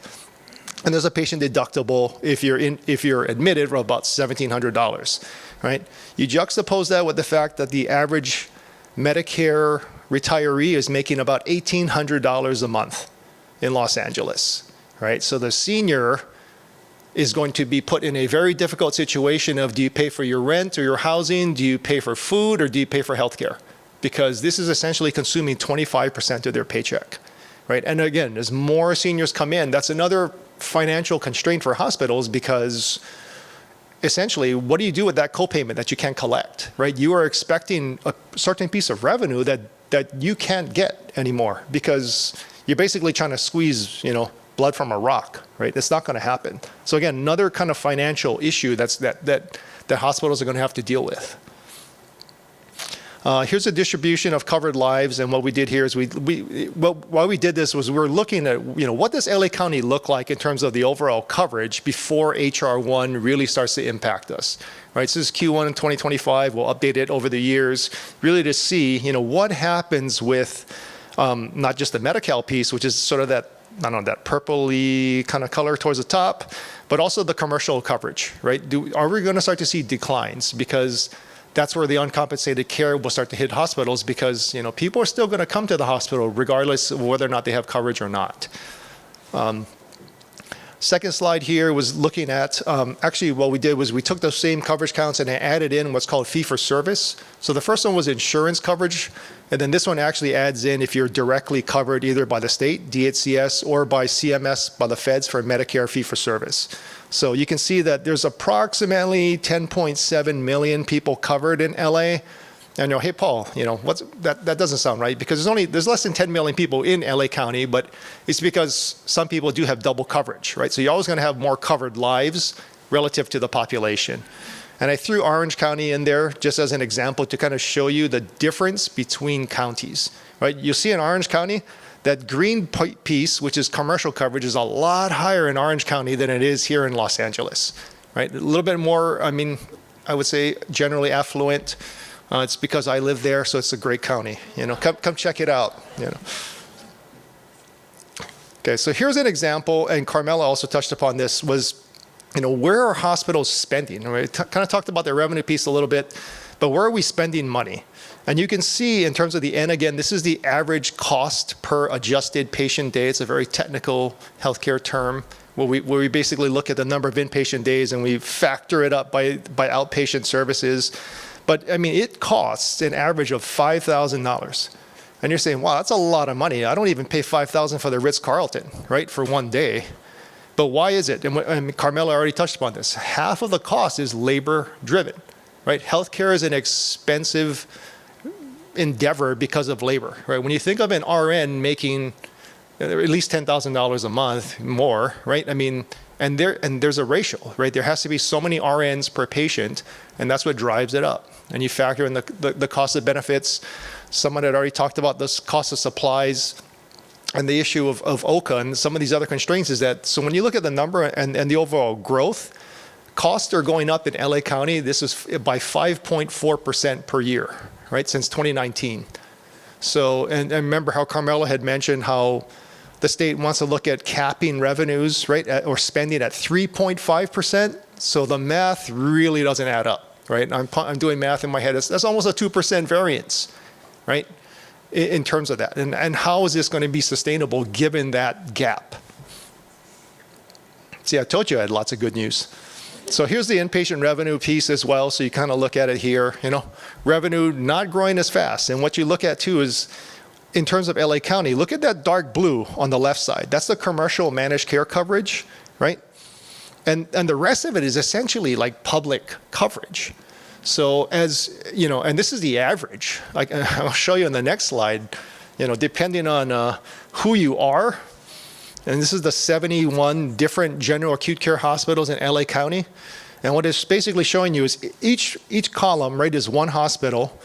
and there's a patient deductible if you're admitted for about $1,700, right? You juxtapose that with the fact that the average Medicare retiree is making about $1,800 a month in Los Angeles, right? So the senior is going to be put in a very difficult situation of, do you pay for your rent or your housing? Do you pay for food, or do you pay for healthcare? Because this is essentially consuming 25% of their paycheck, right? And again, as more seniors come in, that's another financial constraint for hospitals, because essentially, what do you do with that copayment that you can't collect, right? You are expecting a certain piece of revenue that you can't get anymore, because you're basically trying to squeeze, blood from a rock, right? It's not going to happen. So again, another kind of financial issue that hospitals are going to have to deal with. Here's a distribution of covered lives, and what we did here is why we did this was we were looking at, what does LA County look like in terms of the overall coverage before HR1 really starts to impact us, right? So this is Q1 in 2025. We'll update it over the years, really to see, what happens with not just the Medi-Cal piece, which is sort of that, I don't know, that purpley kind of color towards the top, but also the commercial coverage, right? Are we going to start to see declines? Because that's where the uncompensated care will start to hit hospitals, because people are still going to come to the hospital regardless of whether or not they have coverage or not. Second slide here was looking at, actually what we did was we took those same coverage counts and added in what's called fee for service. So the first one was insurance coverage, and then this one actually adds in if you're directly covered either by the state, DHCS, or by CMS, by the feds for Medicare fee for service. So you can see that there's approximately 10.7 million people covered in LA. And hey, Paul, that doesn't sound right, because there's less than 10 million people in LA County, but it's because some people do have double coverage, right? So you're always going to have more covered lives relative to the population. And I threw Orange County in there just as an example to kind of show you the difference between counties, right? You'll see in Orange County, that green piece, which is commercial coverage, is a lot higher in Orange County than it is here in Los Angeles, right? A little bit more, I would say generally affluent. It's because I live there, so it's a great county. Come check it out. Okay, so here's an example, and Carmela also touched upon this, was, where are hospitals spending? We kind of talked about the revenue piece a little bit, but where are we spending money? And you can see in terms of the N, again, this is the average cost per adjusted patient day. It's a very technical healthcare term, where we basically look at the number of inpatient days and we factor it up by outpatient services. But it costs an average of $5,000. And you're saying, wow, that's a lot of money. I don't even pay $5,000 for the Ritz-Carlton, right, for one day. But why is it? And Carmela already touched upon this. Half of the cost is labor driven, right? Healthcare is an expensive endeavor because of labor, right? When you think of an RN making at least $10,000 a month more, right? And And there's a ratio, right? There has to be so many RNs per patient, and that's what drives it up. And you factor in the cost of benefits. Someone had already talked about this cost of supplies and the issue of OCA and some of these other constraints is that, so when you look at the number and the overall growth, costs are going up in LA County. This is by 5.4% per year, right, since 2019. So, and remember how Carmela had mentioned how the state wants to look at capping revenues, right, or spending at 3.5%. So the math really doesn't add up, right? I'm doing math in my head. That's almost a 2% variance, right, in terms of that. And how is this going to be sustainable given that gap? See, I told you I had lots of good news. So here's the inpatient revenue piece as well. So you kind of look at it here, revenue not growing as fast. And what you look at too is in terms of LA County, look at that dark blue on the left side. That's the commercial managed care coverage, right? And the rest of it is essentially like public coverage. So as, and this is the average. I'll show you on the next slide, depending on who you are. And this is the 71 different general acute care hospitals in LA County. And what it's basically showing you is each column, right, is one hospital.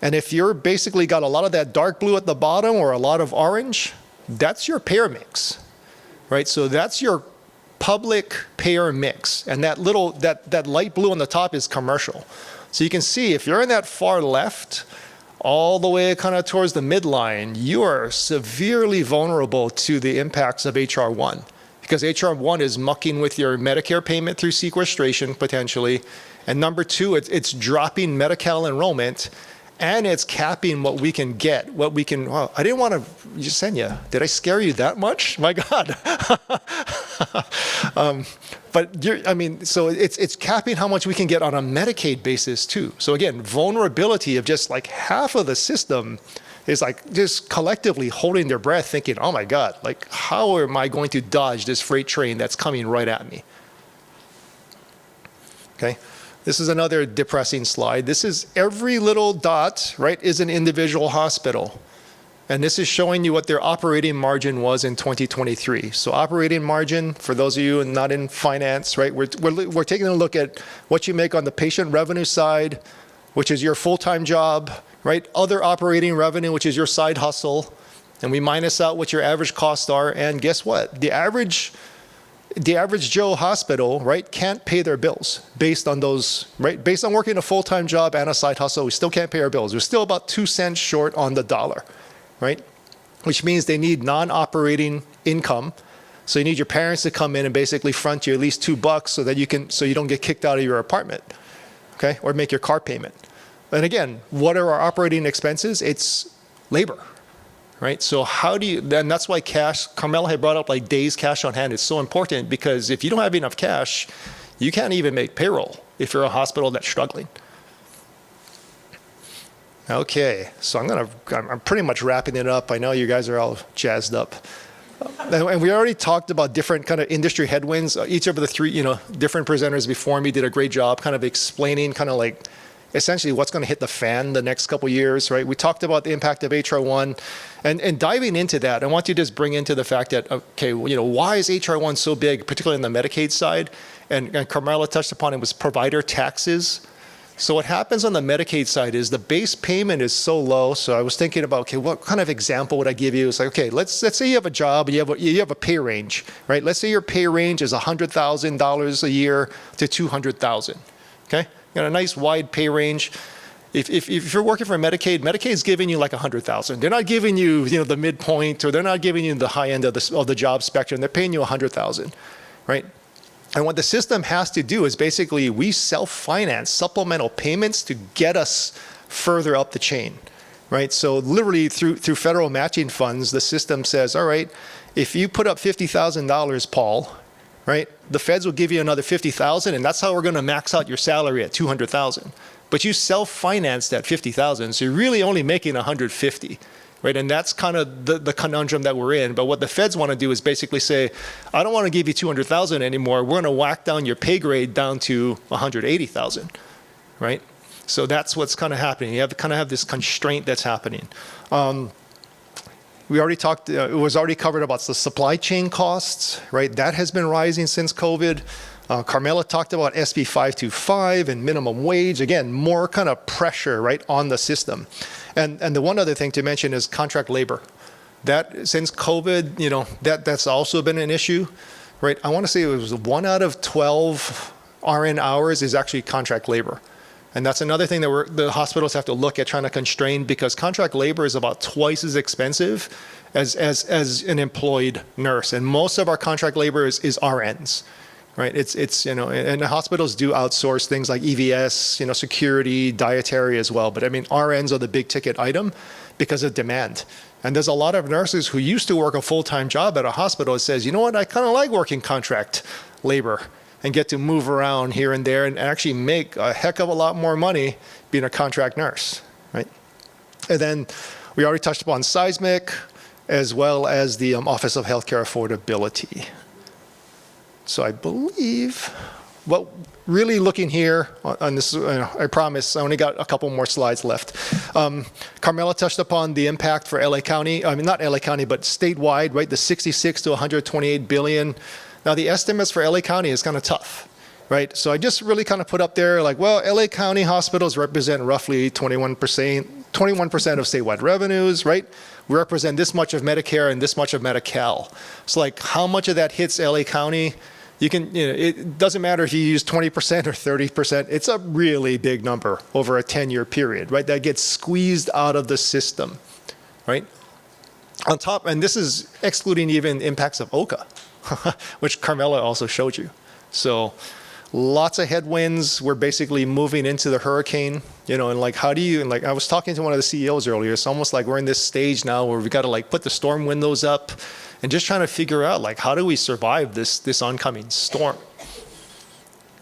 And if you're basically got a lot of that dark blue at the bottom or a lot of orange, that's your payer mix, right? So that's your public payer mix. And that light blue on the top is commercial. So you can see if you're in that far left, all the way kind of towards the midline, you are severely vulnerable to the impacts of HR1 because HR1 is mucking with your Medicare payment through sequestration potentially. And number two, it's dropping Medi-Cal enrollment and it's capping what we can get, well, I didn't want to, Yesenia, did I scare you that much? My God. So it's capping how much we can get on a Medicaid basis too. So again, vulnerability of just like half of the system is like just collectively holding their breath thinking, oh my God, like how am I going to dodge this freight train that's coming right at me? Okay. This is another depressing slide. This is every little dot, right, is an individual hospital. And this is showing you what their operating margin was in 2023. So operating margin, for those of you not in finance, right, we're taking a look at what you make on the patient revenue side, which is your full-time job, right? Other operating revenue, which is your side hustle. And we minus out what your average costs are. And guess what? The average Joe hospital, right, can't pay their bills based on those, right? Based on working a full-time job and a side hustle, we still can't pay our bills. We're still about 2 cents short on the dollar, right? Which means they need non-operating income. So you need your parents to come in and basically front you at least $2 so you don't get kicked out of your apartment, okay? Or make your car payment. And again, what are our operating expenses? It's labor. Right? So how do you, and that's why cash, Carmela had brought up like days cash on hand is so important because if you don't have enough cash, you can't even make payroll if you're a hospital that's struggling. Okay, so I'm pretty much wrapping it up. I know you guys are all jazzed up. And we already talked about different kind of industry headwinds. Each of the three, different presenters before me did a great job kind of explaining kind of like essentially what's going to hit the fan the next couple years, right? We talked about the impact of HR1 and diving into that, I want you to just bring into the fact that, okay, why is HR1 so big, particularly on the Medicaid side? And Carmela touched upon it was provider taxes. So what happens on the Medicaid side is the base payment is so low. So I was thinking about, okay, what kind of example would I give you? It's like, okay, let's say you have a job and you have a pay range, right? Let's say your pay range is $100,000 a year to $200,000, okay? You got a nice wide pay range. If you're working for Medicaid, Medicaid's giving you like $100,000. They're not giving you, the midpoint, or they're not giving you the high end of the job spectrum. They're paying you $100,000, right? And what the system has to do is basically we self-finance supplemental payments to get us further up the chain, right? So literally through federal matching funds, the system says, all right, if you put up $50,000, Paul, right, the feds will give you another $50,000, and that's how we're going to max out your salary at $200,000. But you self-financed at $50,000, so you're really only making $150,000. Right, and that's kind of the conundrum that we're in. But what the feds want to do is basically say, I don't want to give you $200,000 anymore. We're going to whack down your pay grade down to $180,000, right? So that's what's kind of happening. You have to kind of have this constraint that's happening. we already talked, it was already covered about the supply chain costs, right? That has been rising since COVID. Carmela talked about SB 525 and minimum wage. Again, more kind of pressure, right, on the system. And the one other thing to mention is contract labor. That, since COVID, you know, that's also been an issue, right? I want to say it was 1 out of 12 RN hours is actually contract labor. And that's another thing that the hospitals have to look at trying to constrain, because contract labor is about twice as expensive as an employed nurse. And most of our contract labor is RNs, right? It's you know, and the hospitals do outsource things like EVS, you know, security, dietary as well. But I mean, RNs are the big ticket item because of demand. And there's a lot of nurses who used to work a full-time job at a hospital that says, you know what, I kind of like working contract labor and get to move around here and there and actually make a heck of a lot more money being a contract nurse, right? And then we already touched upon seismic, as well as the Office of Healthcare Affordability. So I believe, well, really looking here on this, I promise, I only got a couple more slides left. Carmela touched upon the impact for LA County, I mean, not LA County, but statewide, right? The 66 to 128 billion. Now the estimates for LA County is kind of tough, right? So I just really kind of put up there like, well, LA County hospitals represent roughly 21% of statewide revenues, right? We represent this much of Medicare and this much of Medi-Cal. So like how much of that hits LA County? You can, you know, it doesn't matter if you use 20% or 30%, it's a really big number over a 10-year period, right? That gets squeezed out of the system, right? On top, and this is excluding even impacts of OCA, which Carmela also showed you. So lots of headwinds. We're basically moving into the hurricane, you know, and like, how do you, and like I was talking to one of the CEOs earlier, it's almost like we're in this stage now where we got to like put the storm windows up and just trying to figure out like, how do we survive this oncoming storm?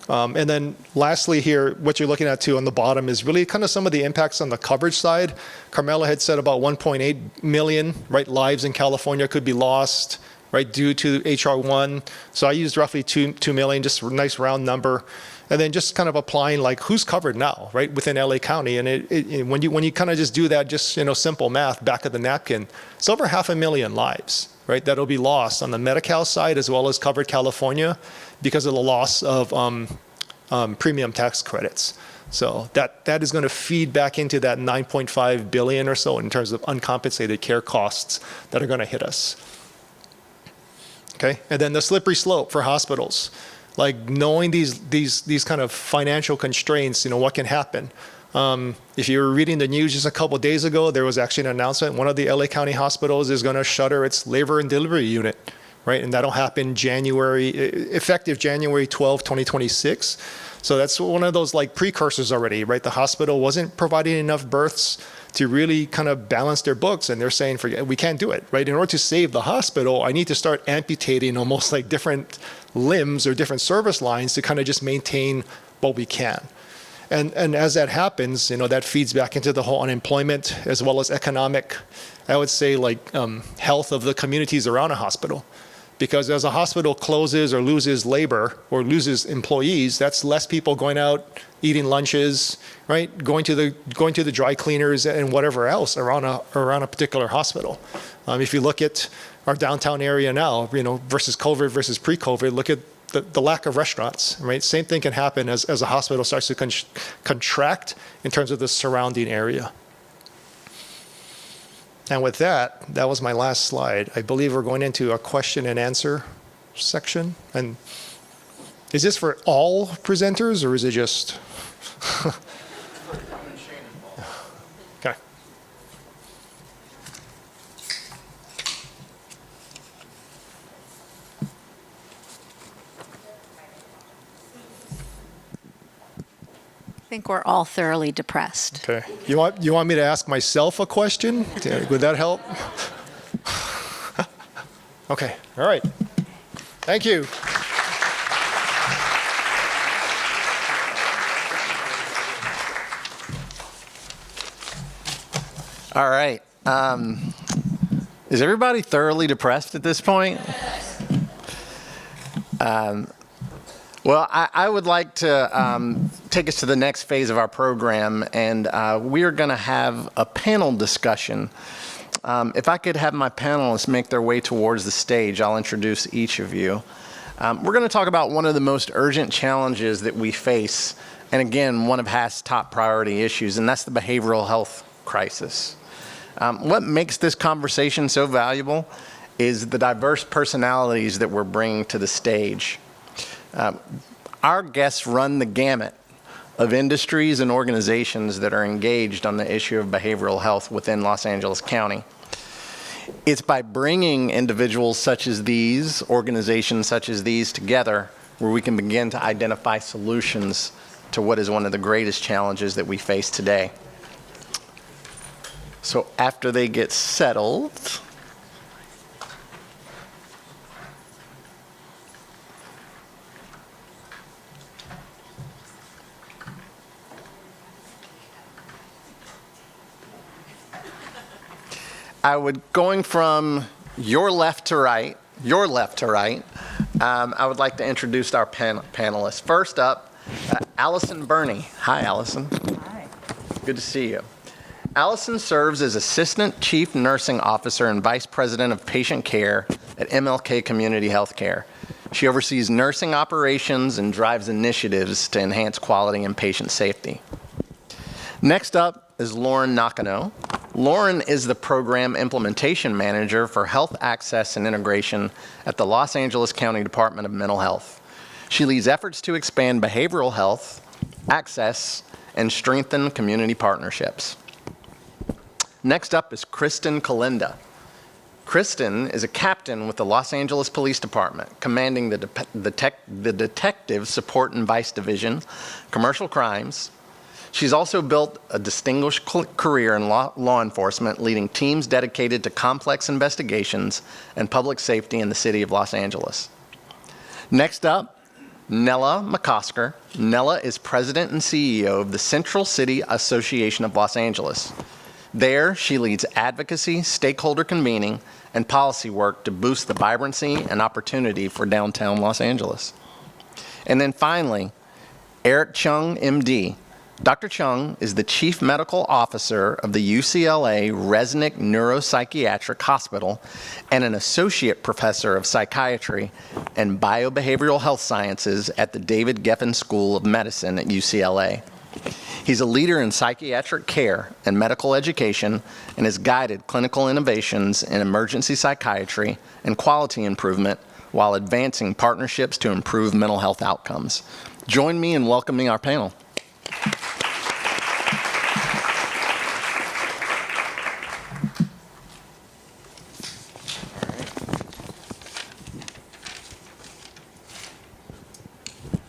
And then lastly here, what you're looking at too on the bottom is really kind of some of the impacts on the coverage side. Carmela had said about 1.8 million, right, lives in California could be lost, right, due to HR1. So I used roughly 2 million, just a nice round number. And then just kind of applying like who's covered now, right, within LA County. And when you kind of just do that, just, you know, simple math back of the napkin, it's over 500,000 lives, right, that'll be lost on the Medi-Cal side as well as covered California because of the loss of premium tax credits. So that is going to feed back into that 9.5 billion or so in terms of uncompensated care costs that are going to hit us. Okay, and then the slippery slope for hospitals, like knowing these kind of financial constraints, you know, what can happen. If you were reading the news just a couple of days ago, there was actually an announcement. One of the LA County hospitals is going to shutter its labor and delivery unit, right? And that'll happen effective January 12, 2026. So that's one of those like precursors already, right? The hospital wasn't providing enough births to really kind of balance their books, and they're saying, we can't do it, right? In order to save the hospital, I need to start amputating almost like different limbs or different service lines to kind of just maintain what we can. And as that happens, you know, that feeds back into the whole unemployment as well as economic, I would say like health of the communities around a hospital. Because as a hospital closes or loses labor or loses employees, that's less people going out, eating lunches, right? Going to the dry cleaners and whatever else around a particular hospital. If you look at our downtown area now, you know, versus COVID versus pre-COVID, look at the lack of restaurants, right? Same thing can happen as a hospital starts to contract in terms of the surrounding area. And with that, that was my last slide. I believe we're going into a question and answer section. And is this for all presenters or is it just? Okay. I think we're all thoroughly depressed. Okay. You want me to ask myself a question? Would that help? Okay. All right. Thank you. All right. Is everybody thoroughly depressed at this point? Well, I would like to take us to the next phase of our program, and we are going to have a panel discussion if I could have my panelists make their way towards the stage, I'll introduce each of you. We're going to talk about one of the most urgent challenges that we face, and again, one of HASC's top priority issues, and that's the behavioral health crisis. What makes this conversation so valuable is the diverse personalities that we're bringing to the stage. Our guests run the gamut of industries and organizations that are engaged on the issue of behavioral health within Los Angeles County. It's by bringing individuals such as these, organizations such as these together, where we can begin to identify solutions to what is one of the greatest challenges that we face today. So after they get settled, going from your left to right, I would like to introduce our panelists. First up, Allison Burney. Hi, Allison. Hi. Good to see you. Allison serves as Assistant Chief Nursing Officer and Vice President of Patient Care at MLK Community Healthcare. She oversees nursing operations and drives initiatives to enhance quality and patient safety. Next up is Lauren Nakano. Lauren is the Program Implementation Manager for Health Access and Integration at the Los Angeles County Department of Mental Health. She leads efforts to expand behavioral health, access, and strengthen community partnerships. Next up is Kristen Kalinda. Kristen is a captain with the Los Angeles Police Department, commanding the Detective Support and Vice Division, Commercial Crimes. She's also built a distinguished career in law enforcement, leading teams dedicated to complex investigations and public safety in the city of Los Angeles. Next up, Nella McCosker. Nella is president and CEO of the Central City Association of Los Angeles. There, she leads advocacy, stakeholder convening, and policy work to boost the vibrancy and opportunity for downtown Los Angeles. And then finally, Eric Chung, MD. Dr. Chung is the Chief Medical Officer of the UCLA Resnick Neuropsychiatric Hospital and an Associate Professor of Psychiatry and Biobehavioral Health Sciences at the David Geffen School of Medicine at UCLA. He's a leader in psychiatric care and medical education and has guided clinical innovations in emergency psychiatry and quality improvement while advancing partnerships to improve mental health outcomes. Join me in welcoming our panel.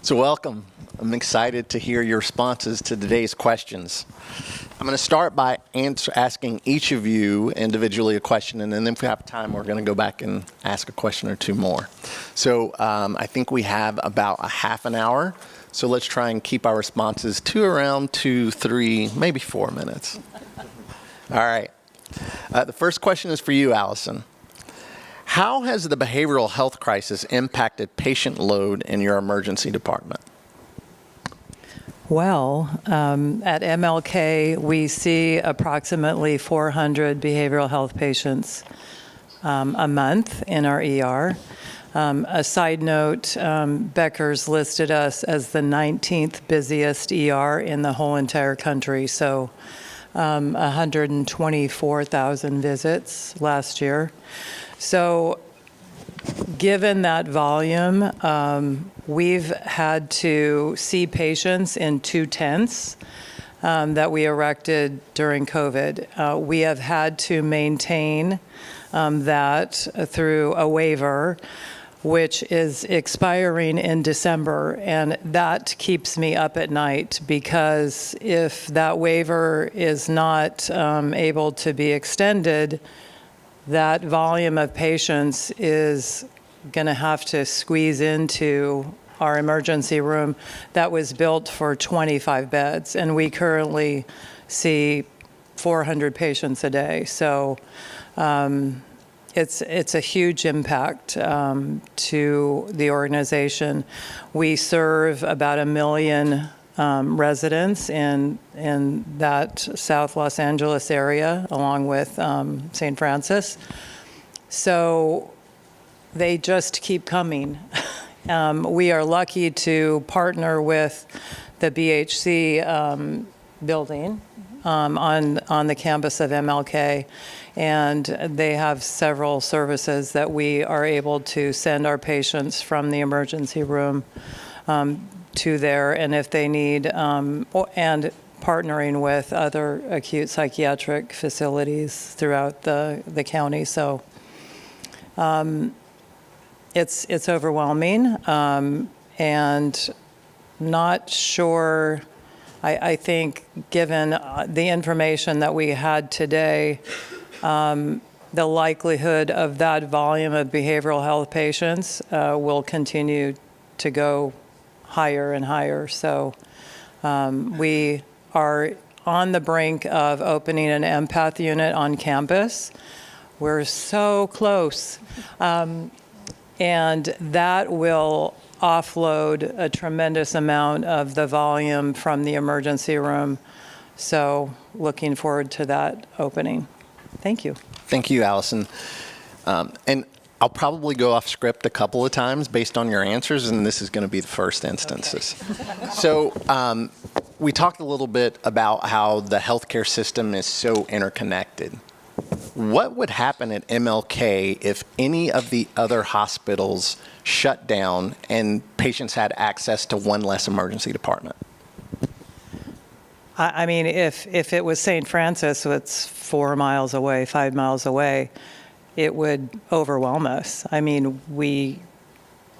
So welcome. I'm excited to hear your responses to today's questions. I'm going to start by asking each of you individually a question, and then if we have time, we're going to go back and ask a question or two more. So I think we have about a half an hour, so let's try and keep our responses to around 2, 3, maybe 4 minutes. All right. The first question is for you, Allison. How has the behavioral health crisis impacted patient load in your emergency department? Well, at MLK, we see approximately 400 behavioral health patients a month in our ER. A side note, Becker's listed us as the 19th busiest ER in the whole entire country, so 124,000 visits last year. So given that volume, we've had to see patients in 2 tents that we erected during COVID. We have had to maintain that through a waiver, which is expiring in December, and that keeps me up at night because if that waiver is not able to be extended, that volume of patients is going to have to squeeze into our emergency room that was built for 25 beds, and we currently see 400 patients a day. So it's a huge impact to the organization. We serve about 1 million residents in that South Los Angeles area, along with St. Francis. So they just keep coming. We are lucky to partner with the BHC building on the campus of MLK, and they have several services that we are able to send our patients from the emergency room to there, and if they need, and partnering with other acute psychiatric facilities throughout the county. So it's overwhelming, and not sure. I think given the information that we had today, the likelihood of that volume of behavioral health patients will continue to go higher and higher. So we are on the brink of opening an empath unit on campus. We're so close. And that will offload a tremendous amount of the volume from the emergency room. So looking forward to that opening. Thank you. Thank you, Allison. And I'll probably go off script a couple of times based on your answers, and this is going to be the first instances. Okay. So we talked a little bit about how the healthcare system is so interconnected. What would happen at MLK if any of the other hospitals shut down and patients had access to one less emergency department? I mean, if it was St. Francis, it's 4 miles away, 5 miles away, it would overwhelm us. I mean,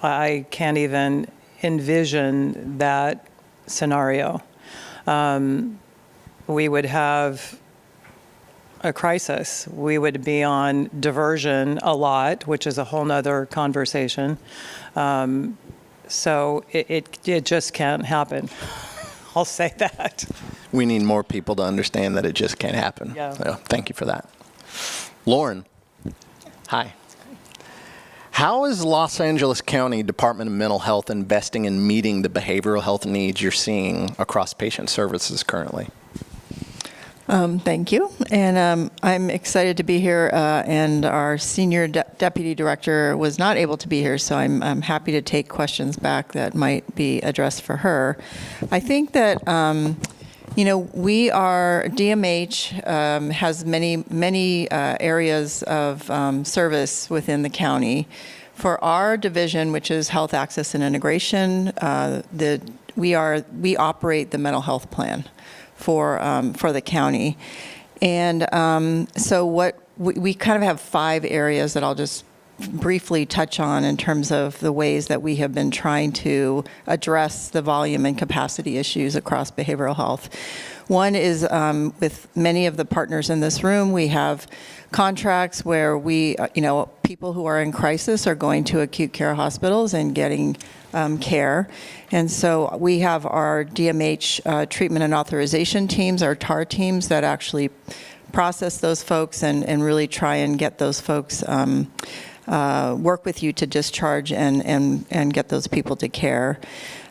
I can't even envision that scenario. We would have a crisis. We would be on diversion a lot, which is a whole nother conversation. So it just can't happen. I'll say that. We need more people to understand that it just can't happen. Yeah. So, thank you for that. Lauren, hi. How is Los Angeles County Department of Mental Health investing in meeting the behavioral health needs you're seeing across patient services currently? Thank you. And I'm excited to be here, and our senior deputy director was not able to be here, so I'm happy to take questions back that might be addressed for her. I think that, we are, DMH has many areas of service within the county. For our division, which is Health Access and Integration, we operate the mental health plan for the county. And so what we kind of have 5 areas that I'll just briefly touch on in terms of the ways that we have been trying to address the volume and capacity issues across behavioral health. One is with many of the partners in this room, we have contracts where we, people who are in crisis are going to acute care hospitals and getting care. And so we have our DMH treatment and authorization teams, our TAR teams that actually process those folks and really try and get those folks work with you to discharge and get those people to care.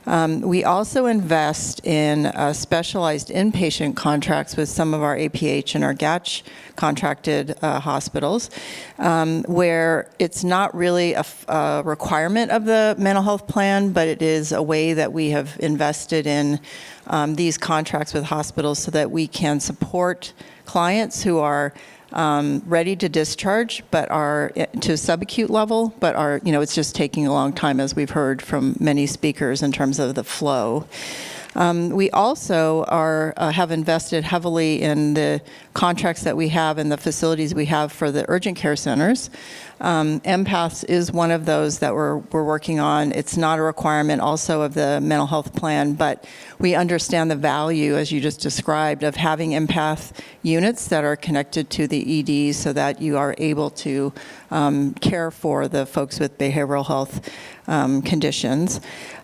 We also invest in specialized inpatient contracts with some of our APH and our GACH contracted hospitals, where it's not really a requirement of the mental health plan, but it is a way that we have invested in these contracts with hospitals so that we can support clients who are ready to discharge, but are to subacute level, but are, it's just taking a long time, as we've heard from many speakers, in terms of the flow. We also have invested heavily in the contracts that we have and the facilities we have for the urgent care centers. Empaths is one of those that we're working on. It's not a requirement also of the mental health plan, but we understand the value, as you just described, of having empath units that are connected to the ED so that you are able to care for the folks with behavioral health conditions.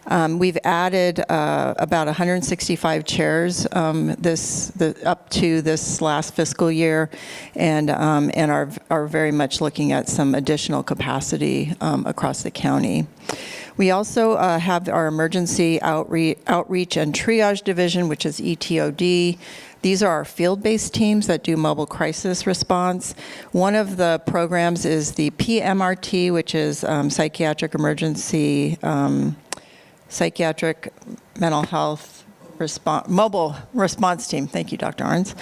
We've added about 165 chairs up to this last fiscal year, and are very much looking at some additional capacity across the county. We also have our emergency outreach and triage division, which is ETOD. These are our field-based teams that do mobile crisis response. One of the programs is the PMRT, which is psychiatric mental health mobile response team. Thank you, Dr. Arns.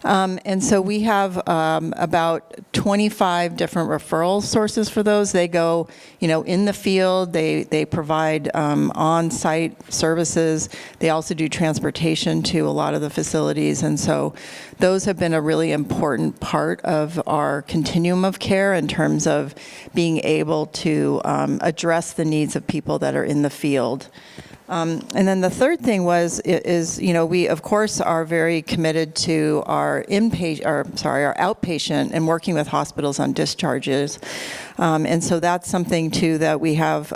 And so we have about 25 different referral sources for those. They go, in the field. They provide on-site services. They also do transportation to a lot of the facilities. And so those have been a really important part of our continuum of care in terms of being able to address the needs of people that are in the field. And then the third thing is we of course are very committed to our outpatient and working with hospitals on discharges. And so that's something too that we have.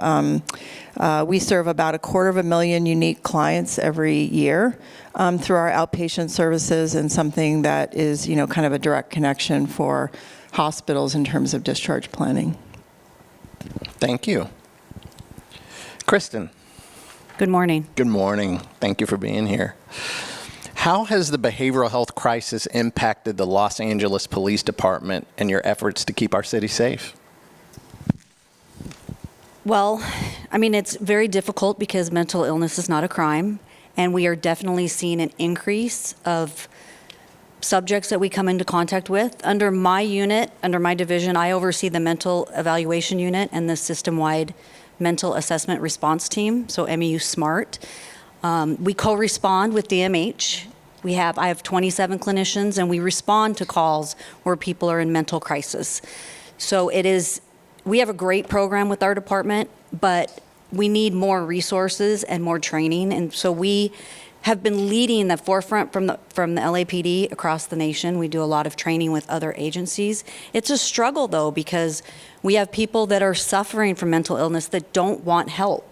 We serve about 250,000 unique clients every year through our outpatient services, and something that is kind of a direct connection for hospitals in terms of discharge planning. Thank you. Kristen. Good morning. Good morning. Thank you for being here. How has the behavioral health crisis impacted the Los Angeles Police Department and your efforts to keep our city safe? Well, it's very difficult because mental illness is not a crime, and we are definitely seeing an increase of subjects that we come into contact with. Under my unit, under my division, I oversee the mental evaluation unit and the system-wide mental assessment response team, so MEU SMART. We co-respond with DMH. I have 27 clinicians, and we respond to calls where people are in mental crisis. So we have a great program with our department, but we need more resources and more training. And so we have been leading the forefront from the LAPD across the nation. We do a lot of training with other agencies. It's a struggle though, because we have people that are suffering from mental illness that don't want help.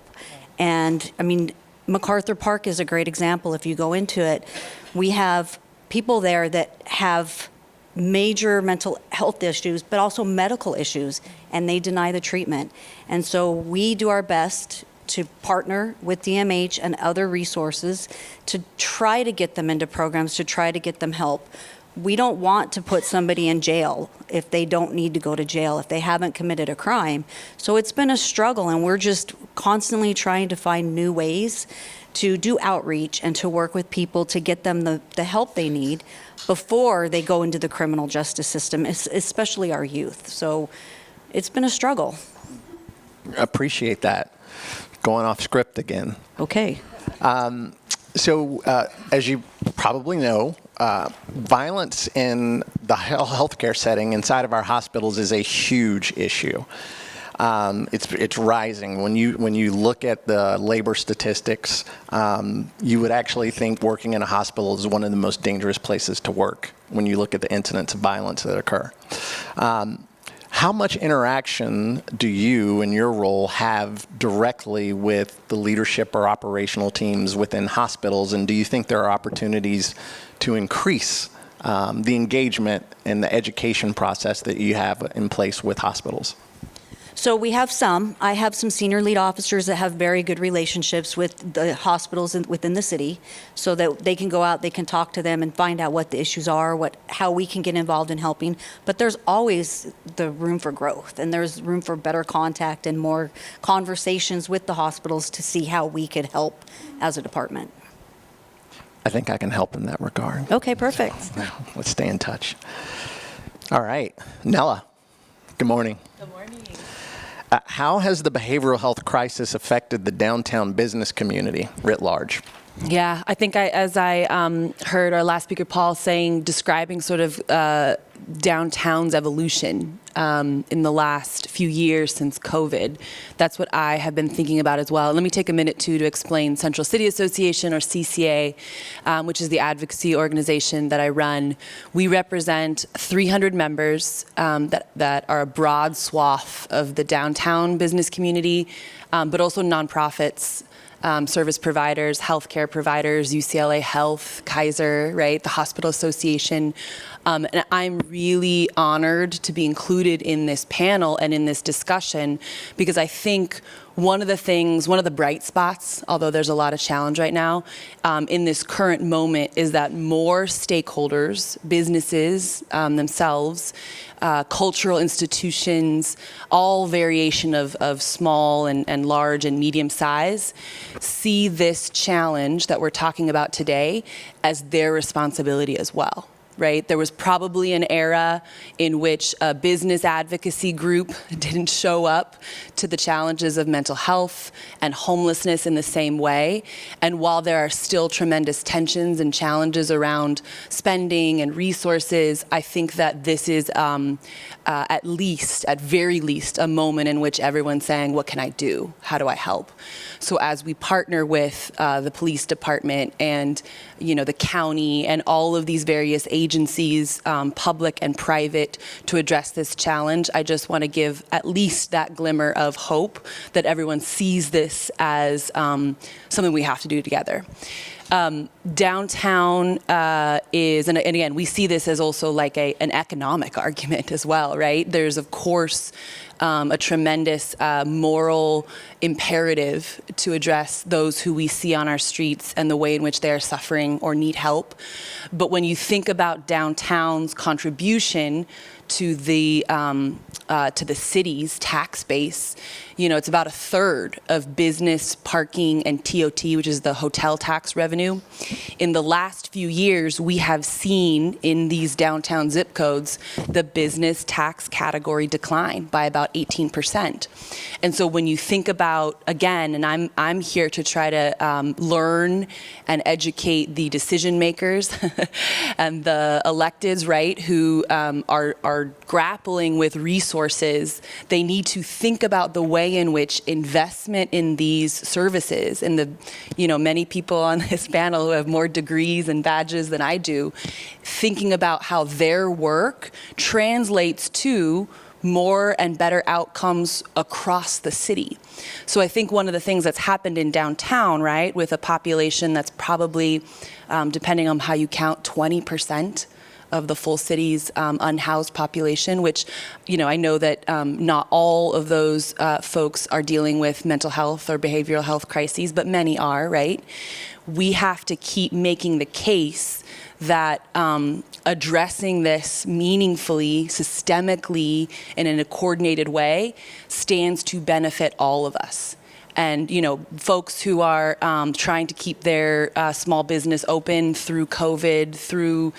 And MacArthur Park is a great example. If you go into it, we have people there that have major mental health issues, but also medical issues, and they deny the treatment. And so we do our best to partner with DMH and other resources to try to get them into programs, to try to get them help. We don't want to put somebody in jail if they don't need to go to jail, if they haven't committed a crime. So it's been a struggle, and we're just constantly trying to find new ways to do outreach and to work with people to get them the help they need before they go into the criminal justice system, especially our youth. So it's been a struggle. Appreciate that. Going off script again. Okay. So as you probably know, violence in the healthcare setting inside of our hospitals is a huge issue. It's rising. When you look at the labor statistics, you would actually think working in a hospital is one of the most dangerous places to work when you look at the incidents of violence that occur. How much interaction do you in your role have directly with the leadership or operational teams within hospitals, and do you think there are opportunities to increase the engagement and the education process that you have in place with hospitals? So we have some. I have some senior lead officers that have very good relationships with the hospitals within the city, so that they can go out, they can talk to them and find out what the issues are, how we can get involved in helping. But there's always the room for growth, and there's room for better contact and more conversations with the hospitals to see how we could help as a department. I think I can help in that regard. Okay, perfect. So, let's stay in touch. All right. Nella, good morning. Good morning. How has the behavioral health crisis affected the downtown business community writ large? Yeah, I think as I heard our last speaker, Paul, describing sort of downtown's evolution in the last few years since COVID, that's what I have been thinking about as well. Let me take a minute, too, to explain Central City Association, or CCA, which is the advocacy organization that I run. We represent 300 members that are a broad swath of the downtown business community, but also nonprofits, service providers, healthcare providers, UCLA Health, Kaiser, right, the Hospital Association. And I'm really honored to be included in this panel and in this discussion, because I think one of the bright spots, although there's a lot of challenge right now, in this current moment is that more stakeholders, businesses themselves, cultural institutions, all variation of small and large and medium size, see this challenge that we're talking about today as their responsibility as well. Right? There was probably an era in which a business advocacy group didn't show up to the challenges of mental health and homelessness in the same way. And while there are still tremendous tensions and challenges around spending and resources, I think that this is at very least, a moment in which everyone's saying, what can I do? How do I help? So as we partner with the police department and the county and all of these various agencies, public and private, to address this challenge, I just want to give at least that glimmer of hope that everyone sees this as something we have to do together. Downtown is, and again, we see this as also like an economic argument as well, right? There's, of course, a tremendous moral imperative to address those who we see on our streets and the way in which they are suffering or need help. But when you think about downtown's contribution to the city's tax base, it's about a third of business parking and TOT, which is the hotel tax revenue. In the last few years, we have seen in these downtown zip codes the business tax category decline by about 18%. And so when you think about, again, and I'm here to try to learn and educate the decision makers and the electeds, right, who are grappling with resources, they need to think about the way in which investment in these services, and many people on this panel who have more degrees and badges than I do, thinking about how their work translates to more and better outcomes across the city. So I think one of the things that's happened in downtown, right, with a population that's probably, depending on how you count, 20% of the full city's unhoused population, which, I know that not all of those folks are dealing with mental health or behavioral health crises, but many are, right? We have to keep making the case that addressing this meaningfully, systemically, and in a coordinated way stands to benefit all of us. And, folks who are trying to keep their small business open through COVID, through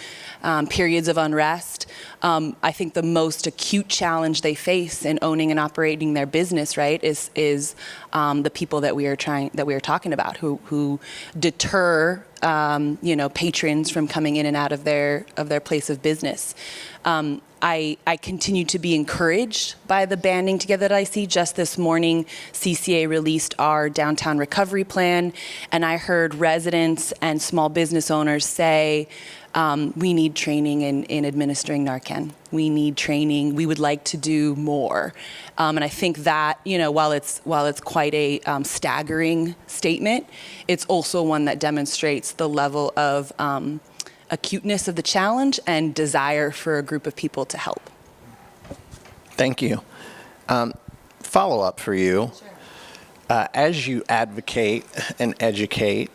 periods of unrest, I think the most acute challenge they face in owning and operating their business, right, is the people that we are talking about, who deter patrons from coming in and out of their place of business. I continue to be encouraged by the banding together that I see. Just this morning, CCA released our downtown recovery plan, and I heard residents and small business owners say, we need training in administering Narcan. We need training. We would like to do more. And I think that, while it's quite a staggering statement, it's also one that demonstrates the level of acuteness of the challenge and desire for a group of people to help. Thank you. Follow up for you. Sure. As you advocate and educate,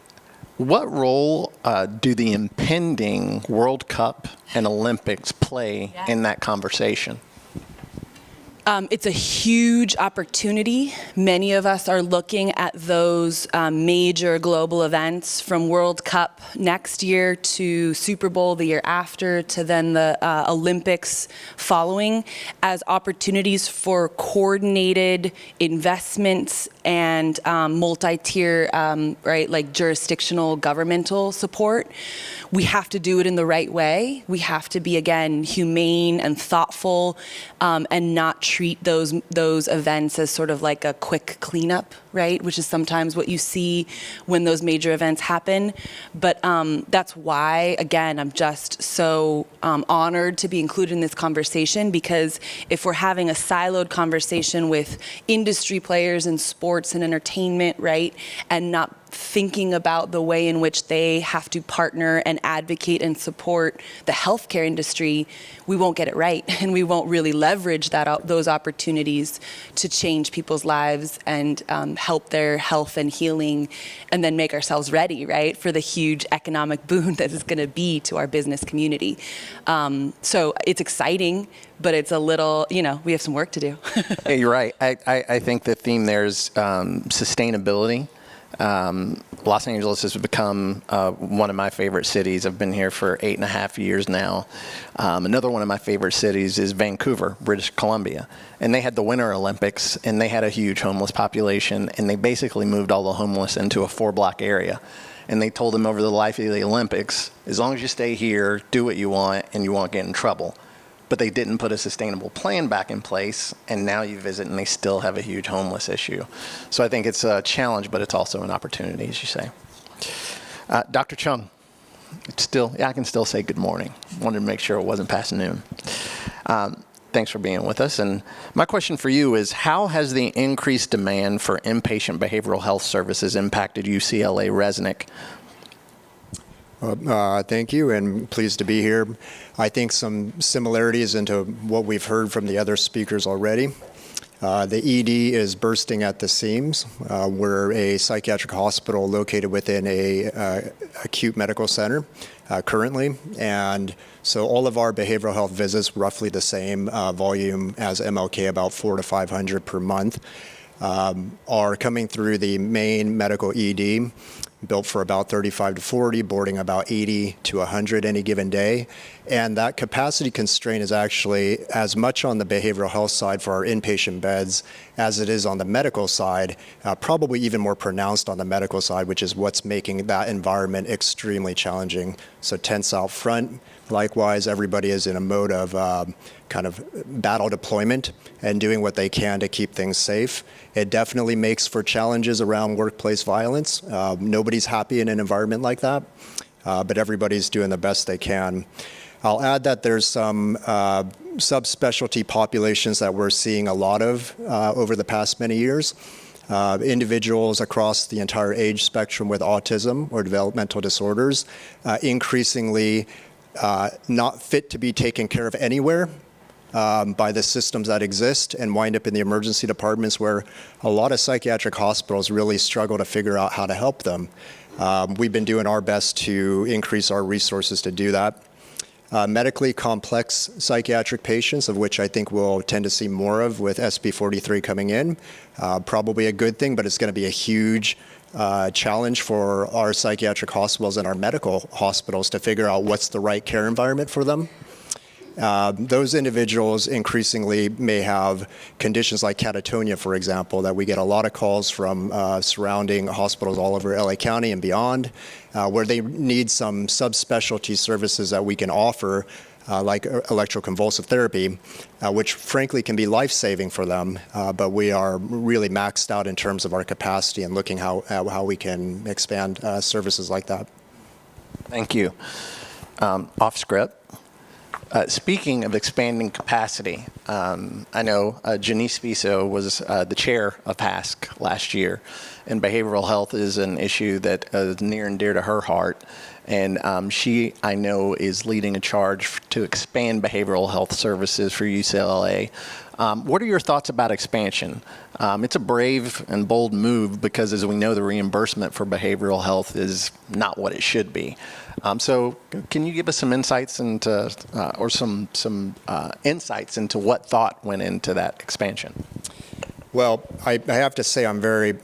what role do the impending World Cup and Olympics play in that conversation? It's a huge opportunity. Many of us are looking at those major global events, from World Cup next year to Super Bowl the year after, to then the Olympics following, as opportunities for coordinated investments and multi-tier, like jurisdictional governmental support. We have to do it in the right way. We have to be, again, humane and thoughtful, and not treat those events as sort of like a quick cleanup, right? Which is sometimes what you see when those major events happen. But that's why, again, I'm just so honored to be included in this conversation, because if we're having a siloed conversation with industry players in sports and entertainment, right, and not thinking about the way in which they have to partner and advocate and support the healthcare industry, we won't get it right, and we won't really leverage those opportunities to change people's lives and help their health and healing, and then make ourselves ready, right, for the huge economic boon that is going to be to our business community. So it's exciting, but it's a little, we have some work to do. Hey, you're right. I think the theme there is sustainability. Los Angeles has become one of my favorite cities. I've been here for 8.5 years now. Another one of my favorite cities is Vancouver, British Columbia. And they had the Winter Olympics, and they had a huge homeless population, and they basically moved all the homeless into a 4-block area. And they told them over the life of the Olympics, as long as you stay here, do what you want, and you won't get in trouble. But they didn't put a sustainable plan back in place, and now you visit and they still have a huge homeless issue. So I think it's a challenge, but it's also an opportunity, as you say. Dr. Chung, I can still say good morning. Wanted to make sure it wasn't past noon. Thanks for being with us. And my question for you is, how has the increased demand for inpatient behavioral health services impacted UCLA Resnick? Thank you, and pleased to be here. I think some similarities into what we've heard from the other speakers already. The ED is bursting at the seams. We're a psychiatric hospital located within a acute medical center currently, and so all of our behavioral health visits, roughly the same volume as MLK, about 400 to 500 per month, are coming through the main medical ED, built for about 35 to 40, boarding about 80 to 100 any given day. And that capacity constraint is actually as much on the behavioral health side for our inpatient beds as it is on the medical side, probably even more pronounced on the medical side, which is what's making that environment extremely challenging. So tents out front. Likewise, everybody is in a mode of kind of battle deployment and doing what they can to keep things safe. It definitely makes for challenges around workplace violence. Nobody's happy in an environment like that, but everybody's doing the best they can. I'll add that there's some subspecialty populations that we're seeing a lot of over the past many years. Individuals across the entire age spectrum with autism or developmental disorders, increasingly not fit to be taken care of anywhere by the systems that exist, and wind up in the emergency departments where a lot of psychiatric hospitals really struggle to figure out how to help them. We've been doing our best to increase our resources to do that. Medically complex psychiatric patients, of which I think we'll tend to see more of with SB 43 coming in, probably a good thing, but it's going to be a huge challenge for our psychiatric hospitals and our medical hospitals to figure out what's the right care environment for them. Those individuals increasingly may have conditions like catatonia, for example, that we get a lot of calls from surrounding hospitals all over LA County and beyond, where they need some subspecialty services that we can offer, like electroconvulsive therapy, which frankly can be life-saving for them, but we are really maxed out in terms of our capacity and looking how we can expand services like that. Thank you. Off script. Speaking of expanding capacity, I know Janice Viso was the chair of HASC last year, and behavioral health is an issue that is near and dear to her heart. And she, I know, is leading a charge to expand behavioral health services for UCLA. What are your thoughts about expansion? It's a brave and bold move because, as we know, the reimbursement for behavioral health is not what it should be. So can you give us some insights into, or some insights into what thought went into that expansion? Well, I have to say I'm very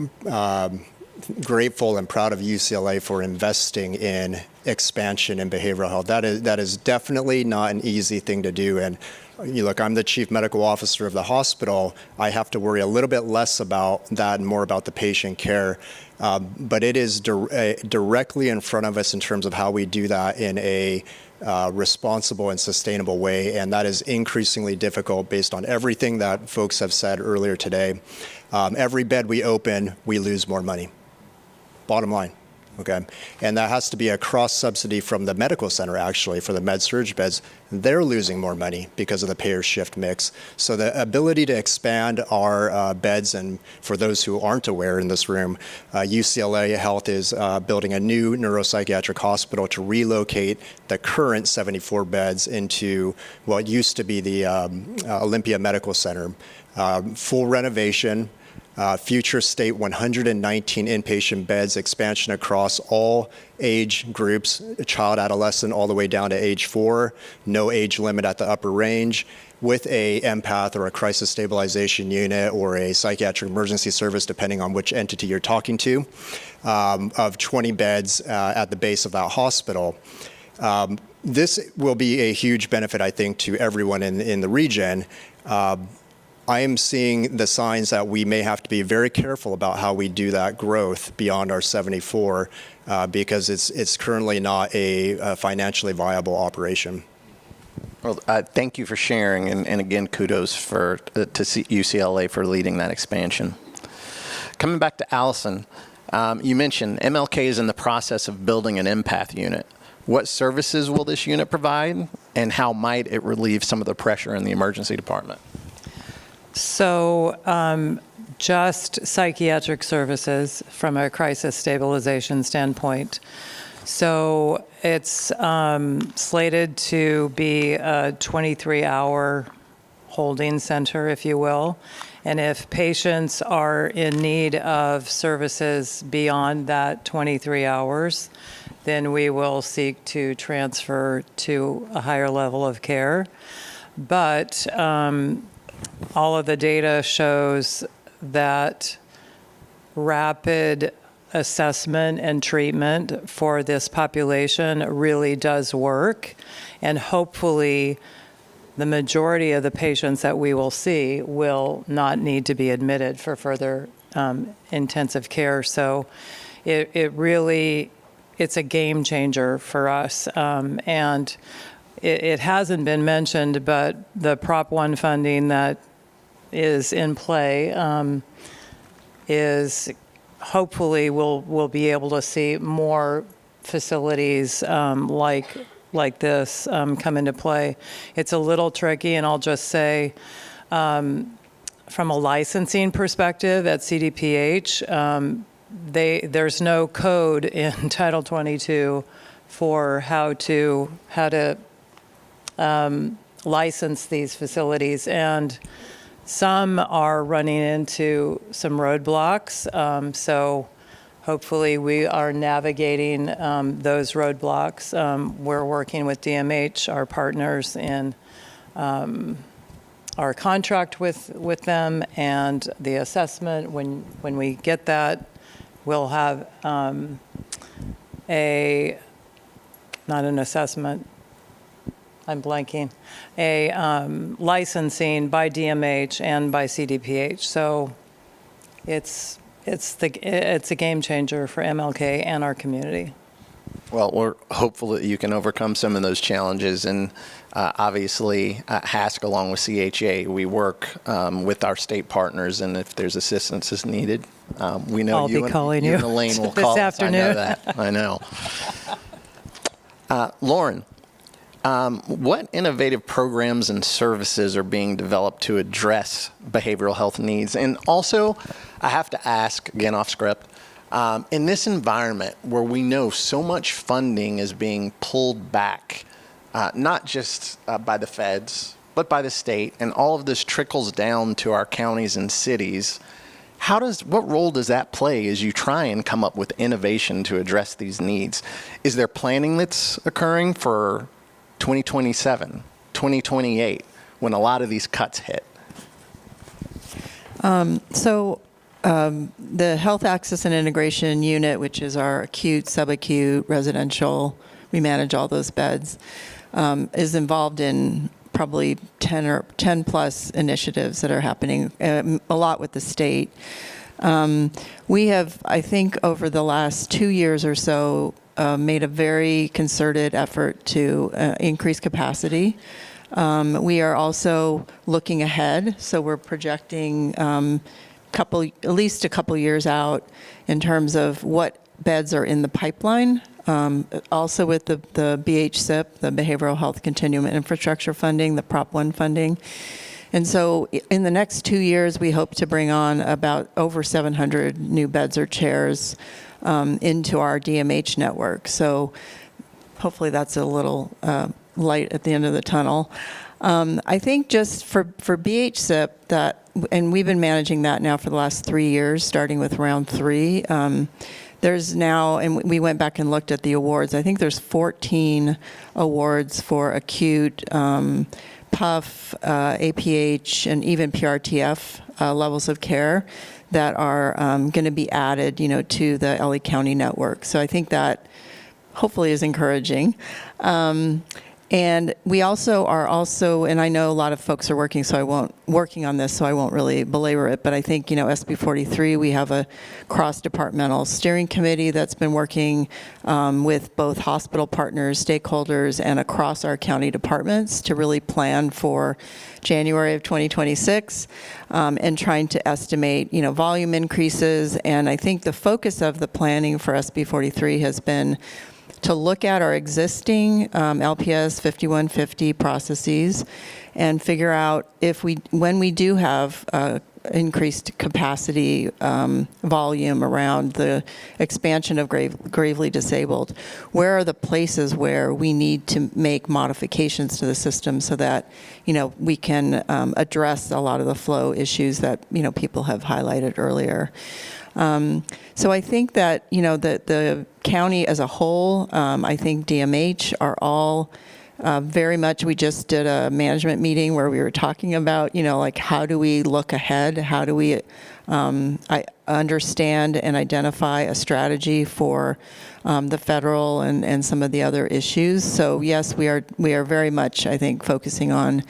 grateful and proud of UCLA for investing in expansion in behavioral health. That is definitely not an easy thing to do. And you look, I'm the chief medical officer of the hospital. I have to worry a little bit less about that and more about the patient care. But it is directly in front of us in terms of how we do that in a responsible and sustainable way. And that is increasingly difficult based on everything that folks have said earlier today. Every bed we open, we lose more money. Bottom line. Okay, and that has to be a cross subsidy from the medical center, actually, for the med-surg beds. They're losing more money because of the payer shift mix. So the ability to expand our beds, and for those who aren't aware in this room, UCLA Health is building a new neuropsychiatric hospital to relocate the current 74 beds into what used to be the Olympia Medical Center. Full renovation. Future state 119 inpatient beds, expansion across all age groups, child, adolescent, all the way down to age 4, no age limit at the upper range, with a empath or a crisis stabilization unit or a psychiatric emergency service, depending on which entity you're talking to, of 20 beds at the base of that hospital. This will be a huge benefit, I think, to everyone in the region. I am seeing the signs that we may have to be very careful about how we do that growth beyond our 74 because it's currently not a financially viable operation. Well, thank you for sharing, and again, kudos to UCLA for leading that expansion. Coming back to Allison, you mentioned MLK is in the process of building an empath unit. What services will this unit provide, and how might it relieve some of the pressure in the emergency department? So just psychiatric services from a crisis stabilization standpoint. So it's slated to be a 23-hour holding center, if you will. And if patients are in need of services beyond that 23 hours, then we will seek to transfer to a higher level of care. But all of the data shows that rapid assessment and treatment for this population really does work. And hopefully, the majority of the patients that we will see will not need to be admitted for further intensive care. So it really, it's a game changer for us. And it hasn't been mentioned, but the Prop 1 funding that is in play is hopefully we'll be able to see more facilities like this come into play. It's a little tricky, and I'll just say from a licensing perspective at CDPH, there's no code in Title 22 for how to license these facilities, and some are running into some roadblocks. So hopefully we are navigating those roadblocks. We're working with DMH, our partners, in our contract with them, and the assessment. When we get that, we'll have not an assessment, I'm blanking, a licensing by DMH and by CDPH. So it's a game changer for MLK and our community. Well, we're hopeful that you can overcome some of those challenges. And obviously, HASC, along with CHA, we work with our state partners. And if there's assistance is needed, we know you and Elaine will call us. I know that. I know. Lauren, what innovative programs and services are being developed to address behavioral health needs? And also, I have to ask, again off script, in this environment where we know so much funding is being pulled back, not just by the feds, but by the state, and all of this trickles down to our counties and cities, what role does that play as you try and come up with innovation to address these needs? Is there planning that's occurring for 2027, 2028, when a lot of these cuts hit? The Health Access and Integration Unit, which is our acute, subacute, residential, we manage all those beds, is involved in probably 10 plus initiatives that are happening, a lot with the state. We have, I think, over the last 2 years or so, made a very concerted effort to increase capacity. We are also looking ahead, so we're projecting at least a couple years out in terms of what beds are in the pipeline, also with the BHCIP, the Behavioral Health Continuum Infrastructure funding, the Prop 1 funding. And so in the next 2 years, we hope to bring on about over 700 new beds or chairs into our DMH network. So hopefully that's a little light at the end of the tunnel. I think just for BHCIP, and we've been managing that now for the last 3 years, starting with round 3. There's now, and we went back and looked at the awards, I think there's 14 awards for acute, PUF, APH, and even PRTF levels of care that are going to be added, to the LA County network. So I think that hopefully is encouraging. And we also are and I know a lot of folks are working on this, so I won't really belabor it, but I think, SB 43, we have a cross-departmental steering committee that's been working with both hospital partners, stakeholders, and across our county departments to really plan for January of 2026 and trying to estimate, volume increases. And I think the focus of the planning for SB 43 has been to look at our existing LPS 5150 processes and figure out when we do have increased capacity volume around the expansion of gravely disabled, where are the places where we need to make modifications to the system so that, we can address a lot of the flow issues that, people have highlighted earlier. So I think that, the county as a whole, I think DMH are all very much, we just did a management meeting where we were talking about, how do we look ahead? How do we understand and identify a strategy for the federal and some of the other issues? So yes, we are very much, I think, focusing on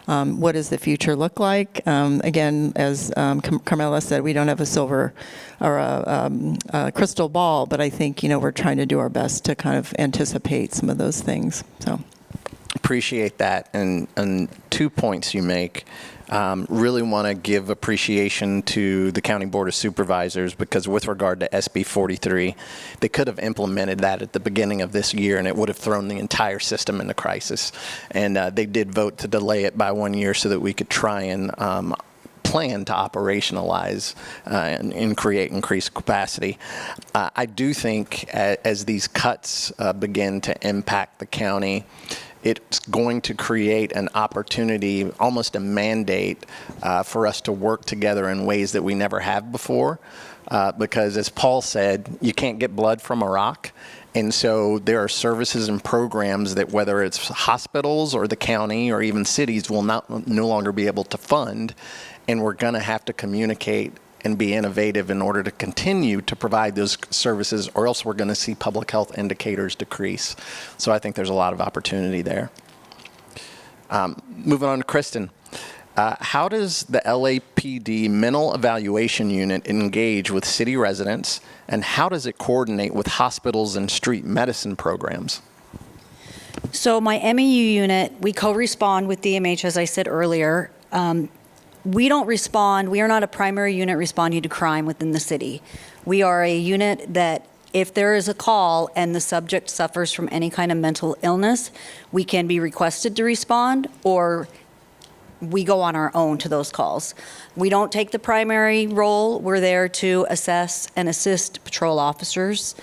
what does the future look like? Again, as Carmela said, we don't have a silver or a crystal ball, but I think, we're trying to do our best to kind of anticipate some of those things. So, appreciate that. And 2 points you make. Really want to give appreciation to the County Board of Supervisors because with regard to SB 43, they could have implemented that at the beginning of this year and it would have thrown the entire system into crisis. And they did vote to delay it by 1 year so that we could try and plan to operationalize and create increased capacity. I do think as these cuts begin to impact the county, it's going to create an opportunity, almost a mandate, for us to work together in ways that we never have before. Because as Paul said, you can't get blood from a rock. And so there are services and programs that whether it's hospitals or the county or even cities will no longer be able to fund. And we're going to have to communicate and be innovative in order to continue to provide those services, or else we're going to see public health indicators decrease. So I think there's a lot of opportunity there. Moving on to Kristen. How does the LAPD Mental Evaluation Unit engage with city residents, and how does it coordinate with hospitals and street medicine programs? So my MEU unit, we co-respond with DMH, as I said earlier. We don't respond, we are not a primary unit responding to crime within the city. We are a unit that if there is a call and the subject suffers from any kind of mental illness, we can be requested to respond or we go on our own to those calls. We don't take the primary role. We're there to assess and assist patrol officers.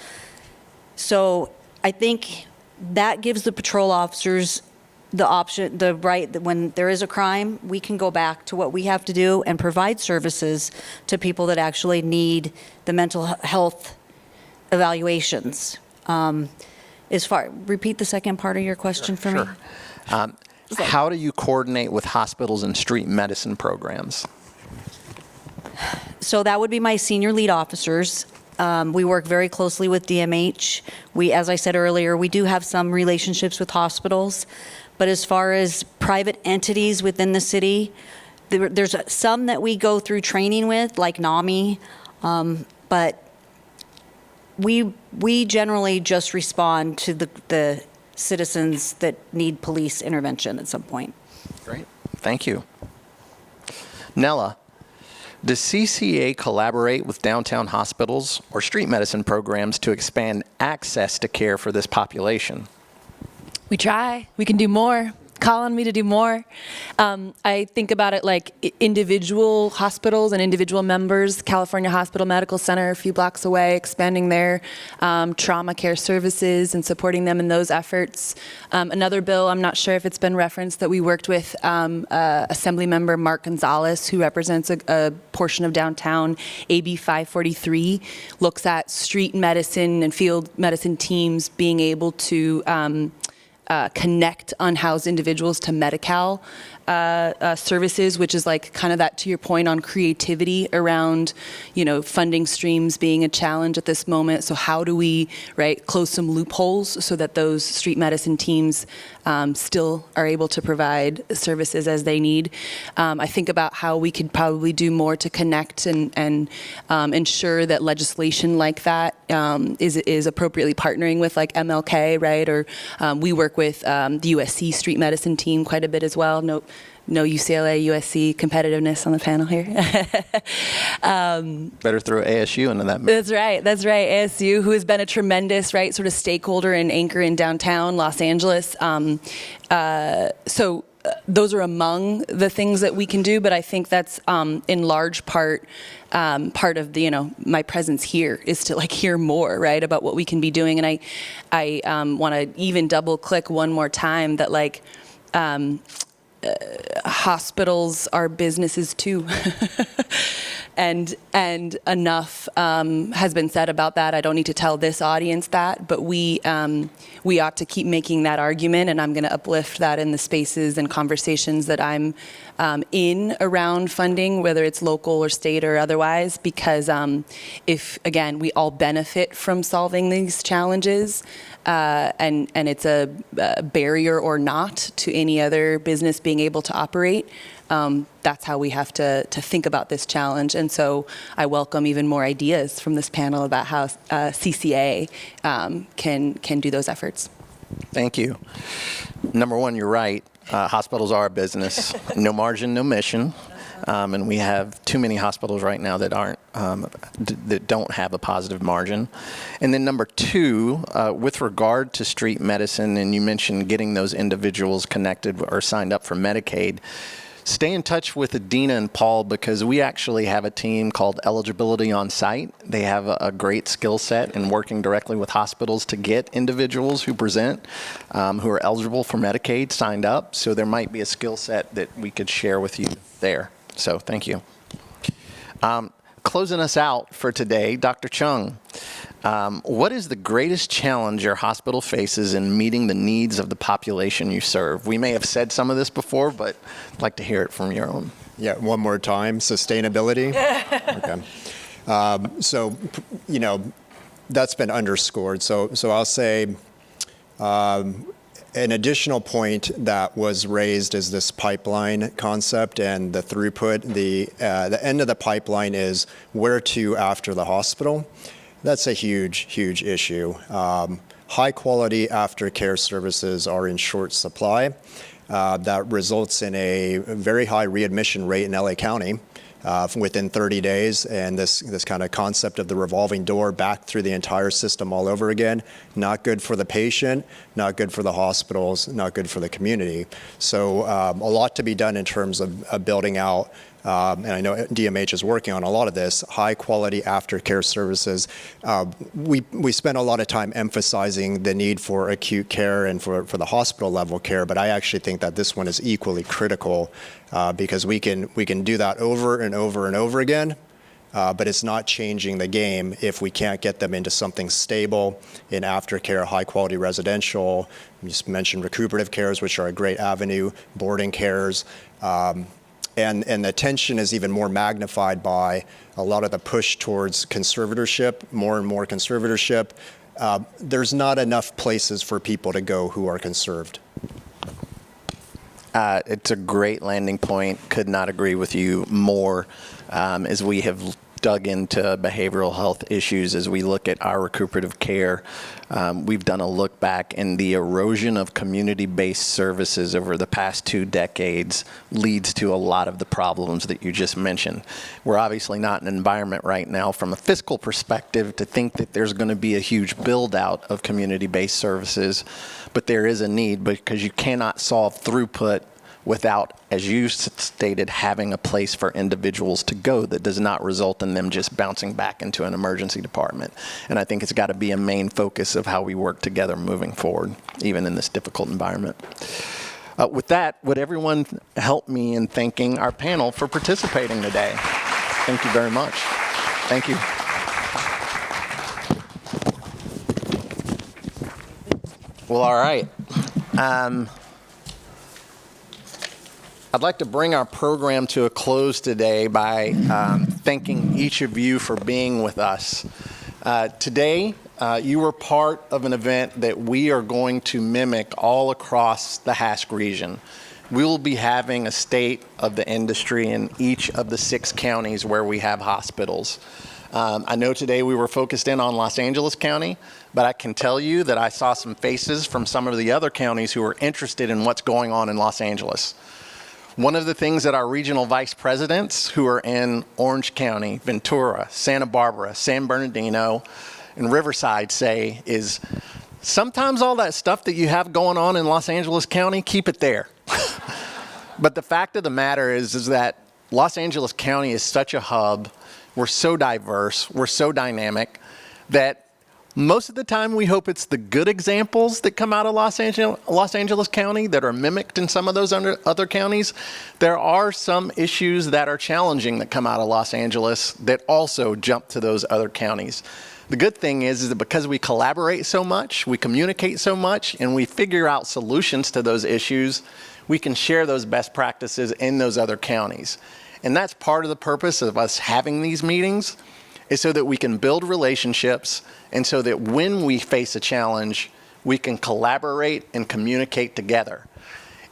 So I think that gives the patrol officers the option, the right that when there is a crime, we can go back to what we have to do and provide services to people that actually need the mental health evaluations. Repeat the second part of your question for me. How do you coordinate with hospitals and street medicine programs? So that would be my senior lead officers. We work very closely with DMH. As I said earlier, we do have some relationships with hospitals. But as far as private entities within the city, there's some that we go through training with, like NAMI, but we generally just respond to the citizens that need police intervention at some point. Great, thank you. Nella, Does CCA collaborate with downtown hospitals or street medicine programs to expand access to care for this population? We try. We can do more. Call on me to do more. I think about it like individual hospitals and individual members, California Hospital Medical Center a few blocks away, expanding their trauma care services and supporting them in those efforts. Another bill, I'm not sure if it's been referenced, that we worked with Assembly Member Mark Gonzalez, who represents a portion of downtown, AB 543, looks at street medicine and field medicine teams being able to connect unhoused individuals to Medi-Cal services, which is like kind of that, to your point, on creativity around, funding streams being a challenge at this moment. So how do we, close some loopholes so that those street medicine teams still are able to provide services as they need? I think about how we could probably do more to connect and ensure that legislation like that is appropriately partnering with like MLK, right? Or we work with the USC street medicine team quite a bit as well. No UCLA, USC competitiveness on the panel here. Better throw ASU into that. That's right. ASU, who has been a tremendous, sort of stakeholder and anchor in downtown Los Angeles. So those are among the things that we can do, but I think that's in large part of my presence here is to hear more, about what we can be doing. And I want to even double click one more time that hospitals are businesses too. And enough has been said about that. I don't need to tell this audience that, but we ought to keep making that argument, and I'm going to uplift that in the spaces and conversations that I'm in around funding, whether it's local or state or otherwise, because if, again, we all benefit from solving these challenges, and it's a barrier or not to any other business being able to operate, that's how we have to think about this challenge. And so I welcome even more ideas from this panel about how CCA can do those efforts. Thank you. Number one, you're right. Hospitals are a business. No margin, no mission. And we have too many hospitals right now that aren't that don't have a positive margin. And then number two, with regard to street medicine, and you mentioned getting those individuals connected or signed up for Medicaid, stay in touch with Adina and Paul, because we actually have a team called Eligibility on Site. They have a great skill set in working directly with hospitals to get individuals who present, who are eligible for Medicaid, signed up. So there might be a skill set that we could share with you there. So thank you. Closing us out for today, Dr. Chung, what is the greatest challenge your hospital faces in meeting the needs of the population you serve? We may have said some of this before, but I'd like to hear it from your own. Yeah, one more time, sustainability. Okay. So, that's been underscored. So I'll say an additional point that was raised is this pipeline concept and the throughput. The end of the pipeline is where to after the hospital. That's a huge, huge issue. High quality aftercare services are in short supply. That results in a very high readmission rate in LA County within 30 days. And this kind of concept of the revolving door back through the entire system all over again, not good for the patient, not good for the hospitals, not good for the community. So a lot to be done in terms of building out, and I know DMH is working on a lot of this, high quality aftercare services. We spent a lot of time emphasizing the need for acute care and for the hospital level care, but I actually think that this one is equally critical because we can do that over and over and over again, but it's not changing the game if we can't get them into something stable in aftercare, high quality residential. You just mentioned recuperative cares, which are a great avenue, boarding cares. And the tension is even more magnified by a lot of the push towards conservatorship, more and more conservatorship. There's not enough places for people to go who are conserved. It's a great landing point. Could not agree with you more. As we have dug into behavioral health issues as we look at our recuperative care. We've done a look back, and the erosion of community-based services over the past 2 decades leads to a lot of the problems that you just mentioned. We're obviously not in an environment right now from a fiscal perspective to think that there's going to be a huge build-out of community-based services, but there is a need because you cannot solve throughput without, as you stated, having a place for individuals to go that does not result in them just bouncing back into an emergency department. And I think it's got to be a main focus of how we work together moving forward, even in this difficult environment. With that, would everyone help me in thanking our panel for participating today? Thank you very much. Thank you. Well, all right. I'd like to bring our program to a close today by thanking each of you for being with us. Today, you were part of an event that we are going to mimic all across the HASC region. We will be having a state of the industry in each of the 6 counties where we have hospitals. I know today we were focused in on Los Angeles County, but I can tell you that I saw some faces from some of the other counties who are interested in what's going on in Los Angeles. One of the things that our regional vice presidents who are in Orange County, Ventura, Santa Barbara, San Bernardino, and Riverside say is sometimes all that stuff that you have going on in Los Angeles County, keep it there. But the fact of the matter is that Los Angeles County is such a hub. We're so diverse. We're so dynamic that most of the time, we hope it's the good examples that come out of Los Angeles County that are mimicked in some of those other counties. There are some issues that are challenging that come out of Los Angeles that also jump to those other counties. The good thing is that because we collaborate so much, we communicate so much, and we figure out solutions to those issues, we can share those best practices in those other counties. And that's part of the purpose of us having these meetings, is so that we can build relationships and so that when we face a challenge, we can collaborate and communicate together.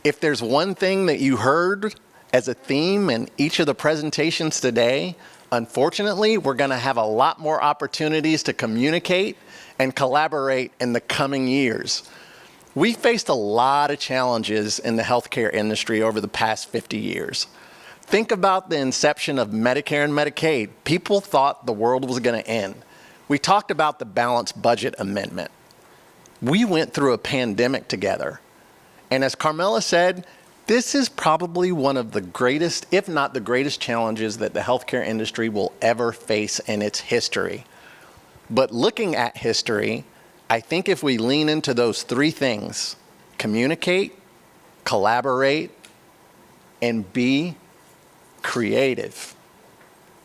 If there's one thing that you heard as a theme in each of the presentations today, unfortunately, we're going to have a lot more opportunities to communicate and collaborate in the coming years. We faced a lot of challenges in the healthcare industry over the past 50 years. Think about the inception of Medicare and Medicaid. People thought the world was going to end. We talked about the balanced budget amendment. We went through a pandemic together. And as Carmela said, this is probably one of the greatest, if not the greatest challenges that the healthcare industry will ever face in its history. But looking at history, I think if we lean into those 3 things, communicate, collaborate, and be creative,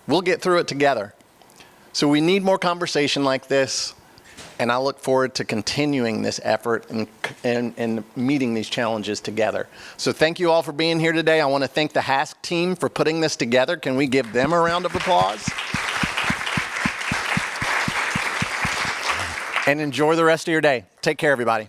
we'll get through it together. So we need more conversation like this, and I look forward to continuing this effort and meeting these challenges together. So thank you all for being here today. I want to thank the HASC team for putting this together. Can we give them a round of applause? And enjoy the rest of your day. Take care, everybody.